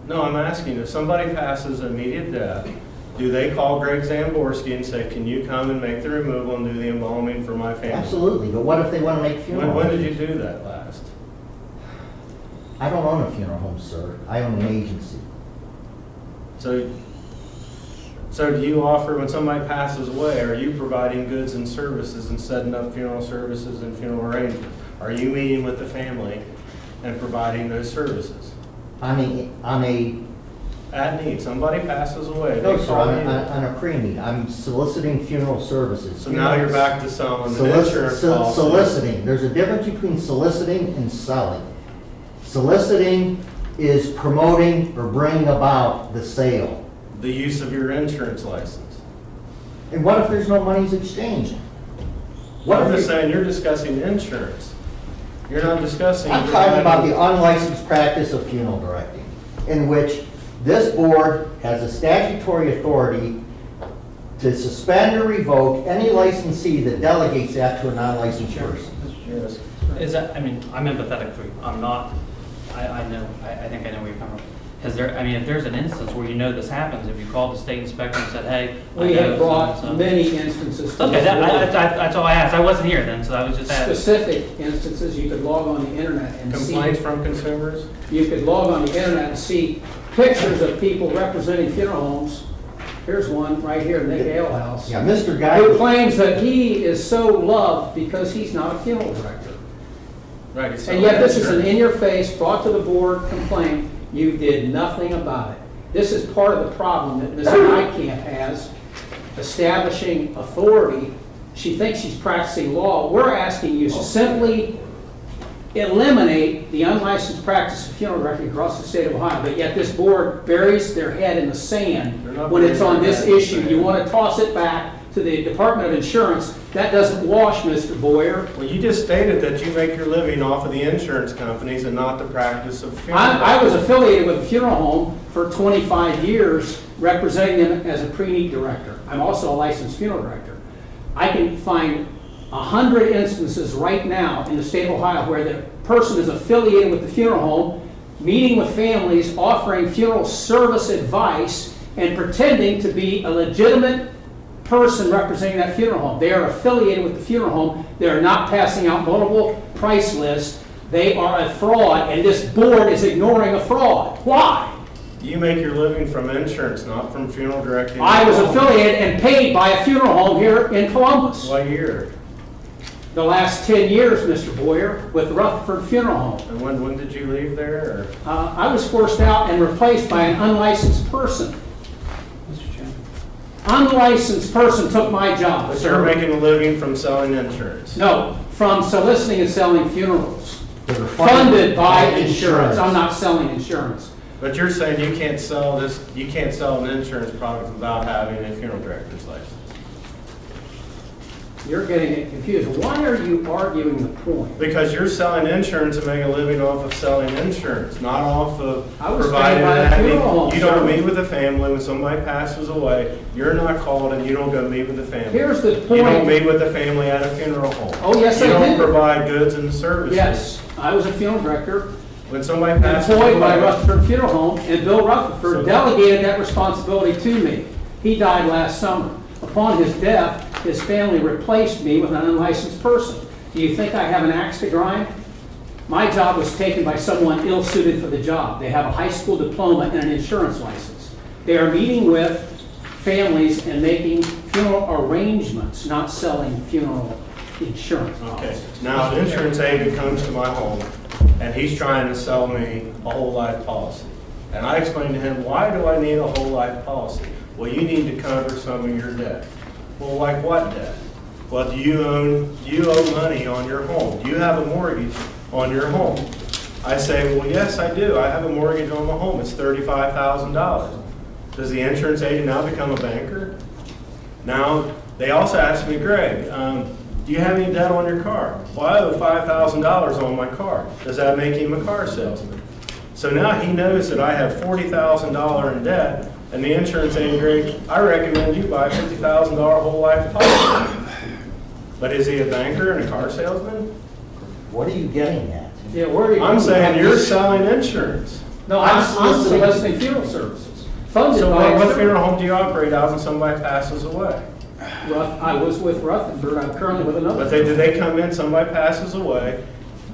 No, I'm asking, if somebody passes immediate death, do they call Greg Zamborski and say, can you come and make the removal and do the embalming for my family? Absolutely, but what if they want to make funeral? When did you do that last? I don't own a funeral home, sir. I own an agency. So do you offer, when somebody passes away, are you providing goods and services and setting up funeral services and funeral arrangements? Are you meeting with the family and providing those services? At need, somebody passes away. No, sir, on a pre-need. I'm soliciting funeral services. So now you're back to selling an insurance policy. Soliciting. There's a difference between soliciting and selling. Soliciting is promoting or bringing about the sale. The use of your insurance license. And what if there's no monies exchanged? I'm just saying, you're discussing insurance. You're not discussing. I'm talking about the unlicensed practice of funeral directing, in which this board has a statutory authority to suspend or revoke any licensee that delegates that to a non-licensed person. Yes. Is that, I mean, I'm empathetic to you. I'm not, I know, I think I know where you're coming from. Is there, I mean, if there's an instance where you know this happens, if you called the state inspector and said, hey. We have brought many instances to Okay, this board. that's all I asked. I wasn't here then, so I was just asking. Specific instances, you could log on the internet and see. Complaints from consumers? You could log on the internet and see pictures of people representing funeral homes. Here's one right here, Nick Alehouse. Yeah, Mr. Guy. Who claims that he is so loved because he's not a funeral director. Right. And yet this is an in-your-face, brought to the board complaint. You did nothing about it. This is part of the problem that Ms. Nykamp has, establishing authority. She thinks she's practicing law. We're asking you to simply eliminate the unlicensed practice of funeral directing across the state of Ohio, but yet this board buries their head in the sand when it's on this issue. You want to toss it back to the Department of Insurance. That doesn't wash, Mr. Boyer. Well, you just stated that you make your living off of the insurance companies and not the practice of funeral. I was affiliated with a funeral home for 25 years, representing them as a pre-need director. I'm also a licensed funeral director. I can find 100 instances right now in the state of Ohio where the person is affiliated with the funeral home, meeting with families, offering funeral service advice, and pretending to be a legitimate person representing that funeral home. They are affiliated with the funeral home. They are not passing out multiple price lists. They are a fraud, and this board is ignoring a fraud. Why? You make your living from insurance, not from funeral directing. I was affiliated and paid by a funeral home here in Columbus. What year? The last 10 years, Mr. Boyer, with Rutherford Funeral Home. And when did you leave there? I was forced out and replaced by an unlicensed person. Unlicensed person took my job. But you're making a living from selling insurance. No, from soliciting and selling funerals. Funded by insurance. I'm not selling insurance. But you're saying you can't sell this, you can't sell an insurance product without having a funeral director's license. You're getting it confused. Why are you arguing the point? Because you're selling insurance and making a living off of selling insurance, not off of paid providing by a funeral home, You don't sir. meet with the family when somebody passes away. You're not called and you don't go meet with the family. Here's the point. You don't meet with the family at a funeral home. Oh, yes, I You don't did. provide goods and services. Yes, I was a funeral director, When somebody passes employed by away, Rutherford Funeral Home, and Bill Rutherford delegated that responsibility to me. He died last summer. Upon his death, his family replaced me with an unlicensed person. Do you think I have an axe to grind? My job was taken by someone ill-suited for the job. They have a high school diploma and an insurance license. They are meeting with families and making funeral arrangements, not selling funeral insurance okay. policies. Now, an insurance agent comes to my home and he's trying to sell me a whole life policy. And I explained to him, why do I need a whole life policy? Well, you need to cover some of your debt. Well, like what debt? Well, do you owe money on your home? Do you have a mortgage on your home? I say, well, yes, I do. I have a mortgage on my home. It's $35,000. Does the insurance agent now become a banker? Now, they also asked me, Greg, do you have any debt on your car? Well, I owe $5,000 on my car. Does that make him a car salesman? So now he knows that I have $40,000 in debt, and the insurance agent, Greg, I recommend you buy a $50,000 whole life policy. But is he a banker and a car salesman? What are you getting at? Yeah, where are you? I'm saying you're selling insurance. No, I'm soliciting funeral services. Funded So by what funeral home do you operate out when somebody passes away? I was with Rutherford, I'm currently with another. But do they come in, somebody passes away,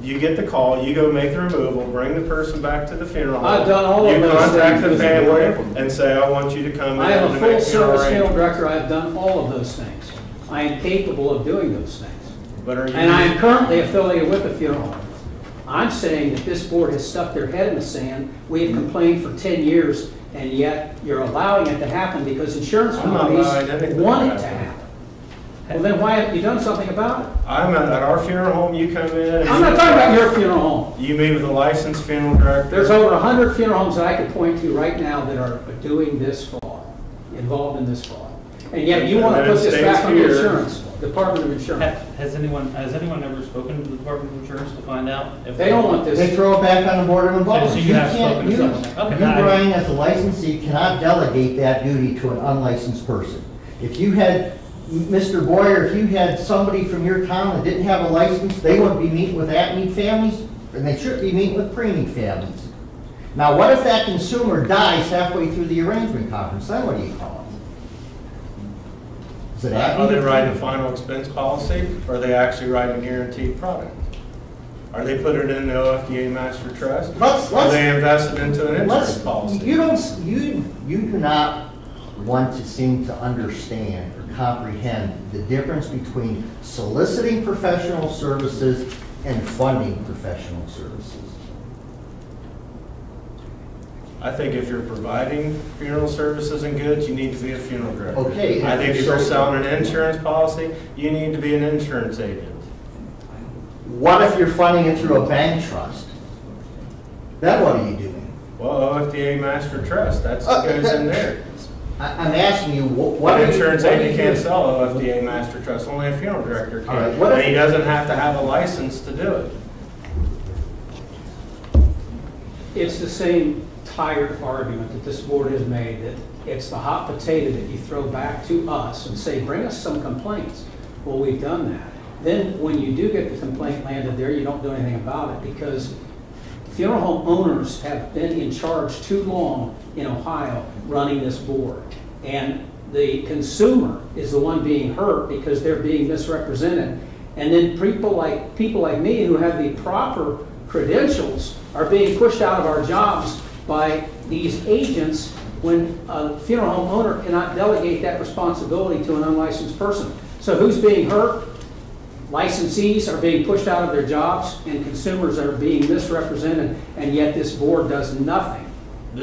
you get the call, you go make the removal, bring the person back to the funeral home. I've done all of those You contact the things. family and say, I want you to come in. I am a and make full service funeral arrangements. director, I've done all of those things. I am capable of doing those things. But are you? And I am currently affiliated with a funeral home. I'm saying that this board has stuck their head in the sand. We have complained for 10 years, and yet you're allowing it to happen because insurance I'm not allowing companies anything want to it to happen. happen. Well, then why haven't you done something about it? I'm at our funeral home, you come in. and I'm not talking about your funeral home. You meet with a licensed funeral director. There's over 100 funeral homes that I could point to right now that are doing this fraud, involved in this fraud. And yet you want to put this back on the insurance, Department of Insurance. Has anyone ever spoken to the Department of Insurance to find out if They don't want this. They throw it back on the Board of Embalmers. So you have can't- spoken to someone. Okay. You, Brian, as a licensee, cannot delegate that duty to an unlicensed person. If you had, Mr. Boyer, if you had somebody from your town that didn't have a license, they wouldn't be meeting with at-need families, and they shouldn't be meeting with pre-need families. Now, what if that consumer dies halfway through the arrangement conference? Then what do you call it? Is it Are they at-need? writing a final expense policy, or are they actually writing a guaranteed product? Are they putting it in the OFDA master trust? Are they invested into an insurance policy? You do not want to seem to understand or comprehend the difference between soliciting professional services and funding professional services. I think if you're providing funeral services and goods, you need to be a funeral director. Okay. I think if you're selling an insurance policy, you need to be an insurance agent. What if you're funding it through a bank trust? Then what are you doing? Well, OFDA master trust, that's what goes in there. I'm asking you, what What are you- insurance what are agent you can't doing? sell OFDA master trust, only a funeral director All right, can. what if- And he doesn't have to have a license to do it. It's the same tired argument that this board has made, that it's the hot potato that you throw back to us and say, bring us some complaints. Well, we've done that. Then when you do get the complaint landed there, you don't do anything about it because funeral home owners have been in charge too long in Ohio running this board. And the consumer is the one being hurt because they're being misrepresented. And then people like me who have the proper credentials are being pushed out of our jobs by these agents when a funeral home owner cannot delegate that responsibility to an unlicensed person. So who's being hurt? Licensees are being pushed out of their jobs and consumers are being misrepresented, and yet this board does nothing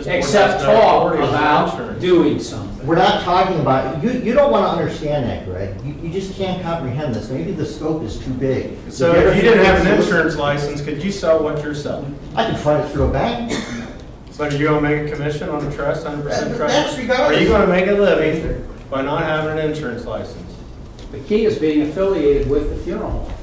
except talk about doing something. We're not talking about, you don't want to understand that, Greg. You just can't comprehend this. Maybe the scope is too big. So if you didn't have an insurance license, could you sell what you're selling? I can fund it through a bank. But are you going to make a commission on the trust, 100% trust? That's regardless. Are you going to make a living by not having an insurance license? The key is being affiliated with the funeral home.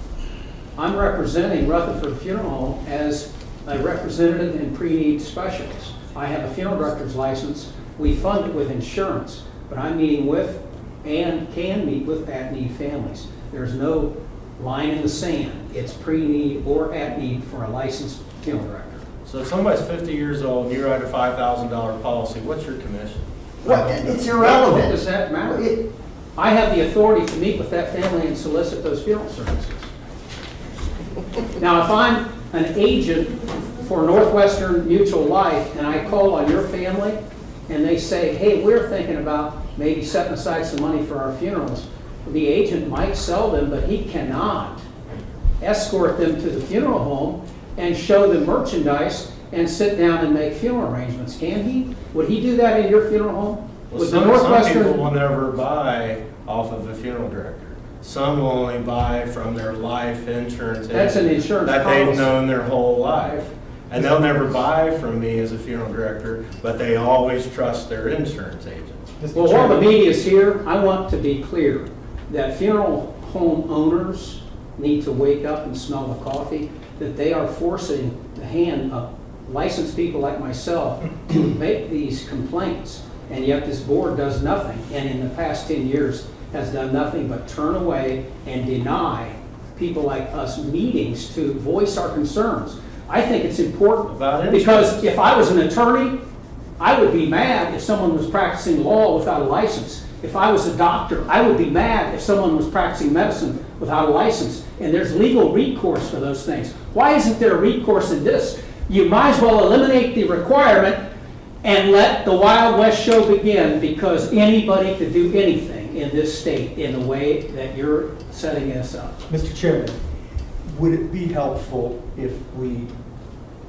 I'm representing Rutherford Funeral Home as a representative and pre-need specialist. I have a funeral director's license. We fund it with insurance, but I'm meeting with and can meet with at-need families. There's no line in the sand. It's pre-need or at-need for a licensed funeral director. So if somebody's 50 years old and you write a $5,000 policy, what's your commission? Well, it's What irrelevant. does that matter? I have the authority to meet with that family and solicit those funeral services. Now, if I'm an agent for Northwestern Mutual Life and I call on your family and they say, hey, we're thinking about maybe setting aside some money for our funerals, the agent might sell them, but he cannot escort them to the funeral home and show them merchandise and sit down and make funeral arrangements, can he? Would he do that in your funeral home? Well, Would some people will never buy off of a funeral director. Some will only buy from their life insurance That's an agent insurance that they've policy. known their whole life. And they'll never buy from me as a funeral director, but they always trust their insurance agent. Mr. Well, while the Chairman. media is here, I want to be clear that funeral home owners need to wake up and smell the coffee, that they are forcing the hand of licensed people like myself to make these complaints, and yet this board does nothing, and in the past 10 years has done nothing but turn away and deny people like us meetings to voice our concerns. I think it's important About because if I was an attorney, I would be mad if someone was practicing law without a license. If I was a doctor, I would be mad if someone was practicing medicine without a license. And there's legal recourse for those things. Why isn't there recourse in this? You might as well eliminate the requirement and let the Wild West show begin, because anybody could do anything in this state in the way that you're setting us up. Mr. Chairman, would it be helpful if we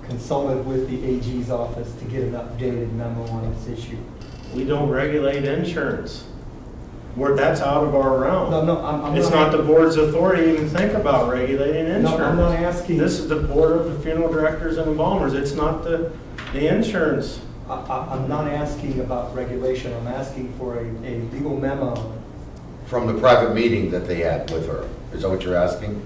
consulted with the AG's office to get an updated memo on this issue? We don't regulate insurance. That's out of our realm. No, I'm It's not the board's authority to even think about regulating insurance. No, I'm not asking. This is the board of the funeral directors and embalmers. It's not the insurance. I'm not asking about regulation. I'm asking for a legal memo. From the private meeting that they had with her. Is that what you're asking?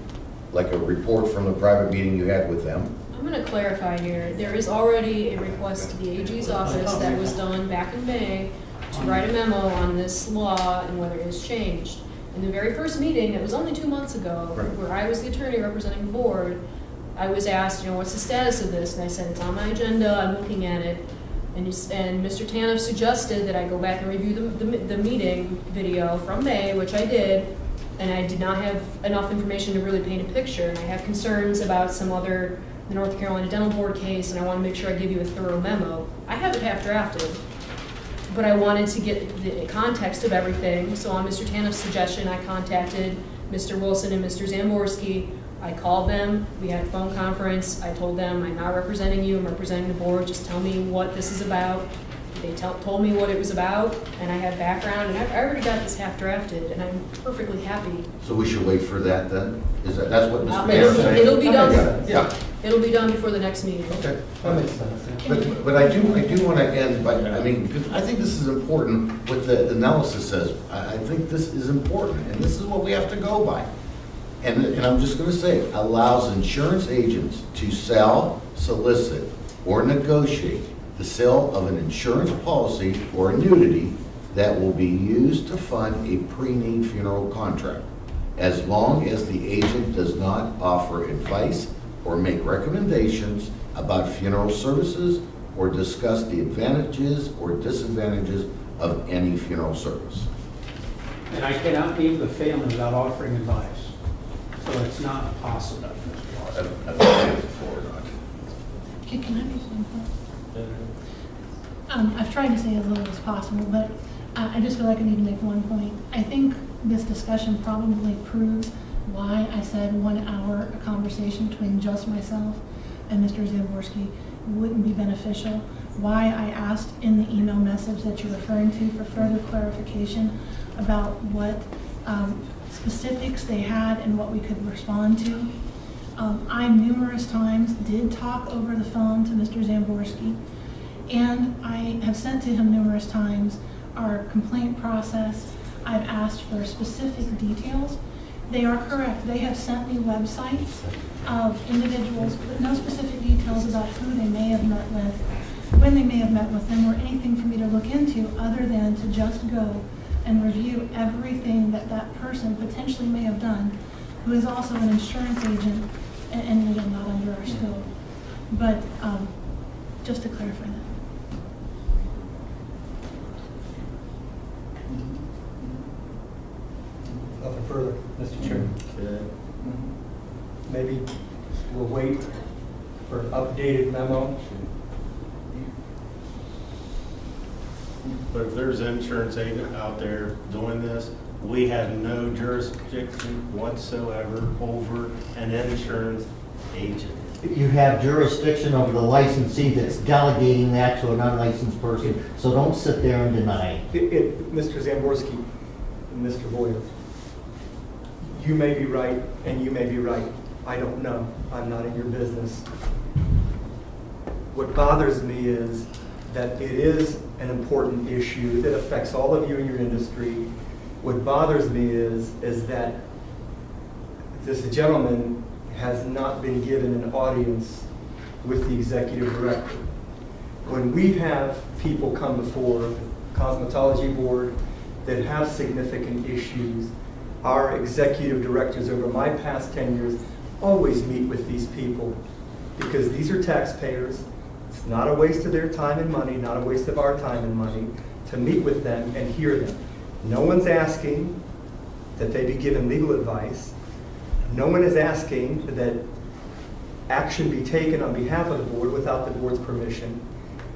Like a report from the private meeting you had with them? I'm going to clarify here. There is already a request to the AG's office that was done back in May to write a memo on this law and whether it has changed. In the very first meeting, it was only 2 months ago, where I was the attorney representing the board, I was asked, what's the status of this? And I said, it's on my agenda, I'm looking at it. And Mr. Tanev suggested that I go back and review the meeting video from May, which I did, and I did not have enough information to really paint a picture. And I have concerns about some other, the North Carolina Dental Board case, and I want to make sure I give you a thorough memo. I have it half drafted, but I wanted to get the context of everything. So on Mr. Tanev's suggestion, I contacted Mr. Wilson and Mr. Zamborski. I called them, we had a phone conference, I told them, I'm not representing you, I'm representing the board, just tell me what this is about. They told me what it was about, and I had background, and I already got this half drafted, and I'm perfectly happy. So we should wait for that then? That's what Mr. Mayor is saying? It'll be done. Yeah. It'll be done before the next meeting. Okay. That makes sense. But I do want to end by, because I think this is important, what the analysis says. I think this is important, and this is what we have to go by. And I'm just going to say, allows insurance agents to sell, solicit, or negotiate the sale of an insurance policy or annuity that will be used to fund a pre-need funeral contract, as long as the agent does not offer advice or make recommendations about funeral services or discuss the advantages or disadvantages of any funeral service. And I cannot leave the family without offering advice. So it's not possible. I don't think it's a forward document. Can I make one point? I've tried to say as little as possible, but I just feel like I need to make one point. I think this discussion probably proves why I said 1 hour a conversation between just myself and Mr. Zamborski wouldn't be beneficial. Why I asked in the email message that you're referring to for further clarification about what specifics they had and what we could respond to. I numerous times did talk over the phone to Mr. Zamborski, and I have sent to him numerous times our complaint process. I've asked for specific details. They are correct. They have sent me websites of individuals, but no specific details about who they may have met with, when they may have met with them, or anything for me to look into other than to just go and review everything that that person potentially may have done, who is also an insurance agent, and again, not under our scope. But just to clarify that. Nothing further, Mr. Chairman. Maybe we'll wait for an updated memo. But if there's an insurance agent out there doing this, we have no jurisdiction whatsoever over an insurance agent. You have jurisdiction over the licensee that's delegating that to an unlicensed person, so don't sit there and deny it. Mr. Zamborski and Mr. Boyer, you may be right and you may be right. I don't know. I'm not in your business. What bothers me is that it is an important issue that affects all of you in your industry. What bothers me is that this gentleman has not been given an audience with the executive director. When we have people come before the cosmetology board that have significant issues, our executive directors over my past 10 years always meet with these people because these are taxpayers. It's not a waste of their time and money, not a waste of our time and money to meet with them and hear them. No one's asking that they be given legal advice. No one is asking that action be taken on behalf of the board without the board's permission.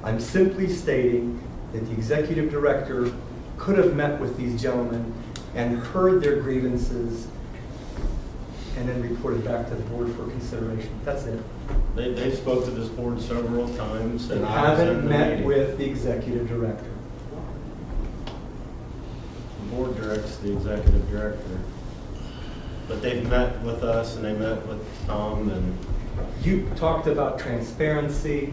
I'm simply stating that the executive director could have met with these gentlemen and heard their grievances and then reported back to the board for consideration. That's it. They've spoke to this board several times. They And I was in haven't the met meeting. with the executive director. The board directs the executive director. But they've met with us and they met with Tom and. You talked about transparency.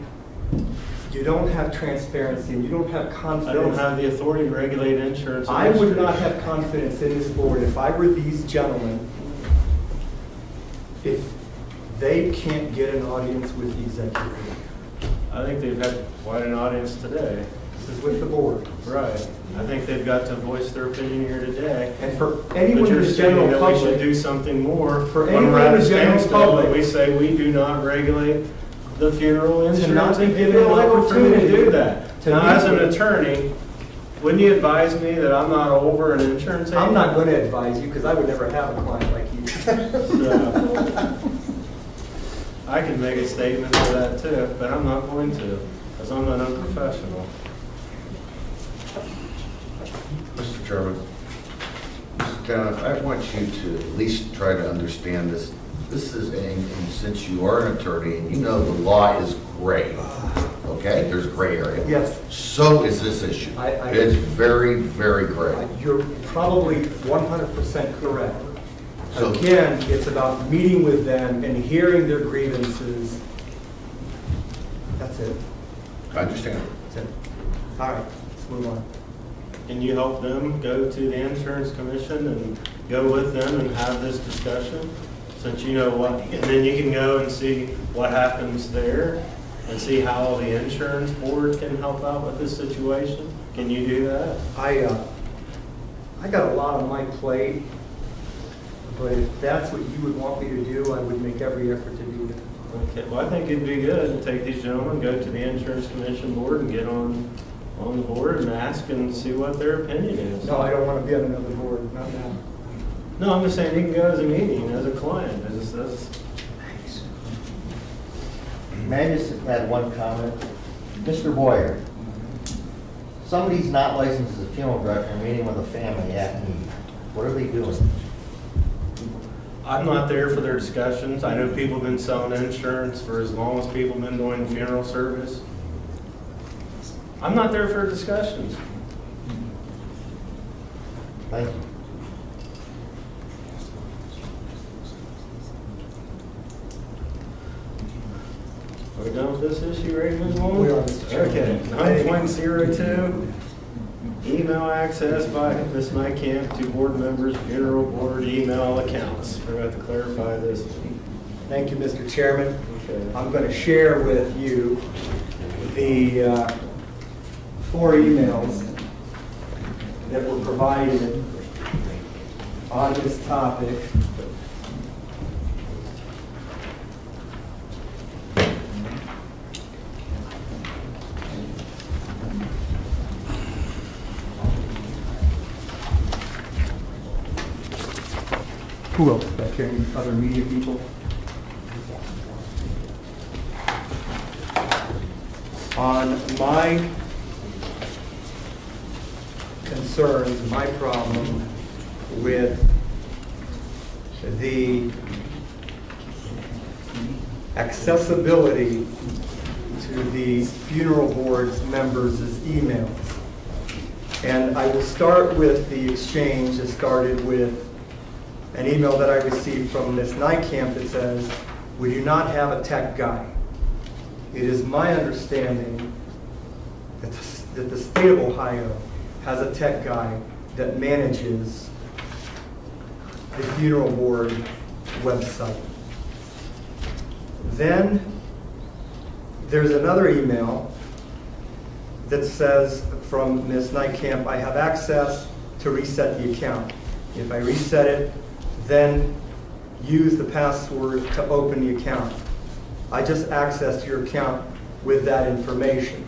You don't have transparency and you don't have confidence. I don't have the authority to regulate insurance. I would industry. not have confidence in this board if I were these gentlemen, if they can't get an audience with the executive director. I think they've had quite an audience today. This is with the board. Right. I think they've got to voice their opinion here today. And for But anyone in you're the stating general that we should public, do something more. For when anyone we're at in a the general standstill, public, and we say we do not regulate the funeral not insurance be and given give you an an opportunity to opportunity do that. to Now, meet as an with- attorney, wouldn't you advise me that I'm not over an insurance agent? I'm not going to advise you because I would never have a client like you. So, I can make a statement for that too, but I'm not going to, because I'm an unprofessional. Mr. Chairman, Mr. Town, I want you to at least try to understand this. This is, and since you are an attorney and you know the law is gray, okay? There's gray area. Yes. So is this issue. It's very, very gray. You're probably 100% correct. So- Again, it's about meeting with them and hearing their grievances. That's it. I understand. That's it. All right, let's move on. Can you help them go to the insurance commission and go with them and have this discussion? Since you know what, and then you can go and see what happens there and see how the insurance board can help out with this situation. Can you do that? I got a lot on my plate, but if that's what you would want me to do, I would make every effort to do it. Okay, well, I think it'd be good to take these gentlemen, go to the insurance commission board and get on the board and ask and see what their opinion is. No, I don't want to be on another board, not now. No, I'm just saying you can go as a meeting, as a client. May I just add one comment? Mr. Boyer, somebody's not licensed as a funeral director meeting with a family at need. What are they doing? I'm not there for their discussions. I know people have been selling insurance for as long as people have been doing funeral service. I'm not there for discussions. Thank you. Are we done with this issue, ready to move on? We are, Mr. Chairman. Okay, 9.02, email access by Ms. Nykamp to board members' funeral board email accounts. We're going to have to clarify this. Thank you, Mr. Chairman. Okay. I'm going to share with you the 4 emails that were provided on this topic. Who else back here? Any other media people? On my concerns, my problem with the accessibility to the funeral board's members' emails. And I will start with the exchange that started with an email that I received from Ms. Nykamp that says, "We do not have a tech guy. It is my understanding that the state of Ohio has a tech guy that manages the funeral board website. Then there's another email that says from Ms. Nightcamp, I have access to reset the account. If I reset it, then use the password to open the account. I just accessed your account with that information.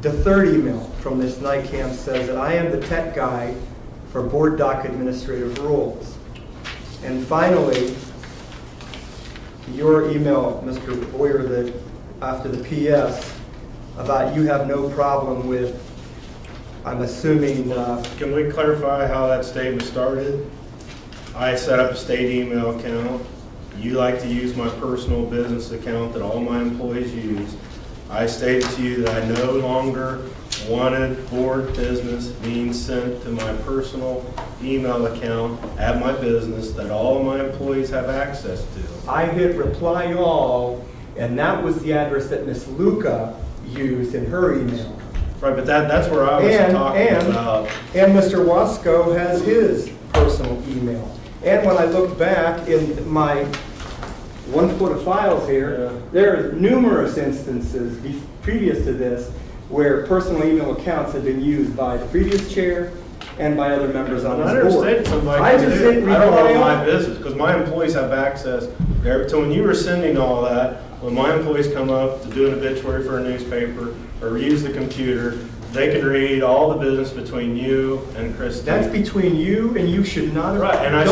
The third email from Ms. Nightcamp says that I am the tech guy for board doc administrative rules. And finally, your email, Mr. Boyer, that after the PS, about you have no problem with, I'm assuming... Can we clarify how that statement started? I set up a state email account. You like to use my personal business account that all my employees use. I stated to you that I no longer wanted board business being sent to my personal email account at my business that all my employees have access to. I hit reply all, and that was the address that Ms. Luca used in her email. Right, but that's where I was talking about. And Mr. Wasco has his personal email. And when I look back in my 1 foot of files here, there are numerous instances previous to this where personal email accounts have been used by the previous chair and by other members on this board. I don't know my business because my employees have access. So when you were sending all that, when my employees come up to do an obituary for a newspaper or use the computer, they can read all the business between you and Christine. That's between you, and you should not have. Right, and I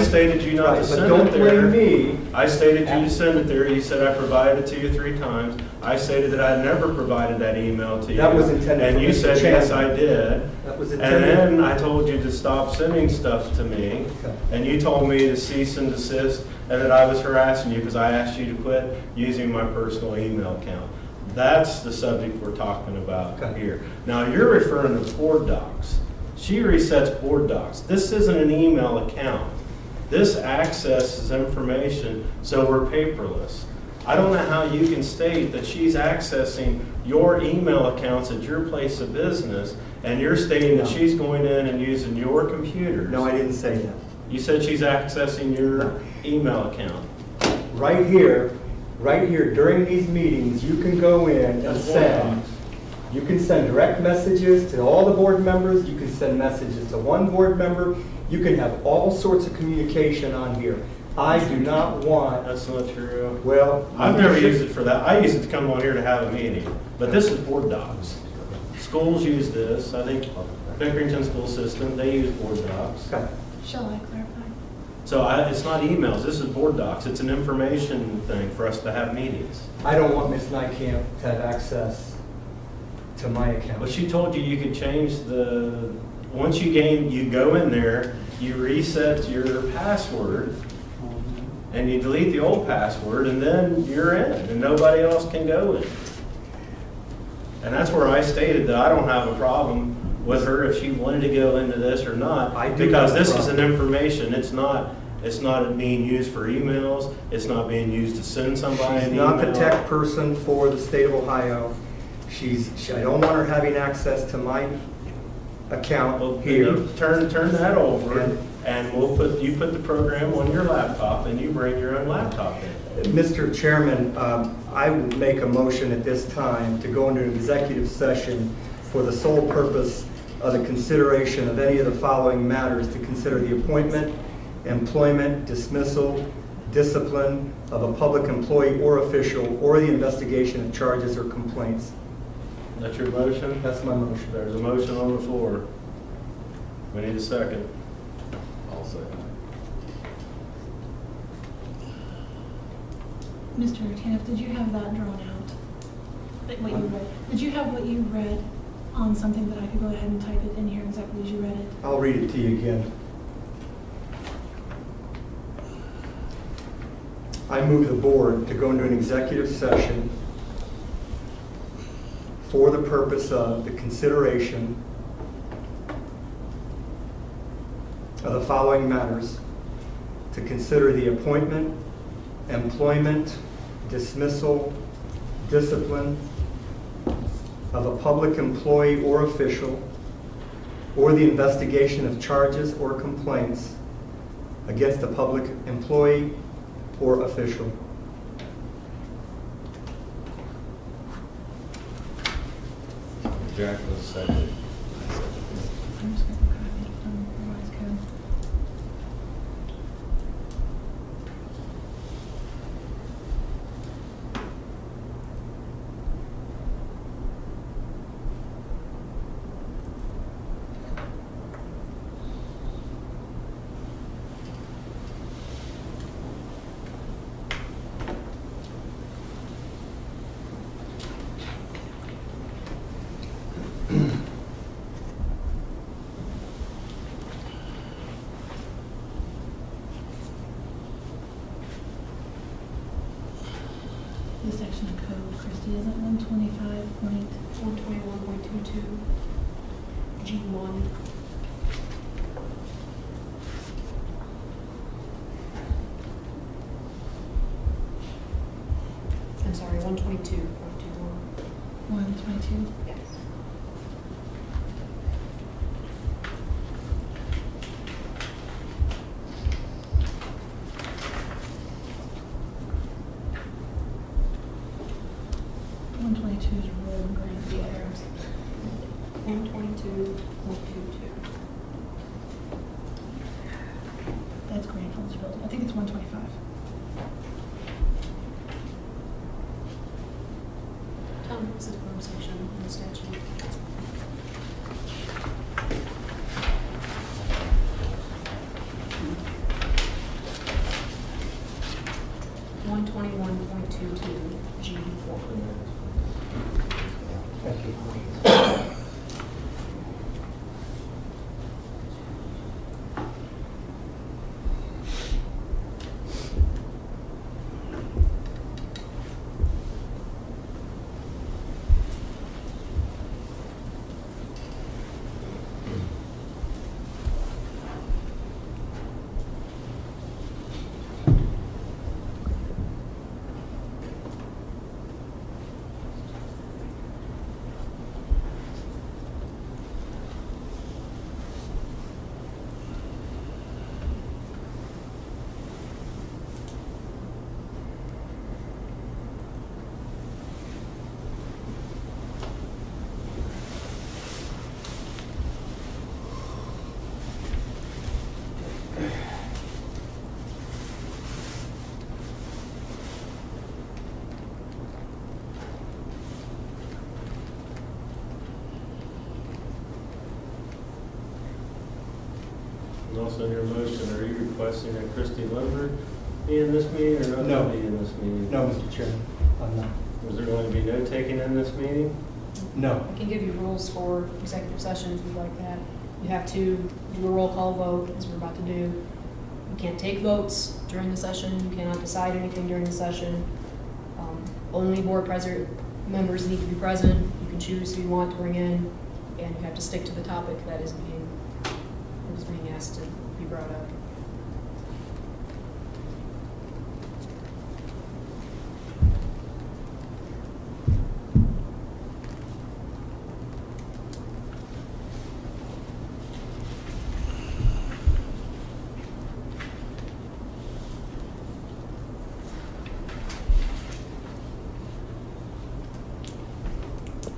stated you not to send it there. Don't blame me. I stated you to send it there. You said I provided it to you 3 times. I stated that I had never provided that email to you. That was intended. And you said yes, I did. That was intended. And then I told you to stop sending stuff to me, and you told me to cease and desist, and that I was harassing you because I asked you to quit using my personal email account. That's the subject we're talking about here. Now, you're referring to board docs. She resets board docs. This isn't an email account. This accesses information, so we're paperless. I don't know how you can state that she's accessing your email accounts at your place of business, and you're stating that she's going in and using your computers. No, I didn't say that. You said she's accessing your email account. Right here, during these meetings, you can go in and send. You can send direct messages to all the board members. You can send messages to one board member. You can have all sorts of communication on here. I do not want... That's not true. Well, I've never used it for that. I use it to come on here to have a meeting. But this is board docs. Schools use this. I think Pickerington School System, they use board docs. Okay. Shall I clarify? So it's not emails. This is board docs. It's an information thing for us to have meetings. I don't want Ms. Nightcamp to have access to my account. But she told you could change the... Once you go in there, you reset your password, and you delete the old password, and then you're in, and nobody else can go in. And that's where I stated that I don't have a problem with her if she wanted to go into this or not, because this is an information. It's not being used for emails. It's not being used to send somebody an email. She's not the tech person for the state of Ohio. I don't want her having access to my account here. Turn that over, and you put the program on your laptop, and you bring your own laptop in. Mr. Chairman, I would make a motion at this time to go into an executive session for the sole purpose of the consideration of any of the following matters: to consider the appointment, employment, dismissal, discipline of a public employee or official, or the investigation of charges or complaints. That's your motion? That's my motion. There's a motion on the floor. We need a second. I'll second. Mr. Tanev, did you have that drawn out? Like what you read? Did you have what you read on something that I could go ahead and type it in here exactly as you read it? I'll read it to you again. I move the board to go into an executive session for the purpose of the consideration of the following matters: to consider the appointment, employment, dismissal, discipline of a public employee or official, or the investigation of charges or complaints against a public employee or official. Jack was second. I'm just gonna copy it from revised code. This section of code, Christie, isn't 125 point, 121.22, G1. I'm sorry, 122.21. 122? Yes. One 122 is road and grant the errors. 122.22. That's grant eligibility. I think it's 125. Tom, what's the firm section in the statute? One 121.22 G4. Thank you. And also in your motion, are you requesting that Christie Lundberg be in this meeting or No. not be in this meeting? No, Mr. Chairman, I'm not. Was there going to be no taking in this meeting? No. I can give you rules for executive session if you'd like that. You have to do a roll call vote, as we're about to do. You can't take votes during the session. You cannot decide anything during the session. Only board president members need to be present. You can choose who you want to bring in, and you have to stick to the topic that is being asked to be brought up.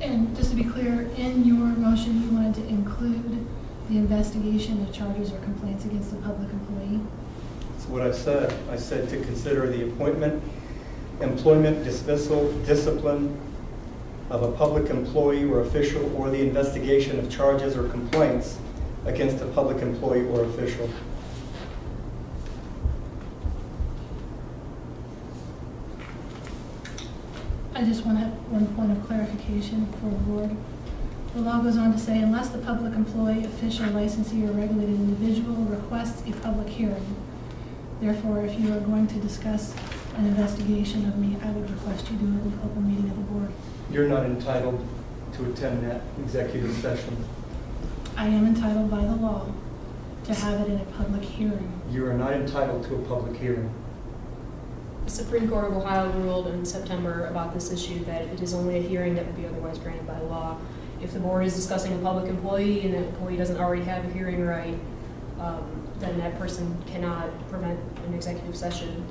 And just to be clear, in your motion, you wanted to include the investigation of charges or complaints against a public employee? That's what I said. I said to consider the appointment, employment, dismissal, discipline of a public employee or official, or the investigation of charges or complaints against a public employee or official. I just want to have one point of clarification for the board. The law goes on to say, unless the public employee, official, licensee, or regulated individual requests a public hearing. Therefore, if you are going to discuss an investigation of me, I would request you do it in an open meeting of the board. You're not entitled to attend that executive session. I am entitled by the law to have it in a public hearing. You are not entitled to a public hearing. The Supreme Court of Ohio ruled in September about this issue that it is only a hearing that would be otherwise granted by law. If the board is discussing a public employee and that employee doesn't already have a hearing right, then that person cannot prevent an executive session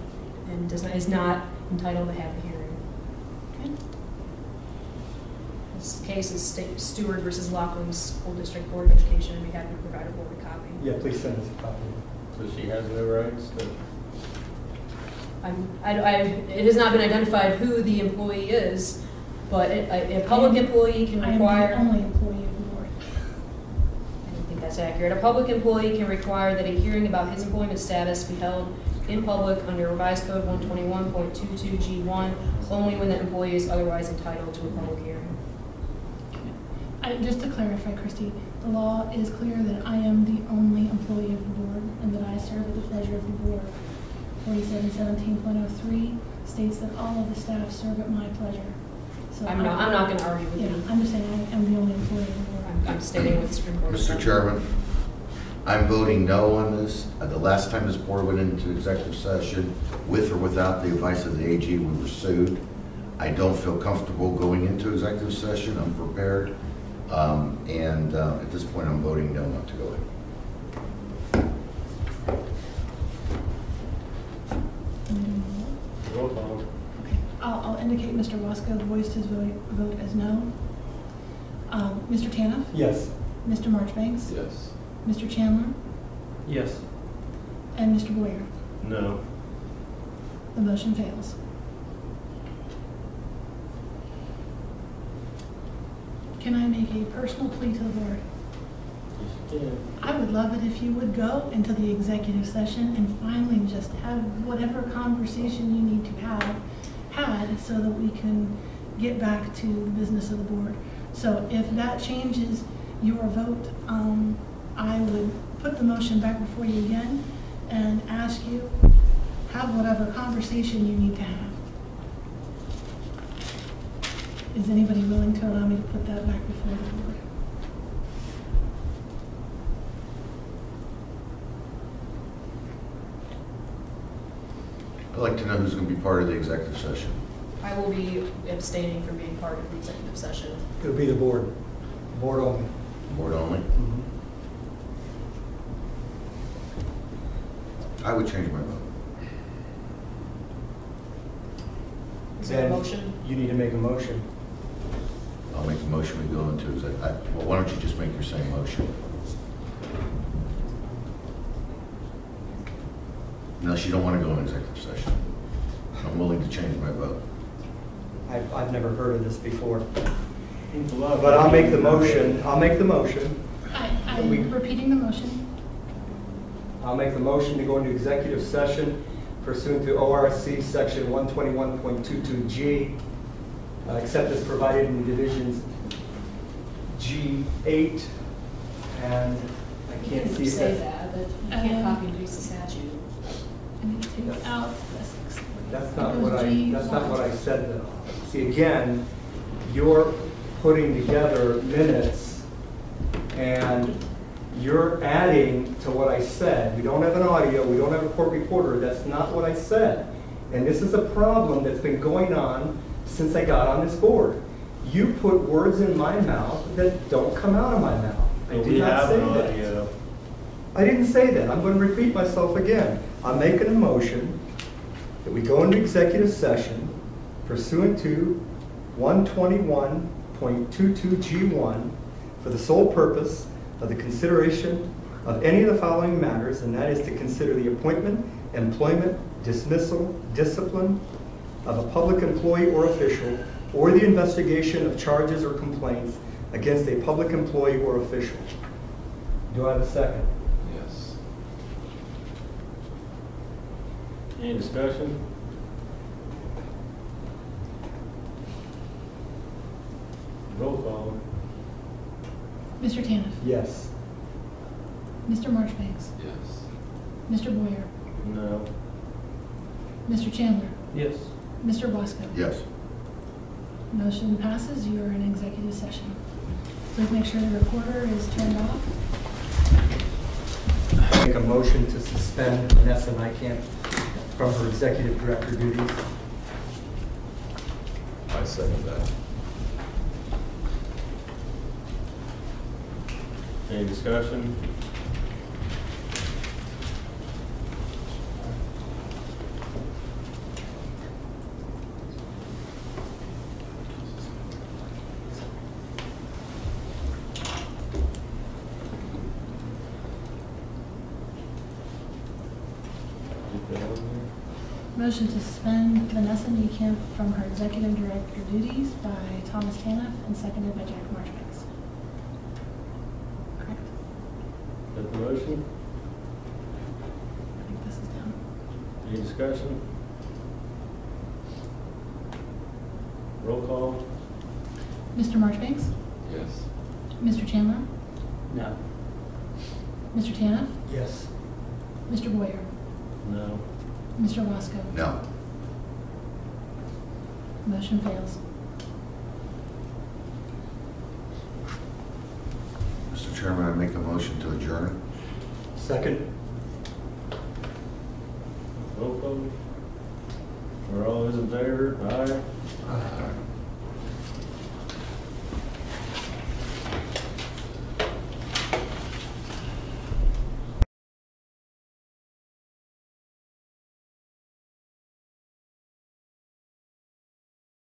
and is not entitled to have a hearing. Okay. This case is Stewart versus Laughlin School District Board of Education, and we have to provide a board a copy. Yeah, please send us a copy. So she has no rights to... It has not been identified who the employee is, but a public employee can require... I am the only employee of the board. I don't think that's accurate. A public employee can require that a hearing about his employment status be held in public under Revised Code 121.22G1 only when the employee is otherwise entitled to a public hearing. Just to clarify, Christy, the law is clear that I am the only employee of the board and that I serve at the pleasure of the board. 4717.03 states that all of the staff serve at my pleasure. So I'm not going to argue with you. I'm just saying I am the only employee of the board. I'm stating what the Supreme Court Mr. Chairman, I'm voting no on this. The last time this board went into executive session, with or without the advice of the AG, we were sued. I don't feel comfortable going into executive session. I'm prepared. At this point, I'm voting no not to go in. Roll call. Okay. I'll indicate Mr. Wasco voiced his vote as no. Mr. Tanev? Yes. Mr. Marchbanks? Yes. Mr. Chandler? Yes. And Mr. Boyer? No. The motion fails. Can I make a personal plea to the board? Yes, you can. I would love it if you would go into the executive session and finally just have whatever conversation you need to have had so that we can get back to the business of the board. So if that changes your vote, I would put the motion back before you again and ask you, have whatever conversation you need to have. Is anybody willing to allow me to put that back before the board? I'd like to know who's going to be part of the executive session. I will be abstaining from being part of the executive session. It'll be the board. Board only. Board only? I would change my vote. Is there a Then motion? You need to make a motion. I'll make a motion we go into executive. Well, why don't you just make your same motion? Unless you don't want to go in executive session. I'm willing to change my vote. I've never heard of this before. But But I'll make the motion. I'll make the motion. I'm repeating the motion. I'll make the motion to go into executive session pursuant to ORC section 121.22G, except as provided in divisions G8, and I can't see if say that's... that, but you can't copy and paste the statute. I need to take out the 6. That's not what I said though. See, again, you're putting together minutes and you're adding to what I said. We don't have an audio, we don't have a court reporter. That's not what I said. And this is a problem that's been going on since I got on this board. You put words in my mouth that don't come out of my mouth. I But did we not have say an that. audio. I didn't say that. I'm going to repeat myself again. I'm making a motion that we go into executive session pursuant to 121.22G1 for the sole purpose of the consideration of any of the following matters, and that is to consider the appointment, employment, dismissal, discipline of a public employee or official, or the investigation of charges or complaints against a public employee or official. Do I have a second? Yes. Any discussion? Roll call. Mr. Tanev? Yes. Mr. Marchbanks? Yes. Mr. Boyer? No. Mr. Chandler? Yes. Mr. Wasco? Yes. Motion passes. You are in executive session. Please make sure the recorder is turned off. Make a motion to suspend Vanessa Nykamp from her executive director duties. I second that. Any discussion? Motion to suspend Vanessa Niekamp from her executive director duties by Thomas Taniff and seconded by Jack Marchbanks. Correct? Got the motion? I think this is down. Any discussion? Roll call? Mr. Marchbanks? Yes. Mr. Chandler? No. Mr. Taniff? Yes. Mr. Boyer? No. Mr. Wasco? No. Motion fails. Mr. Chairman, I make a motion to adjourn. Second? Roll call? Are all those in favor? Aye. Aye.